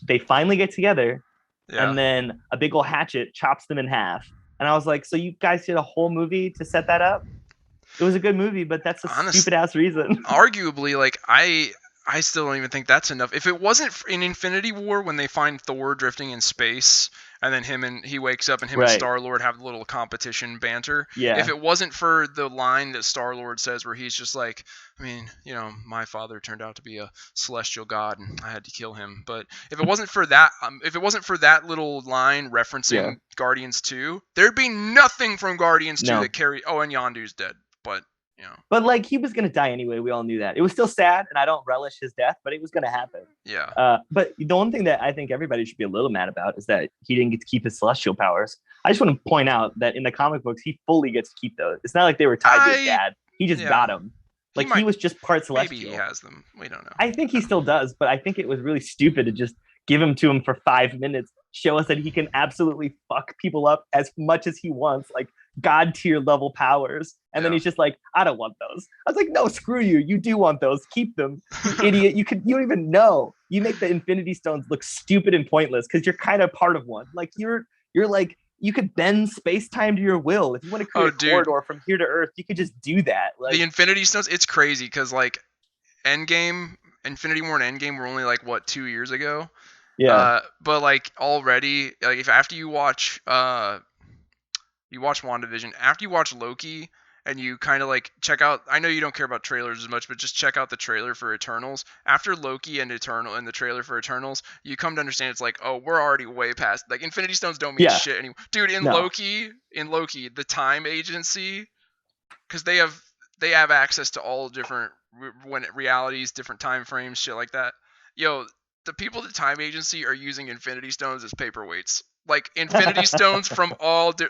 They finally get together, Yeah. and then a big old hatchet chops them in half. And I was like, so you guys did a whole movie to set that up? It was a good movie, but that's a stupid ass reason. Arguably, like I still don't even think that's enough. If it wasn't in Infinity War when they find Thor drifting in space, and then he wakes up and him and Right. Star-Lord have a little competition banter. Yeah. If it wasn't for the line that Star-Lord says where he's just like, I mean, my father turned out to be a celestial god and I had to kill him. But if it wasn't for that little line referencing Yeah. Guardians 2, there'd be nothing from Guardians 2 No. that carry. Oh, and Yondu's dead, but Yeah. But like he was gonna die anyway. We all knew that. It was still sad, and I don't relish his death, but it was gonna happen. Yeah. But the one thing that I think everybody should be a little mad about is that he didn't get to keep his celestial powers. I just want to point out that in the comic books, he fully gets to keep those. It's not like they were tied to his I dad. He just yeah. got them. He Like he might was just part maybe he celestial. has them. We don't know. I think he still does, but I think it was really stupid to just give him to him for 5 minutes, show us that he can absolutely fuck people up as much as he wants, like god tier level powers. And then he's just like, I don't want those. I was like, no, screw you. You do want those. Keep them. You idiot. You don't even know. You make the Infinity Stones look stupid and pointless because you're kind of part of one. Like you're like, you could bend space time to your will. If you want to create a corridor from here to Earth, you could just do that. Like, the Infinity Stones, it's crazy because like Endgame, Infinity War and Endgame were only like what 2 years ago. yeah. But like already, like if after you watch WandaVision, after you watch Loki and you kind of like check out, I know you don't care about trailers as much, but just check out the trailer for Eternals. After Loki and the trailer for Eternals, you come to understand it's like, oh, we're already way past, like Infinity Stones don't mean shit anymore. Dude, in No. Loki, the time agency, because they have access to all different realities, different time frames, shit like that. Yo, the people at the time agency are using Infinity Stones as paperweights. Like Infinity Stones from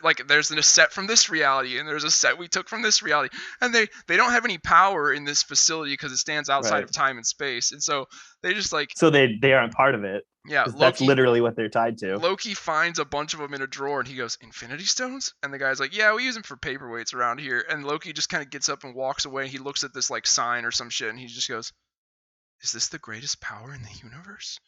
like there's a set from this reality and there's a set we took from this reality, and they don't have any power in this facility because it stands outside of time and space, and so they just like, so they aren't part of it. Yeah, that's literally what they're tied to. Loki finds a bunch of them in a drawer and he goes, Infinity Stones? And the guy's like, yeah, we use them for paperweights around here. And Loki just kind of gets up and walks away. He looks at this like sign or some shit and he just goes, is this the greatest power in the universe?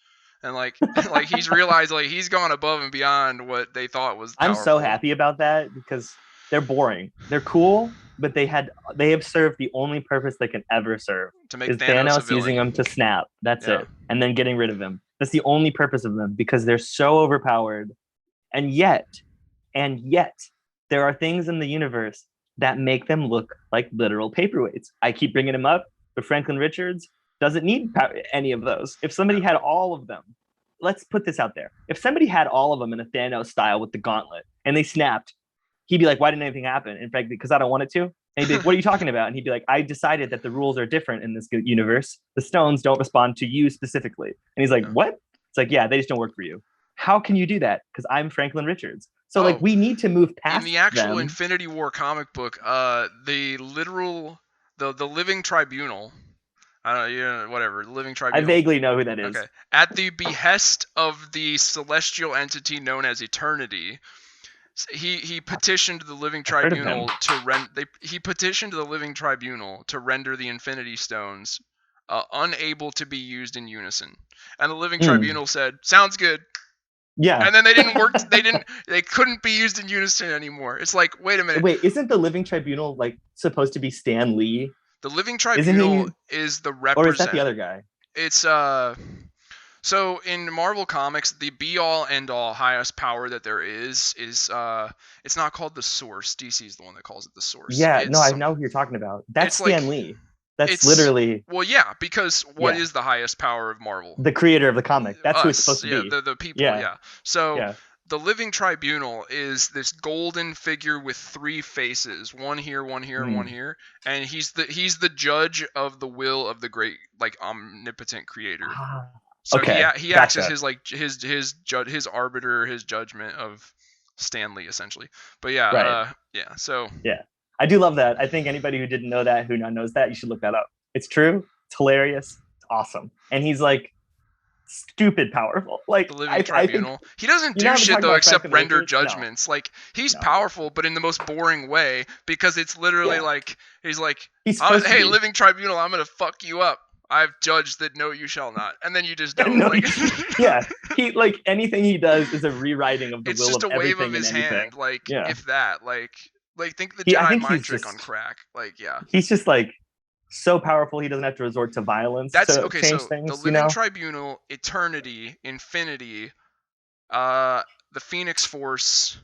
And like like he's realized like he's gone above and beyond what they thought was powerful. I'm so happy about that because they're boring. They're cool, but they have served the only purpose they can ever serve. To make is Thanos a using them to snap. That's it. And then getting rid of him. That's the only purpose of them because they're so overpowered. And yet, there are things in the universe that make them look like literal paperweights. I keep bringing him up, but Franklin Richards doesn't need any of those. If somebody had all of them, let's put this out there. If somebody had all of them in a Thanos style with the gauntlet and they snapped, he'd be like, why didn't anything happen? In fact, because I don't want it to. And he'd be like, what are you talking about? And he'd be like, I decided that the rules are different in this universe. The stones don't respond to you specifically. And he's like, what? It's like, yeah, they just don't work for you. How can you do that? Because I'm Franklin Richards. So like we need to move past in the actual them. Infinity War comic book, the Living Tribunal, whatever, the Living Tribunal. I vaguely know who that is. Okay. At the behest of the celestial entity known as Eternity, he petitioned the Living Tribunal to render the Infinity Stones unable to be used in unison. And the Living Tribunal said, "Sounds good." Yeah. And then they didn't work. They couldn't be used in unison anymore. It's like, wait a minute. Wait, isn't the Living Tribunal like supposed to be Stan Lee? The Living Tribunal is the representative. Or is that the other guy? It's so in Marvel Comics, the be all end all highest power that there is it's not called the Source. DC is the one that calls it the Source. Yeah, no, I know who you're talking about. That's Stan Lee. That's literally. Well, yeah, because what is the highest power of Marvel? The creator of the comic. That's who it's supposed to be. The people. Yeah. So the Living Tribunal is this golden figure with 3 faces, one here, one here, and one here, and he's the judge of the will of the great, like, omnipotent creator. So he acts as his like his judge, his arbiter, his judgment of Stan Lee, essentially. But so I do love that. I think anybody who didn't know that, who now knows that, you should look that up. It's true. It's hilarious. It's awesome. And he's like stupid powerful. Like the Living Tribunal. He doesn't do shit though except render judgments. No. Like he's powerful, but in the most boring way because it's literally like he's like, hey, Living Tribunal, I'm gonna fuck you up. I've judged that no, you shall not, and then you just don't. He like anything he does is a rewriting of the will of everything. It's just a wave of his hand, like if that, like think the Jedi mind trick on crack, like He's just like so powerful he doesn't have to resort to violence to change things. The Living Tribunal, Eternity, Infinity, the Phoenix Force,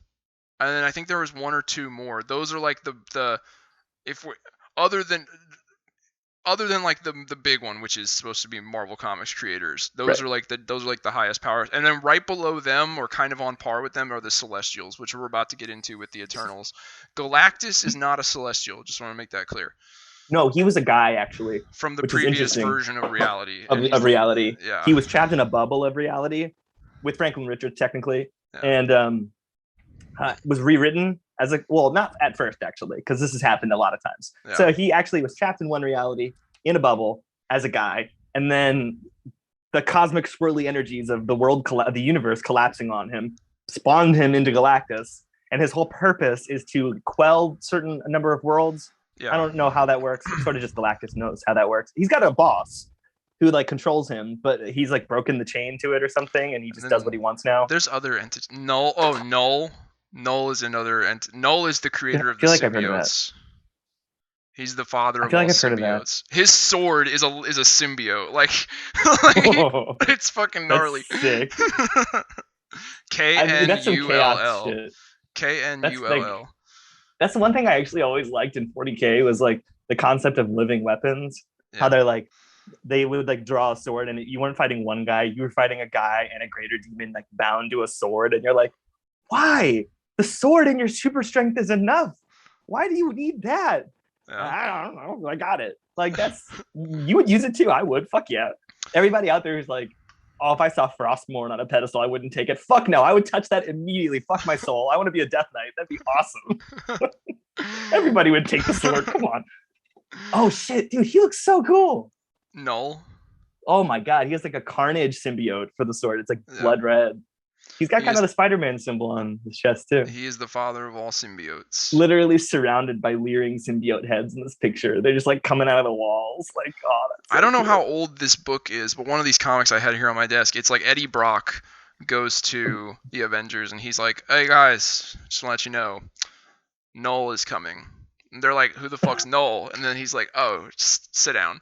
and then I think there was 1 or 2 more. Those are like the if we other than like the big one, which is supposed to be Marvel Comics creators. Those are like the highest powers. And then right below them, or kind of on par with them, are the Celestials, which we're about to get into with the Eternals. Galactus is not a Celestial. Just want to make that clear. No, he was a guy actually, from the which is previous interesting. version of reality, of, and he's of reality. yeah, He was trapped in a bubble of reality with Franklin Richards technically, yeah, and was rewritten as a well, not at first actually, because this has happened a lot of times. yeah, So he actually was trapped in one reality in a bubble as a guy, and then the cosmic swirly energies of the the universe collapsing on him, spawned him into Galactus, and his whole purpose is to quell certain number of worlds. I yeah. don't know how that works. It's sort of just Galactus knows how that works. He's got a boss who like controls him, but he's like broken the chain to it or something, and he And just does what then he wants now. there's other entities. Null. Oh, Null. Null is another Null is the I creator of the feel like I've heard of that. symbiotes. He's the father I of feel all like I've heard of that. symbiotes. His sword is a symbiote. Like, like Oh, it's fucking that's gnarly. sick. K I mean, N that's some U L chaos L. shit. K N That's U L like L. that's the one thing I actually always liked in 40K was like the concept of living weapons. How Yeah. they're like they would like draw a sword and you weren't fighting one guy, you were fighting a guy and a greater demon like bound to a sword, and you're like, why? The sword in your super strength is enough. Why do you need that? Yeah. I don't know. I got it. Like that's you would use it too. I would. Fuck yeah. Everybody out there who's like, oh, if I saw Frostmourne on a pedestal, I wouldn't take it. Fuck no, I would touch that immediately. Fuck my soul. I want to be a Death Knight. That'd be awesome. Everybody would take the sword. Come on. Oh shit, dude, he looks so cool. Null. Oh my god, he has like a Carnage symbiote for the sword. It's like Yeah. blood red. He's got He kind is of the Spider-Man symbol on his chest too. he is the father of all symbiotes. Literally surrounded by leering symbiote heads in this picture. They're just like coming out of the walls. Like, oh, that's I so don't know how cool. old this book is, but one of these comics I had here on my desk, it's like Eddie Brock goes to the Avengers and he's like, "Hey guys, just want to let you know, Null is coming." And they're like, "Who the fuck's Null?" And then he's like, "Oh, just sit down."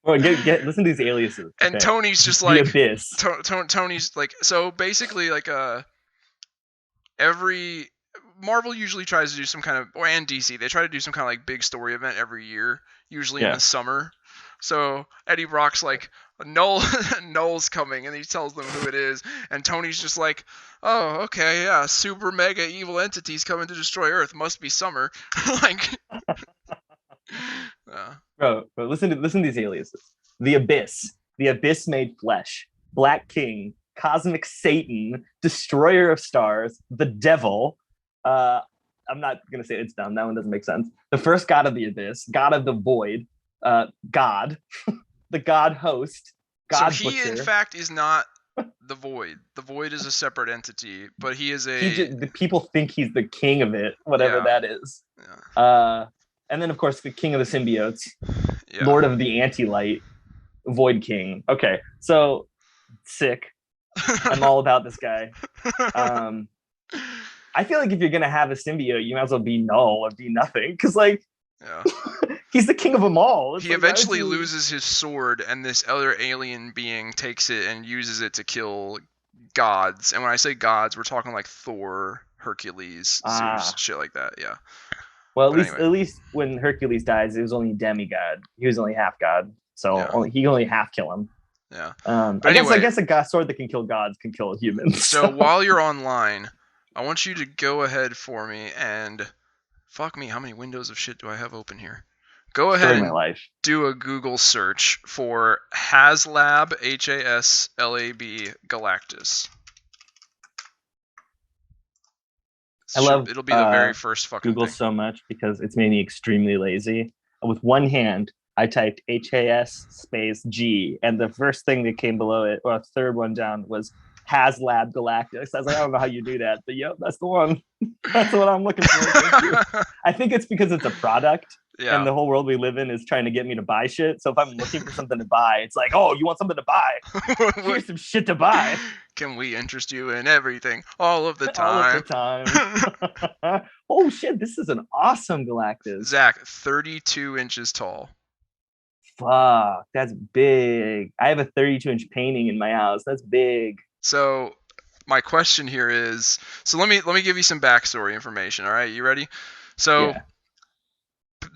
Well, get listen to these aliases. And Okay. Tony's just The like, Abyss. Tony's like, so basically like every Marvel usually tries to do some kind of, or and DC, they try to do some kind of like big story event every year, usually in the Yeah. summer. So Eddie Brock's like, Null, Null's coming, and he tells them who it is, and Tony's just like, oh, okay, yeah, super mega evil entities coming to destroy Earth. Must be summer. Like, Bro, listen to these aliases. The Abyss. The Abyss made flesh. Black King. Cosmic Satan. Destroyer of Stars. The Devil. Uh, I'm not gonna say it's dumb. That one doesn't make sense. The first god of the Abyss. God of the Void. God. The God Host. so God he in Butcher. fact is not the Void. The Void is a separate entity, but he is The people think he's the king of it, whatever yeah, that is. yeah, And then of course the king of the symbiotes, yeah. Lord of the Anti-Light, Void King. Okay, so sick. I'm all about this guy. I feel like if you're gonna have a symbiote, you might as well be null or be nothing, because like yeah. he's the king of them all. It's He like, eventually loses his sword, and this other alien being takes it and uses it to kill gods. And when I say gods, we're talking like Thor, Hercules, Zeus, shit like that. Yeah. Well, But anyway, at least when Hercules dies, it was only demigod. He was only half god, so yeah, he only half kill him. yeah. I But anyway, guess a god sword that can kill gods can kill humans. so while you're online, I want you to go ahead for me and fuck me. How many windows of shit do I have open here? Go ahead Story of my and life. do a Google search for Haslab, Haslab Galactus. I love It'll be the very first fucking Google thing. so much because it's made me extremely lazy. With one hand, I typed HAS space G, and the first thing that came below it, or third one down, was Haslab Galactus. I was like, I don't know how you do that, but yep, that's the one. That's what I'm looking for. Thank you. I think it's because it's a product. Yeah. And the whole world we live in is trying to get me to buy shit. So if I'm looking for something to buy, it's like, oh, you want something to buy? Here's some shit to buy. Can we interest you in everything all of the All of time? the time. Oh shit, this is an awesome Galactus. Zach, 32 inches tall. Fuck, that's big. I have a 32-inch painting in my house. That's big. So my question here is, so let me give you some backstory information. All right, you ready? So Yeah.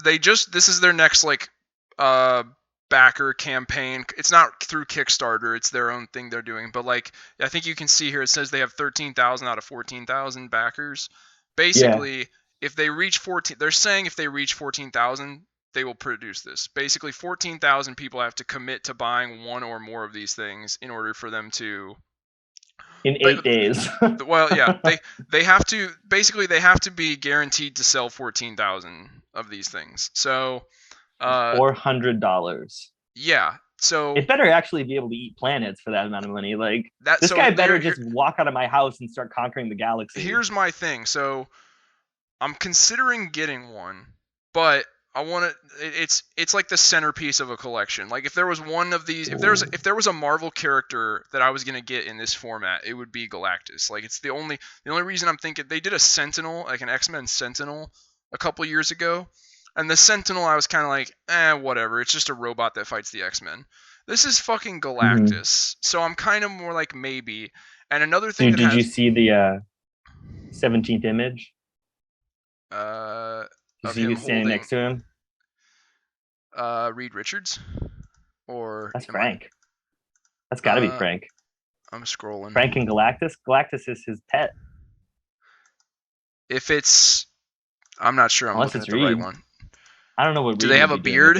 This is their next like backer campaign. It's not through Kickstarter, it's their own thing they're doing, but like I think you can see here it says they have 13,000 out of 14,000 backers. Basically, if they reach 14, they're saying if they reach 14,000, they will produce this. Basically, 14,000 people have to commit to buying one or more of these things in order for them to. In 8 days. Well, yeah, they have to basically they have to be guaranteed to sell 14,000 of these things. So, $400. Yeah. So it better actually be able to eat planets for that amount of money. Like that. This So guy better just walk out of my house and start conquering the galaxy. Here's my thing. So I'm considering getting one, but I want to. It's like the centerpiece of a collection. Like if there was one of these, if there was a Marvel character that I was gonna get in this format, it would be Galactus. Like it's the only reason I'm thinking they did a Sentinel, like an X-Men Sentinel, a couple years ago, and the Sentinel I was kind of like, whatever. It's just a robot that fights the X-Men. This is fucking Galactus, so I'm kind of more like maybe. And another thing. Dude, did you see the 17th image? Of see you standing next to him? Reed Richards? Or that's Frank. That's got to be Frank. I'm scrolling. Frank and Galactus? Galactus is his pet. If it's... I'm not sure I'm looking at the right one. I don't know what Reed. Do they have a beard?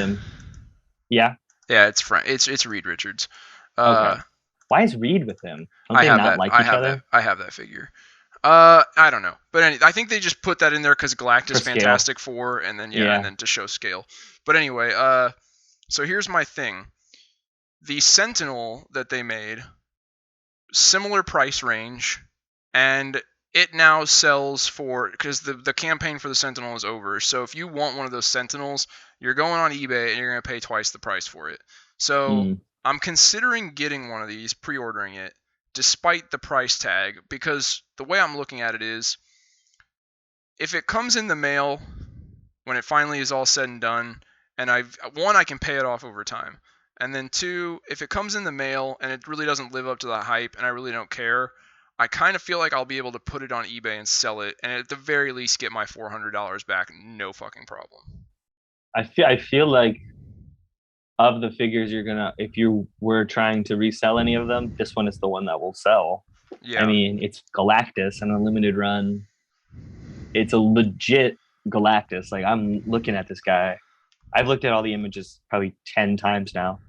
Yeah. Yeah, it's Frank. It's Reed Richards. Okay. Why is Reed with him? Don't they not like each other? I have that figure. I don't know, but I think they just put that in there because Galactus, Fantastic Four, and then and then to show scale. But anyway, so here's my thing: the Sentinel that they made, similar price range, and it now sells for because the campaign for the Sentinel is over. So if you want one of those Sentinels, you're going on eBay and you're gonna pay twice the price for it. So I'm considering getting one of these, pre-ordering it, despite the price tag, because the way I'm looking at it is, if it comes in the mail when it finally is all said and done, and I can pay it off over time, and then two, if it comes in the mail and it really doesn't live up to the hype and I really don't care, I kind of feel like I'll be able to put it on eBay and sell it, and at the very least get my $400 back, no fucking problem. I feel like of the figures you're gonna, if you were trying to resell any of them, this one is the one that will sell. Yeah. I mean, it's Galactus, an unlimited run. It's a legit Galactus. Like, I'm looking at this guy. I've looked at all the images probably 10 times now.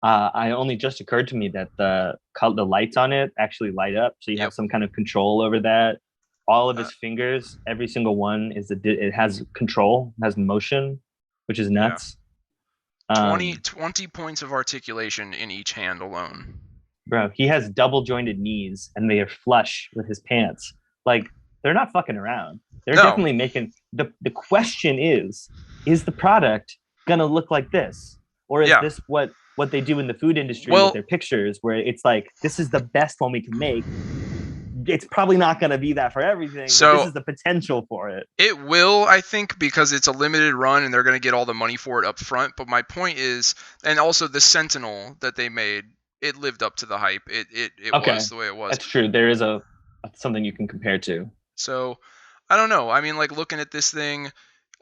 I only just occurred to me that the lights on it actually light up, so you have some kind of control over that. All of his fingers, every single one it has control, has motion, which is nuts. Yeah. 20 points of articulation in each hand alone. Bro, he has double jointed knees and they are flush with his pants. Like, they're not fucking around. They're definitely making the question is the product gonna look like this? Or is this what they do in the food industry with their pictures, where it's like, this is the best one we can make? It's probably not going to be that for everything. So this is the potential for it. It will, I think, because it's a limited run and they're going to get all the money for it up front. But my point is, and also the Sentinel that they made, it lived up to the hype. It was the way it was. That's true. There is something you can compare to. So I don't know. I mean, like, looking at this thing,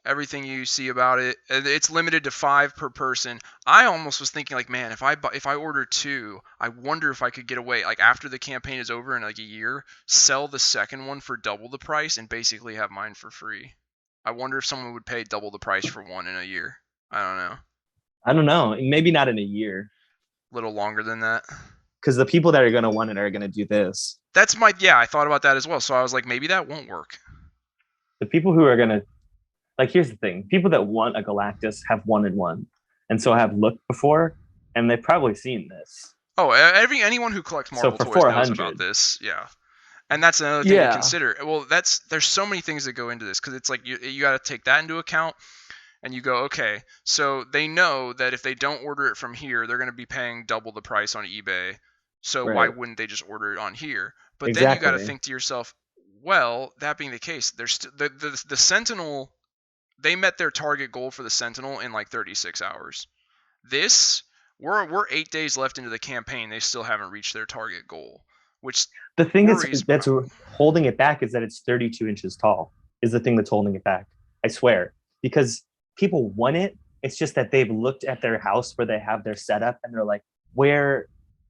everything you see about it, it's limited to 5 per person. I almost was thinking, like, man, if I order 2, I wonder if I could get away, like, after the campaign is over in like a year, sell the second one for double the price and basically have mine for free. I wonder if someone would pay double the price for one in a year. I don't know. Maybe not in a year. A little longer than that. Because the people that are going to want it are going to do this. That's I thought about that as well. So I was like, maybe that won't work. The people who are going to, like, here's the thing. People that want a Galactus have wanted one. And so have looked before, and they've probably seen this. Oh, anyone who collects Marvel toys knows about this. Yeah. And that's another thing to consider. Well, there's so many things that go into this, because it's like you got to take that into account, and you go, okay, so they know that if they don't order it from here, they're going to be paying double the price on eBay. So why wouldn't they just order it on here? But then you got to think to yourself, well, that being the case, there's the Sentinel. They met their target goal for the Sentinel in like 36 hours. We're 8 days left into the campaign. They still haven't reached their target goal. Which the thing that's holding it back is that it's 32 inches tall. Is the thing that's holding it back. I swear, because people want it. It's just that they've looked at their house where they have their setup, and they're like, where?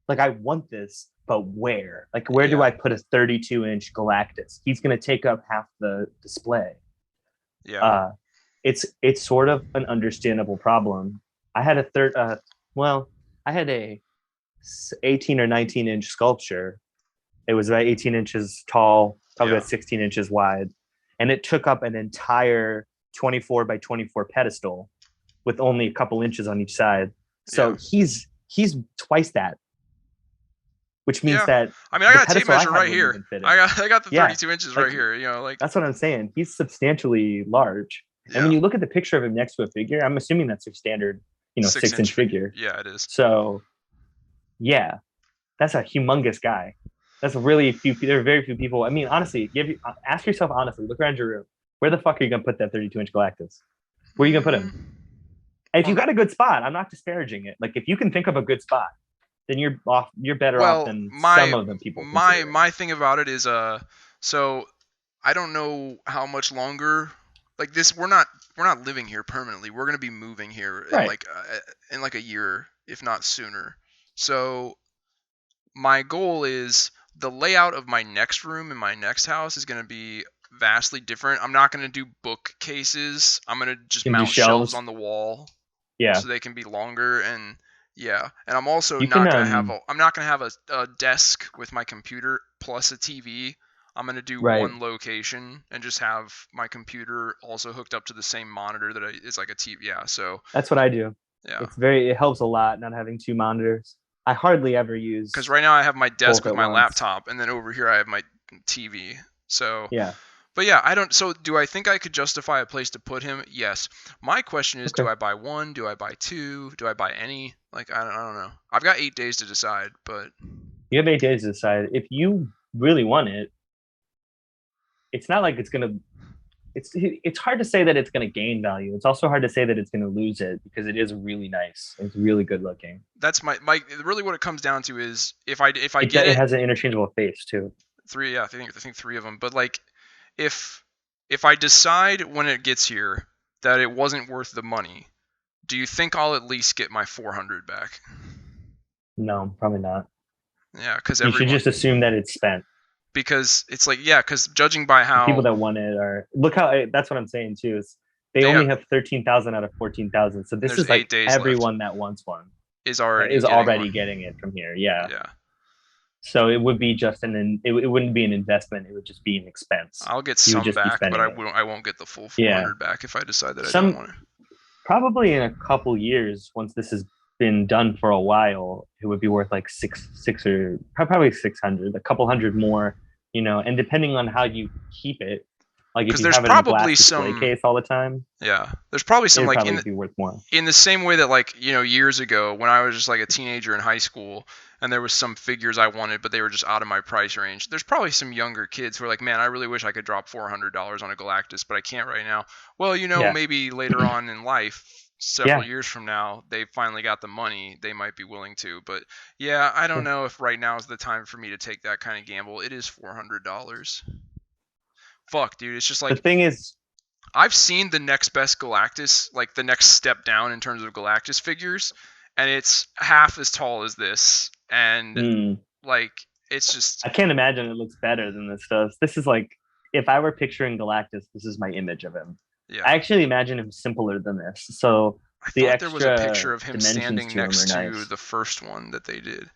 Like, I want this, but where? Like, where do I put a 32-inch Galactus? He's gonna take up half the display. Yeah. Uh, it's sort of an understandable problem. I had a well, I had a 18 or 19-inch sculpture. It was about 18 inches tall, probably Yeah. about 16 inches wide, and it took up an entire 24 by 24 pedestal with only a couple inches on each side. Yeah. So he's twice that, which means Yeah. that I mean, I the got a tape pedestal I measure had right wouldn't here. even fit I in. got I got the Yeah, 32 inches right like here. You know, like that's what I'm saying. He's substantially large. And when yeah, you look at the picture of him next to a figure, I'm assuming that's your standard, 6 6 inch inch figure. figure. Yeah, it is. So yeah, that's a humongous guy. That's really few. There are very few people. I mean, honestly, ask yourself honestly. Look around your room. Where the fuck are you gonna put that 32-inch Galactus? Where are you gonna put him? Mm, If you on the got a good spot, I'm not disparaging it. Like if you can think of a good spot, then you're off. You're better off well, than some my of the people my considering. my thing about it is so I don't know how much longer like this we're not living here permanently. We're going to be moving here Right. in like a year if not sooner. So my goal is the layout of my next room in my next house is going to be vastly different. I'm not going to do bookcases. I'm going to just You can do mount shelves shelves. on the wall Yeah. so they can be longer and yeah. And I'm also You can not going to have I'm not going to have a desk with my computer plus a TV. I'm going to do right. one location and just have my computer also hooked up to the same monitor is like a TV. Yeah, so That's what I do. yeah. It helps a lot not having two monitors. I hardly ever Because use right now I have my desk both with at my once. laptop, and then over here I have my TV. So, Yeah. but yeah, I don't. So, do I think I could justify a place to put him? Yes. My question is, do Okay. I buy one? Do I buy two? Do I buy any? Like, I don't know. I've got 8 days to decide, but You have 8 days to decide. If you really want it, it's not like it's gonna it's hard to say that it's going to gain value. It's also hard to say that it's going to lose it because it is really nice. It's really good looking. that's my really what it comes down to is if I get It it has an interchangeable face too. three, yeah, I think three of them, but like if if I decide when it gets here that it wasn't worth the money, do you think I'll at least get my 400 back? No, probably not. Yeah, because You should everyone, just assume that it's spent. because it's like yeah, because judging by The people how that want it are look how that's what I'm saying too. Is they they only have 13,000 out of 14,000. So and this there's is eight like days left, everyone that wants one is already is getting already one. getting it from here. Yeah. Yeah, So it would be just it wouldn't be an investment. It would just be an expense. I'll get You would some just be back, but spending it. I won't get the full Yeah. 400 back if I decide that I don't Some want it. probably in a couple years, once this has been done for a while, it would be worth like six or probably 600, a couple hundred more, and depending on how you keep it, like if Because you there's have it in a probably glass display some case all the time, yeah, there's probably it some would like probably be worth more. in the same way that like years ago when I was just like a teenager in high school and there was some figures I wanted but they were just out of my price range. There's probably some younger kids who are like, man, I really wish I could drop $400 on a Galactus, but I can't right now. Well, Yeah. maybe later on in life, several Yeah. years from now, they finally got the money, they might be willing to. But yeah, I don't Yeah. know if right now is the time for me to take that kind of gamble. It is $400. Fuck, dude, it's just The like thing is, I've seen the next best Galactus, like the next step down in terms of Galactus figures, and it's half as tall as this, and mm, like it's just I can't imagine it looks better than this does. This is like, if I were picturing Galactus, this is my image of him. yeah. I actually imagine him simpler than this. So I the thought there was a extra picture of him dimensions standing to him are next to nice. the first one that they did,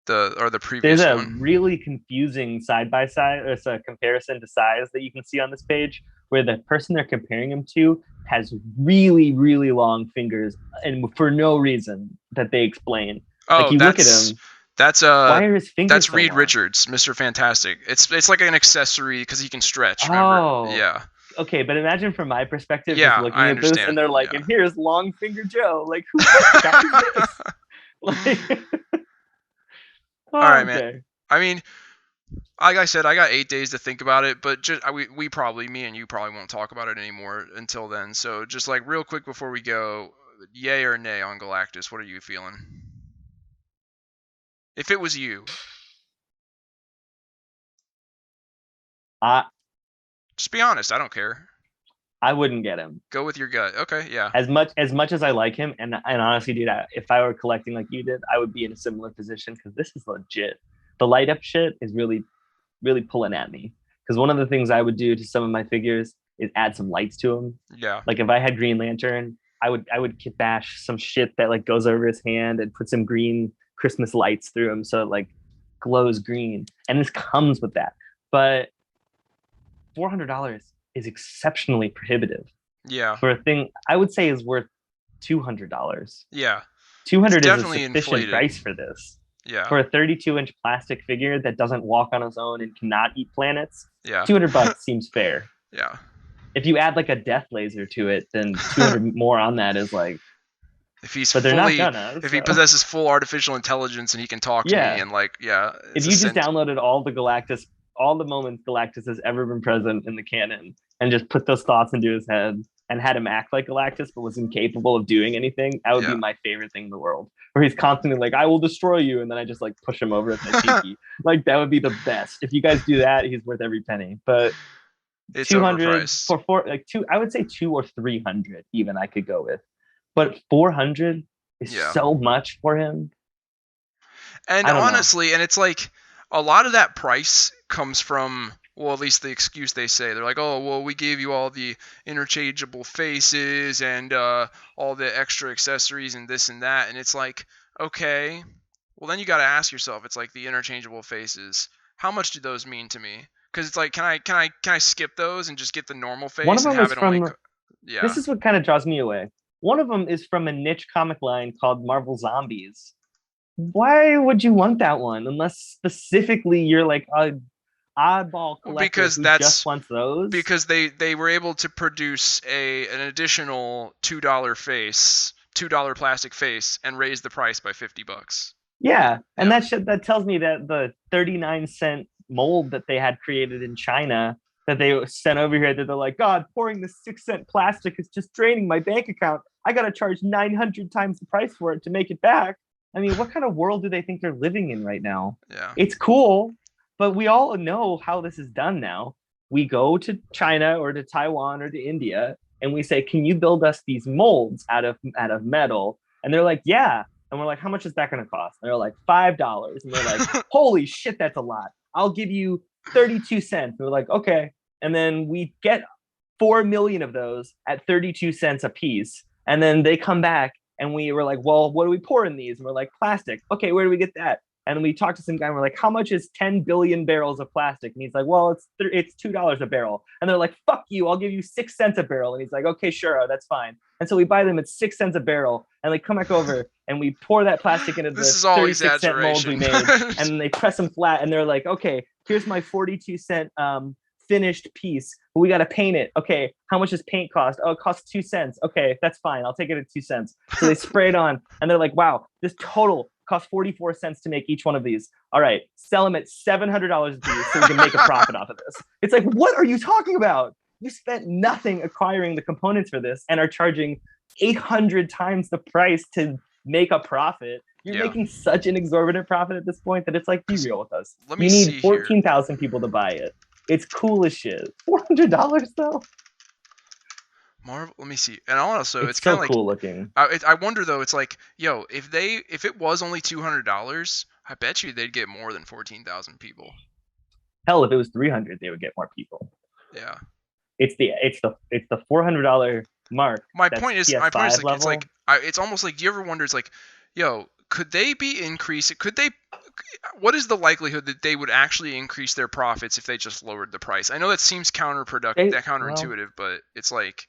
the There's previous a one. really confusing side by side, or it's a comparison to size that you can see on this page, where the person they're comparing him to has really, really long fingers, and for no reason that they explain. Like Oh, you look at him, that's why are his fingers that's so Reed long? Richards, Mr. Fantastic. It's like an accessory because he can stretch. Remember? Oh, Yeah, okay. But imagine from my perspective, just yeah, looking I at this, and understand. they're like, Yeah. and here's Long Finger Joe. Like, who the fuck is this? Like, All oh, right, man. okay. I mean, like I said, I got 8 days to think about it, but just we probably me and you probably won't talk about it anymore until then. So just like real quick before we go, yay or nay on Galactus? What are you feeling? If it was you, I just be honest. I don't care. I wouldn't get him. Go with your gut. Okay, yeah, As much as I like him, and honestly, dude, if I were collecting like you did, I would be in a similar position because this is legit. The light up shit is really, really pulling at me. Because one of the things I would do to some of my figures is add some lights to him. Yeah. Like if I had Green Lantern, I would bash some shit that like goes over his hand and put some green Christmas lights through him so it like glows green. And this comes with that. But $400 is exceptionally prohibitive Yeah. for a thing I would say is worth $200. Yeah. It's 200 is a definitely sufficient inflated. price for this. Yeah. For a 32-inch plastic figure that doesn't walk on its own and cannot eat planets, Yeah. $200 seems fair. Yeah. If you add like a death laser to it, then 200 more on that is like. If he's But they're not fully, gonna. if So. he possesses full artificial intelligence and he can talk to me Yeah. and like, yeah, If it's a you just downloaded all the moments Galactus has ever been present in the canon, and just put those thoughts into his head and had him act like Galactus, but was incapable of doing anything, that would be Yeah. my favorite thing in the world. Where he's constantly like, "I will destroy you," and then I just like push him over with my pinky. Like that would be the best. If you guys do that, he's worth every penny. But It's 200 overpriced. for four, like two, I would say 200 or 300 even I could go with. But 400 is Yeah. so much for him. And I don't know. honestly, and it's like a lot of that price comes from, well, at least the excuse they say. They're like, oh, well, we gave you all the interchangeable faces and all the extra accessories and this and that. And it's like, okay, well, then you got to ask yourself, it's like the interchangeable faces. How much do those mean to me? Because it's like, can I skip those and just get the normal face One of and them have is it only? from. Yeah. This is what kind of draws me away. One of them is from a niche comic line called Marvel Zombies. Why would you want that one unless specifically you're like a oddball collector because who that's just wants those? because they were able to produce an additional $2 plastic face and raise the price by $50. Yeah, and Yeah. that tells me that the 39-cent mold that they had created in China that they sent over here that they're like, God, pouring this 6-cent plastic is just draining my bank account. I gotta charge 900 times the price for it to make it back. I mean, what kind of world do they think they're living in right now? Yeah. It's cool, but we all know how this is done now. We go to China or to Taiwan or to India and we say, can you build us these molds out of metal? And they're like, yeah. And we're like, how much is that going to cost? And they're like, $5. And they're like, holy shit, that's a lot. I'll give you 32 cents. And we're like, okay. And then we get 4 million of those at 32 cents a piece. And then they come back and we were like, well, what do we pour in these? And we're like, plastic. Okay, where do we get that? And we talked to some guy and we're like, how much is 10 billion barrels of plastic? And he's like, well, it's $2 a barrel. And they're like, fuck you, I'll give you 6 cents a barrel. And he's like, okay, sure, that's fine. And so we buy them at 6 cents a barrel and they come back over and we pour that plastic into This the is all 36-cent molds we exaggeration. made. And they press them flat and they're like, okay, here's my 42-cent finished piece. But we got to paint it. Okay, how much does paint cost? Oh, it costs 2 cents. Okay, that's fine. I'll take it at 2 cents. So they spray it on and they're like, wow, this total cost 44 cents to make each one of these. All right, sell them at $700 a piece so we can make a profit off of this. It's like, what are you talking about? You spent nothing acquiring the components for this and are charging 800 times the price to make a profit. You're making such an exorbitant profit at this point that it's like, be real with us. You need 14,000 people to buy it. It's cool as shit. $400 though. Marvel. Let me see. And also, it's so kind of like cool looking. I wonder though. It's like, yo, if it was only $200, I bet you they'd get more than 14,000 people. Hell, if it was 300, they would get more people. Yeah. It's the $400 mark. My point is like, level. it's like it's almost like, do you ever wonder? It's like, yo, could they be increasing? What is the likelihood that they would actually increase their profits if they just lowered the price? I know that seems counterintuitive, but it's like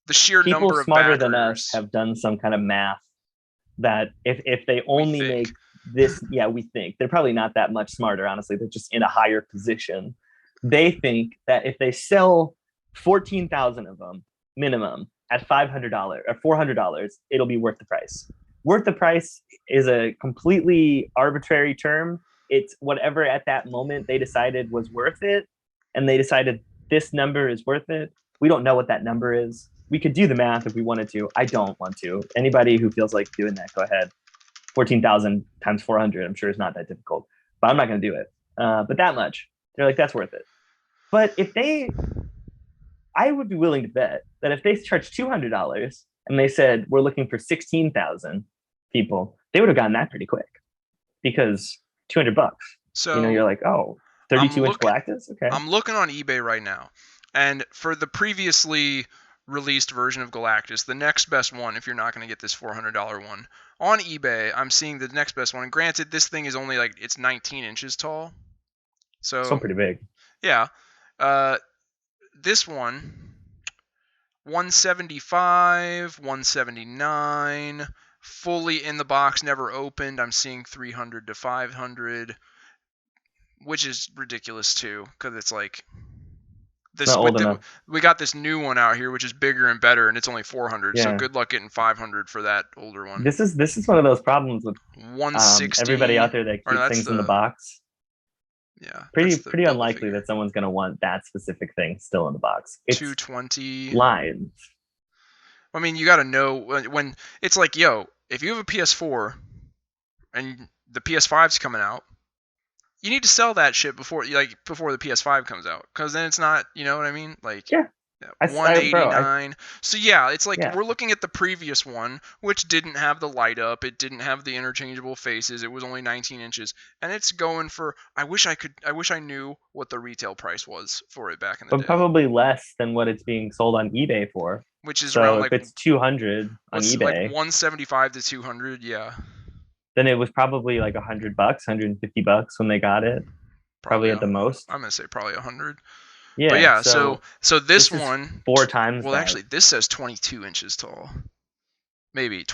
the sheer number of smarter than us have done some kind of math that if they only make this, we think they're probably not that much smarter. Honestly, they're just in a higher position. They think that if they sell 14,000 of them minimum at $500 or $400, it'll be worth the price. Worth the price is a completely arbitrary term. It's whatever at that moment they decided was worth it, and they decided this number is worth it. We don't know what that number is. We could do the math if we wanted to. I don't want to. Anybody who feels like doing that, go ahead. 14,000 times 400, I'm sure is not that difficult, but I'm not going to do it. But that much, they're like, that's worth it. But I would be willing to bet that if they charged $200 and they said, we're looking for 16,000 people, they would have gotten that pretty quick because $200. So you're like, oh, 32-inch Galactus? Okay. I'm looking on eBay right now. And for the previously released version of Galactus, the next best one, if you're not going to get this $400 one, on eBay, I'm seeing the next best one. And granted, this thing is only like, it's 19 inches tall. Still So, pretty big. yeah. This one, 175, 179, fully in the box, never opened. I'm seeing 300 to 500, which is ridiculous too, because it's like this Not old enough. we got this new one out here, which is bigger and better, and it's only 400. So Yeah. good luck getting 500 for that older one. This is one of those problems with 160. everybody out there that Or no, keeps that's things in the box. Yeah. Pretty unlikely that someone's going to want that specific thing still in the box. It's 220 lines. I mean, you got to know when it's like, yo, if you have a PS4 and the PS5's coming out, you need to sell that shit before the PS5 comes out, because then it's not, you know what I mean? Like, Yeah. 189. So yeah, it's like, Yeah. we're looking at the previous one, which didn't have the light up, it didn't have the interchangeable faces, it was only 19 inches, and it's going for, I wish I knew what the retail price was for it back in the But day. probably less than what it's being sold on eBay for. Which is so around if like, it's 200 on eBay, like 175 to 200, yeah. Then it was probably like $100, $150 when they got it. Probably at the most. I'm gonna say probably 100. Yeah. But yeah, so this one 4 times. Well, that. actually, this says 22 inches tall. Maybe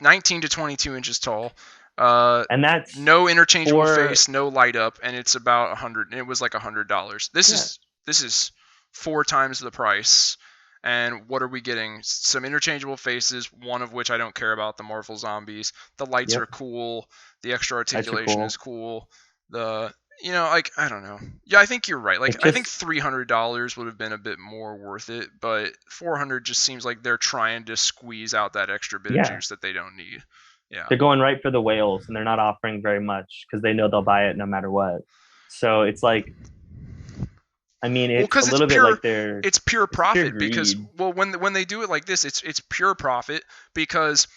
19 to 22 inches tall. And that's no interchangeable face, no light up, and it's about 100. And it was like $100. This is 4 times the price. And what are we getting? Some interchangeable faces, one of which I don't care about, the Marvel Zombies. The lights are cool. The extra articulation is cool. Like, I don't know. Yeah, I think you're right. Like, I think $300 would have been a bit more worth it, but $400 just seems like they're trying to squeeze out that extra bit of juice that they don't need. Yeah. They're going right for the whales, and they're not offering very much because they know they'll buy it no matter what. So it's like, I mean, it's a little bit like it's pure profit, because when they do it like this, it's pure profit, because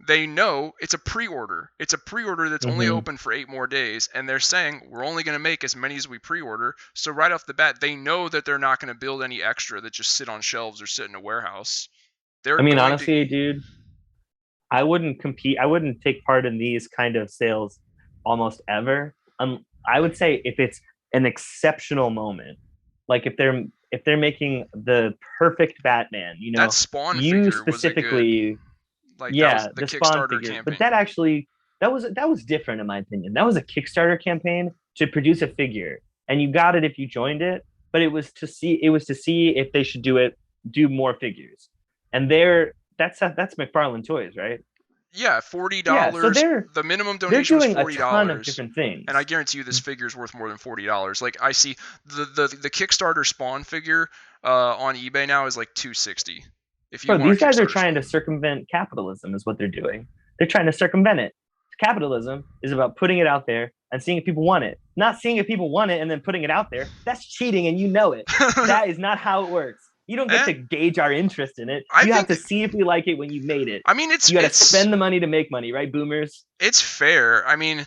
they know it's a pre-order. It's a pre-order that's only open for 8 more days, and they're saying we're only going to make as many as we pre-order. So right off the bat, they know that they're not going to build any extra that just sit on shelves or sit in a warehouse. Honestly, dude, I wouldn't compete. I wouldn't take part in these kind of sales almost ever. I would say if it's an exceptional moment, like if they're making the perfect Batman, that Spawn you figure specifically. Like, yeah, the Spawn Kickstarter figure. campaign. But that was different in my opinion. That was a Kickstarter campaign to produce a figure, and you got it if you joined it. But it was to see if they should do more figures. And that's McFarlane Toys, right? Yeah, $40. Yeah, so the minimum donation was $40. They're doing a ton of different things, and I guarantee you this figure is worth more than $40. Like, I see the Kickstarter Spawn figure on eBay now is like $260. These guys are trying to circumvent capitalism, is what they're doing. They're trying to circumvent it. Capitalism is about putting it out there and seeing if people want it. Not seeing if people want it and then putting it out there. That's cheating, and you know it. That is not how it works. You don't get to gauge our interest in it. You have to see if we like it when you made it. I mean, you got to spend the money to make money, right, boomers? It's fair. I mean,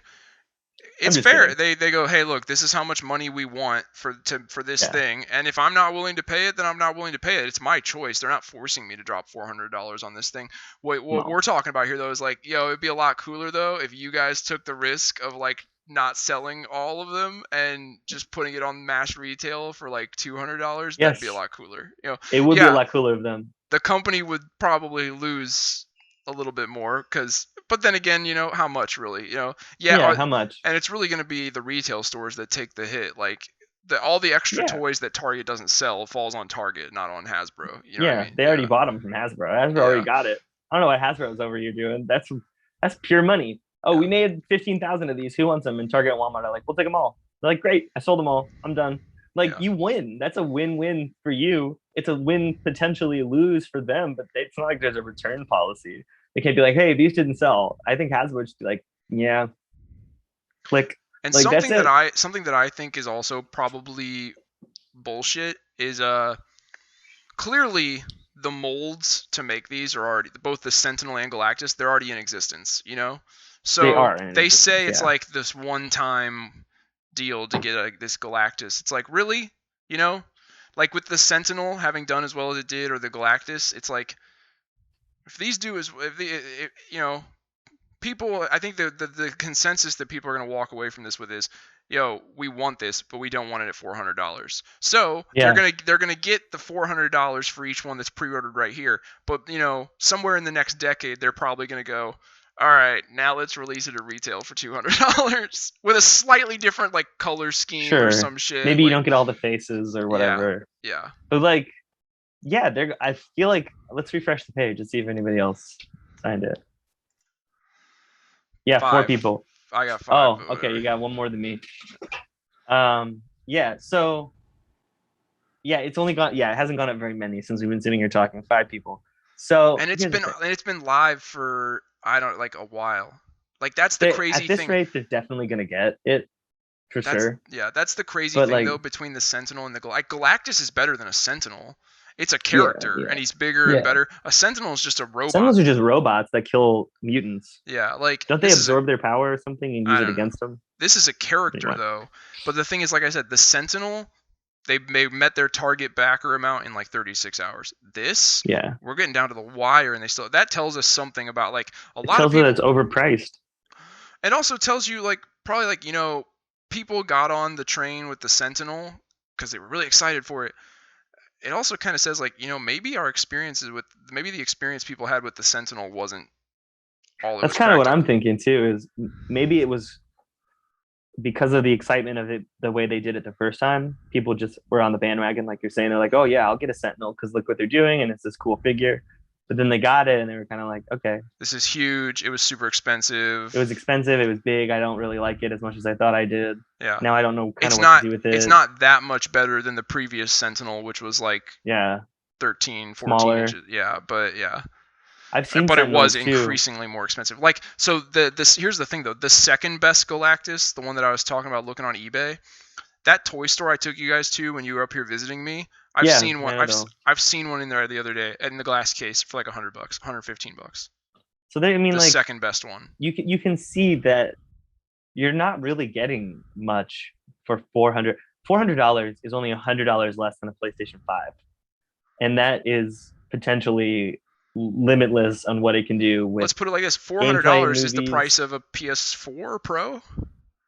it's fair. They go, hey, look, this is how much money we want for this thing, and if I'm not willing to pay it, then I'm not willing to pay it. It's my choice. They're not forcing me to drop $400 on this thing. What we're talking about here, though, is like, yo, it'd be a lot cooler though if you guys took the risk of like not selling all of them and just putting it on mass retail for like $200. That'd be a lot cooler. It would be a lot cooler of them. The company would probably lose a little bit more, but then again, how much really? How much? And it's really going to be the retail stores that take the hit. Like, all the extra toys that Target doesn't sell falls on Target, not on Hasbro. You know what I mean? They already bought them from Hasbro. Hasbro already got it. I don't know what Hasbro's over here doing. That's pure money. Oh, we made 15,000 of these. Who wants them? And Target and Walmart are like, we'll take them all. They're like, great, I sold them all. I'm done. Like, you win. That's a win-win for you. It's a win, potentially lose for them, but it's not like there's a return policy. They can't be like, hey, these didn't sell. I think Hasbro should be like, yeah, click. And like, something that I think is also probably bullshit is clearly the molds to make these are already, both the Sentinel and Galactus, they're already in existence, So they say it's like this one-time deal to get this Galactus. It's like, really? like with the Sentinel having done as well as it did, or the Galactus, it's like if these do as if the you know people, I think the consensus that people are going to walk away from this with is, yo, we want this, but we don't want it at $400. So Yeah, they're gonna get the $400 for each one that's pre-ordered right here. But somewhere in the next decade, they're probably going to go, all right, now let's release it at retail for $200 with a slightly different like color scheme or sure. some shit. Maybe you Like, don't get all the faces or yeah, whatever. yeah. But like, yeah, they're. I feel like let's refresh the page and see if anybody else signed it. Yeah, four 5. people. I got 5. Oh, okay, you got one more than me. Yeah, so yeah, it's only gone. Yeah, it hasn't gone up very many since we've been sitting here talking. 5 people. So And here's the thing. it's been live for I don't like a while. Like that's the They, crazy at this thing. rate, they're definitely gonna get it for sure. That's the crazy But thing like, though between the Sentinel and the Galactus is better than a Sentinel. It's a yeah, character yeah, and he's bigger and yeah. better. A Sentinel is just a robot. Sentinels are just robots that kill mutants. Yeah, like Don't they absorb their power or something and use I it don't know. against them? This is a character Anyway. though. But the thing is, like I said, the Sentinel, they met their target backer amount in like 36 hours. This, Yeah, we're getting down to the wire, and that tells us something about like a it lot of tells me that people. it's overpriced. It also tells you like probably like people got on the train with the Sentinel because they were really excited for it. It also kind of says like maybe the experience people had with the Sentinel wasn't all it That's was kind of what cracked up. I'm thinking too. Is maybe it was because of the excitement of it, the way they did it the first time. People just were on the bandwagon, like you're saying. They're like, "Oh yeah, I'll get a Sentinel because look what they're doing, and it's this cool figure." But then they got it, and they were kind of like, "Okay, This is huge. It was super expensive. it was expensive. It was big. I don't really like it as much as I thought I did. Yeah. Now I don't know kind It's of what not to do with it." it's not that much better than the previous Sentinel, which was like Yeah, 13, 14 smaller. inches. Yeah, but yeah. I've seen But it was Sentinels too. increasingly more expensive. Like so this here's the thing though. The second best Galactus, the one that I was talking about looking on eBay, that toy store I took you guys to when you were up here visiting me, I've Yeah, seen one I've seen one in there the other day in the glass case for like $100, $115. So they, I mean, The like second best one. you can see that you're not really getting much for 400. $400 is only $100 less than a PlayStation 5, and that is potentially limitless on what it can do with Let's put it like this: gameplay, $400 is the movies. price of a PS4 Pro.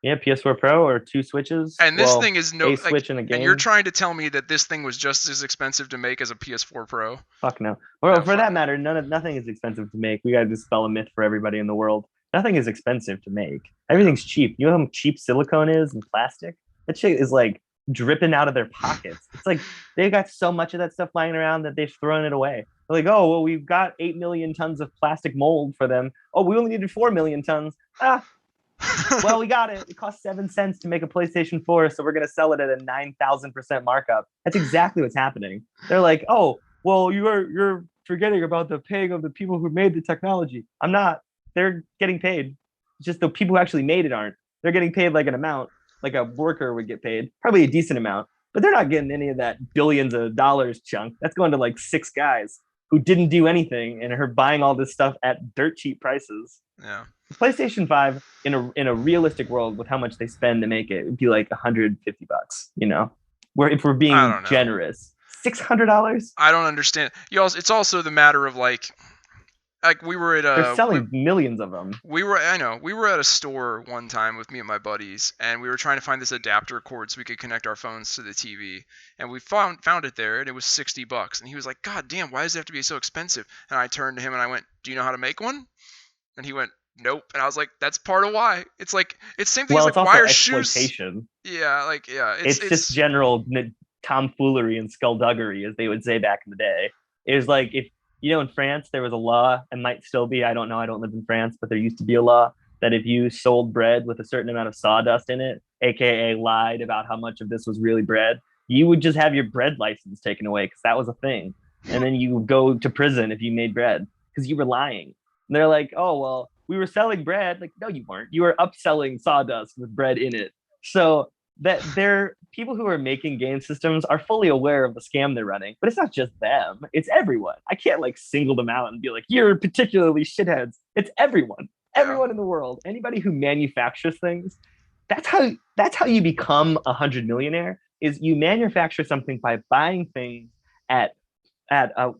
Yeah, PS4 Pro or 2 Switches. And this thing is a Switch and a game. And you're trying to tell me that this thing was just as expensive to make as a PS4 Pro? Fuck no. Or for that matter, nothing is expensive to make. We gotta dispel a myth for everybody in the world. Nothing is expensive to make. Everything's cheap. You know how cheap silicone is and plastic? That shit is like dripping out of their pockets. It's like they got so much of that stuff lying around that they've thrown it away. They're like, oh well, we've got 8 million tons of plastic mold for them. Oh, we only needed 4 million tons. Well, we got it. It cost 7 cents to make a PlayStation 4, so we're gonna sell it at a 9,000% markup. That's exactly what's happening. They're like, oh, well, you're forgetting about the paying of the people who made the technology. I'm not. They're getting paid. It's just the people who actually made it aren't. They're getting paid like an amount, like a worker would get paid, probably a decent amount, but they're not getting any of that billions of dollars chunk. That's going to like 6 guys who didn't do anything and are buying all this stuff at dirt cheap prices. Yeah. PlayStation 5 in a realistic world with how much they spend to make it would be like $150, where if we're being generous, $600. I don't understand. It's also the matter of like we were at they're selling millions of them. We were at a store one time with me and my buddies, and we were trying to find this adapter cord so we could connect our phones to the TV, and we found it there, and it was $60, and he was like, God damn, why does it have to be so expensive? And I turned to him and I went, do you know how to make one? And he went, nope. And I was like, that's part of why. It's like it's same thing. Well, as like, why are exploitation. Shoes? Yeah, like yeah. It's just general tomfoolery and skullduggery, as they would say back in the day. It was like if in France there was a law, and might still be. I don't know. I don't live in France, but there used to be a law that if you sold bread with a certain amount of sawdust in it, aka lied about how much of this was really bread, you would just have your bread license taken away because that was a thing, and then you go to prison if you made bread because you were lying. And they're like, oh, well, we were selling bread. Like, no, you weren't. You were upselling sawdust with bread in it. So that they're people who are making game systems are fully aware of the scam they're running. But it's not just them. It's everyone. I can't like single them out and be like, you're particularly shitheads. It's everyone. Everyone in the world. Anybody who manufactures things. That's how you become $100 millionaire. is you manufacture something by buying things at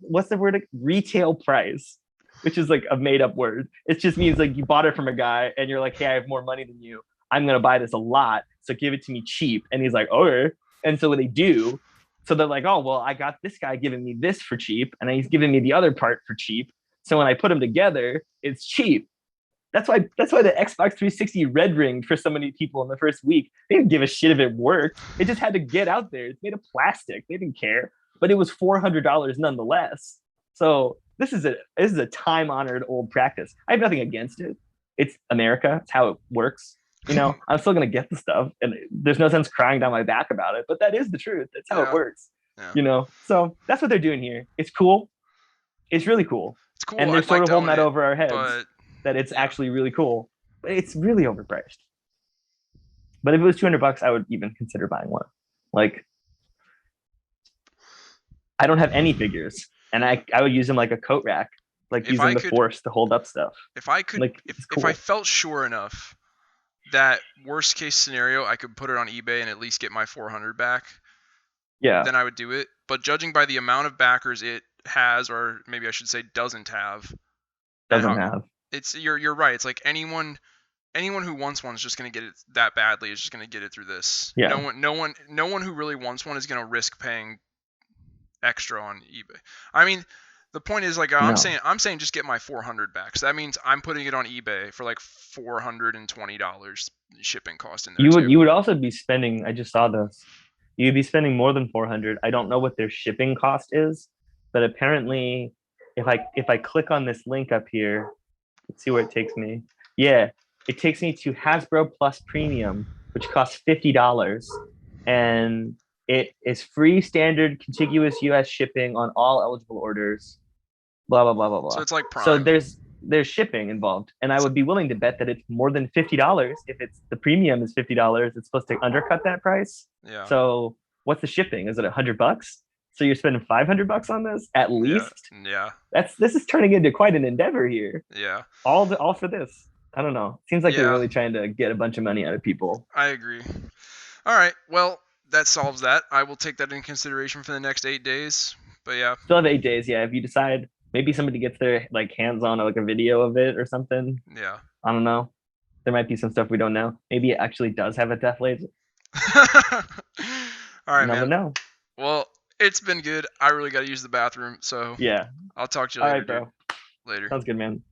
what's the word? Retail price, which is like a made up word. It just means like you bought it from a guy and you're like, hey, I have more money than you. I'm gonna buy this a lot, so give it to me cheap. And he's like, okay. And so what they do, so they're like, oh well, I got this guy giving me this for cheap, and he's giving me the other part for cheap. So when I put them together, it's cheap. That's why the Xbox 360 red ringed for so many people in the first week. They didn't give a shit if it worked. It just had to get out there. It's made of plastic. They didn't care, but it was $400 nonetheless. So this is a time honored old practice. I have nothing against it. It's America. It's how it works. I'm still gonna get the stuff, and there's no sense crying down my back about it. But that is the truth. That's how it Yeah. works. Yeah. So that's what they're doing here. It's cool. It's really cool. It's cool. And they're I'd sort like of to holding own that it, over our heads but that it's yeah. actually really cool. But it's really overpriced. But if it was $200, I would even consider buying one. Like, I don't have any figures, and I would use them like a coat rack, like if I using the could, force to hold up stuff. if I could, Like, if it's if I cool. felt sure enough that worst case scenario I could put it on eBay and at least get my 400 back, Yeah, then I would do it. But judging by the amount of backers it has, or maybe I should say doesn't have, and doesn't how have. you're right. It's like anyone who wants one is just gonna get it that badly is just gonna get it through this. Yeah, No one who really wants one is gonna risk paying extra on eBay. I mean, the point is like I'm no. saying just get my 400 back. So that means I'm putting it on eBay for like $420 shipping cost in there You would too. you would also be spending. I just saw this. You'd be spending more than 400. I don't know what their shipping cost is, but apparently, if I click on this link up here, let's see where it takes me. Yeah, it takes me to Hasbro Plus Premium, which costs $50, and it is free standard contiguous U.S. shipping on all eligible orders. Blah blah blah blah So blah. it's like So Prime. there's shipping involved, and I It's, would be willing to bet that it's more than $50. If it's the premium is $50, it's supposed to undercut that price. yeah. So what's the shipping? Is it $100? So you're spending $500 on this at Yeah. least? Yeah. This is turning into quite an endeavor here. Yeah. All for this. I don't know. Seems like they're Yeah. really trying to get a bunch of money out of people. I agree. All right. Well, that solves that. I will take that into consideration for the next 8 days. But yeah. Still have 8 days. Yeah, if you decide maybe somebody gets their like hands on like a video of it or something. Yeah. I don't know. There might be some stuff we don't know. Maybe it actually does have a death laser. All right, Never man. know. Well, it's been good. I really got to use the bathroom, so Yeah. I'll talk to you All later, right, dude. bro. Later. Sounds good, man.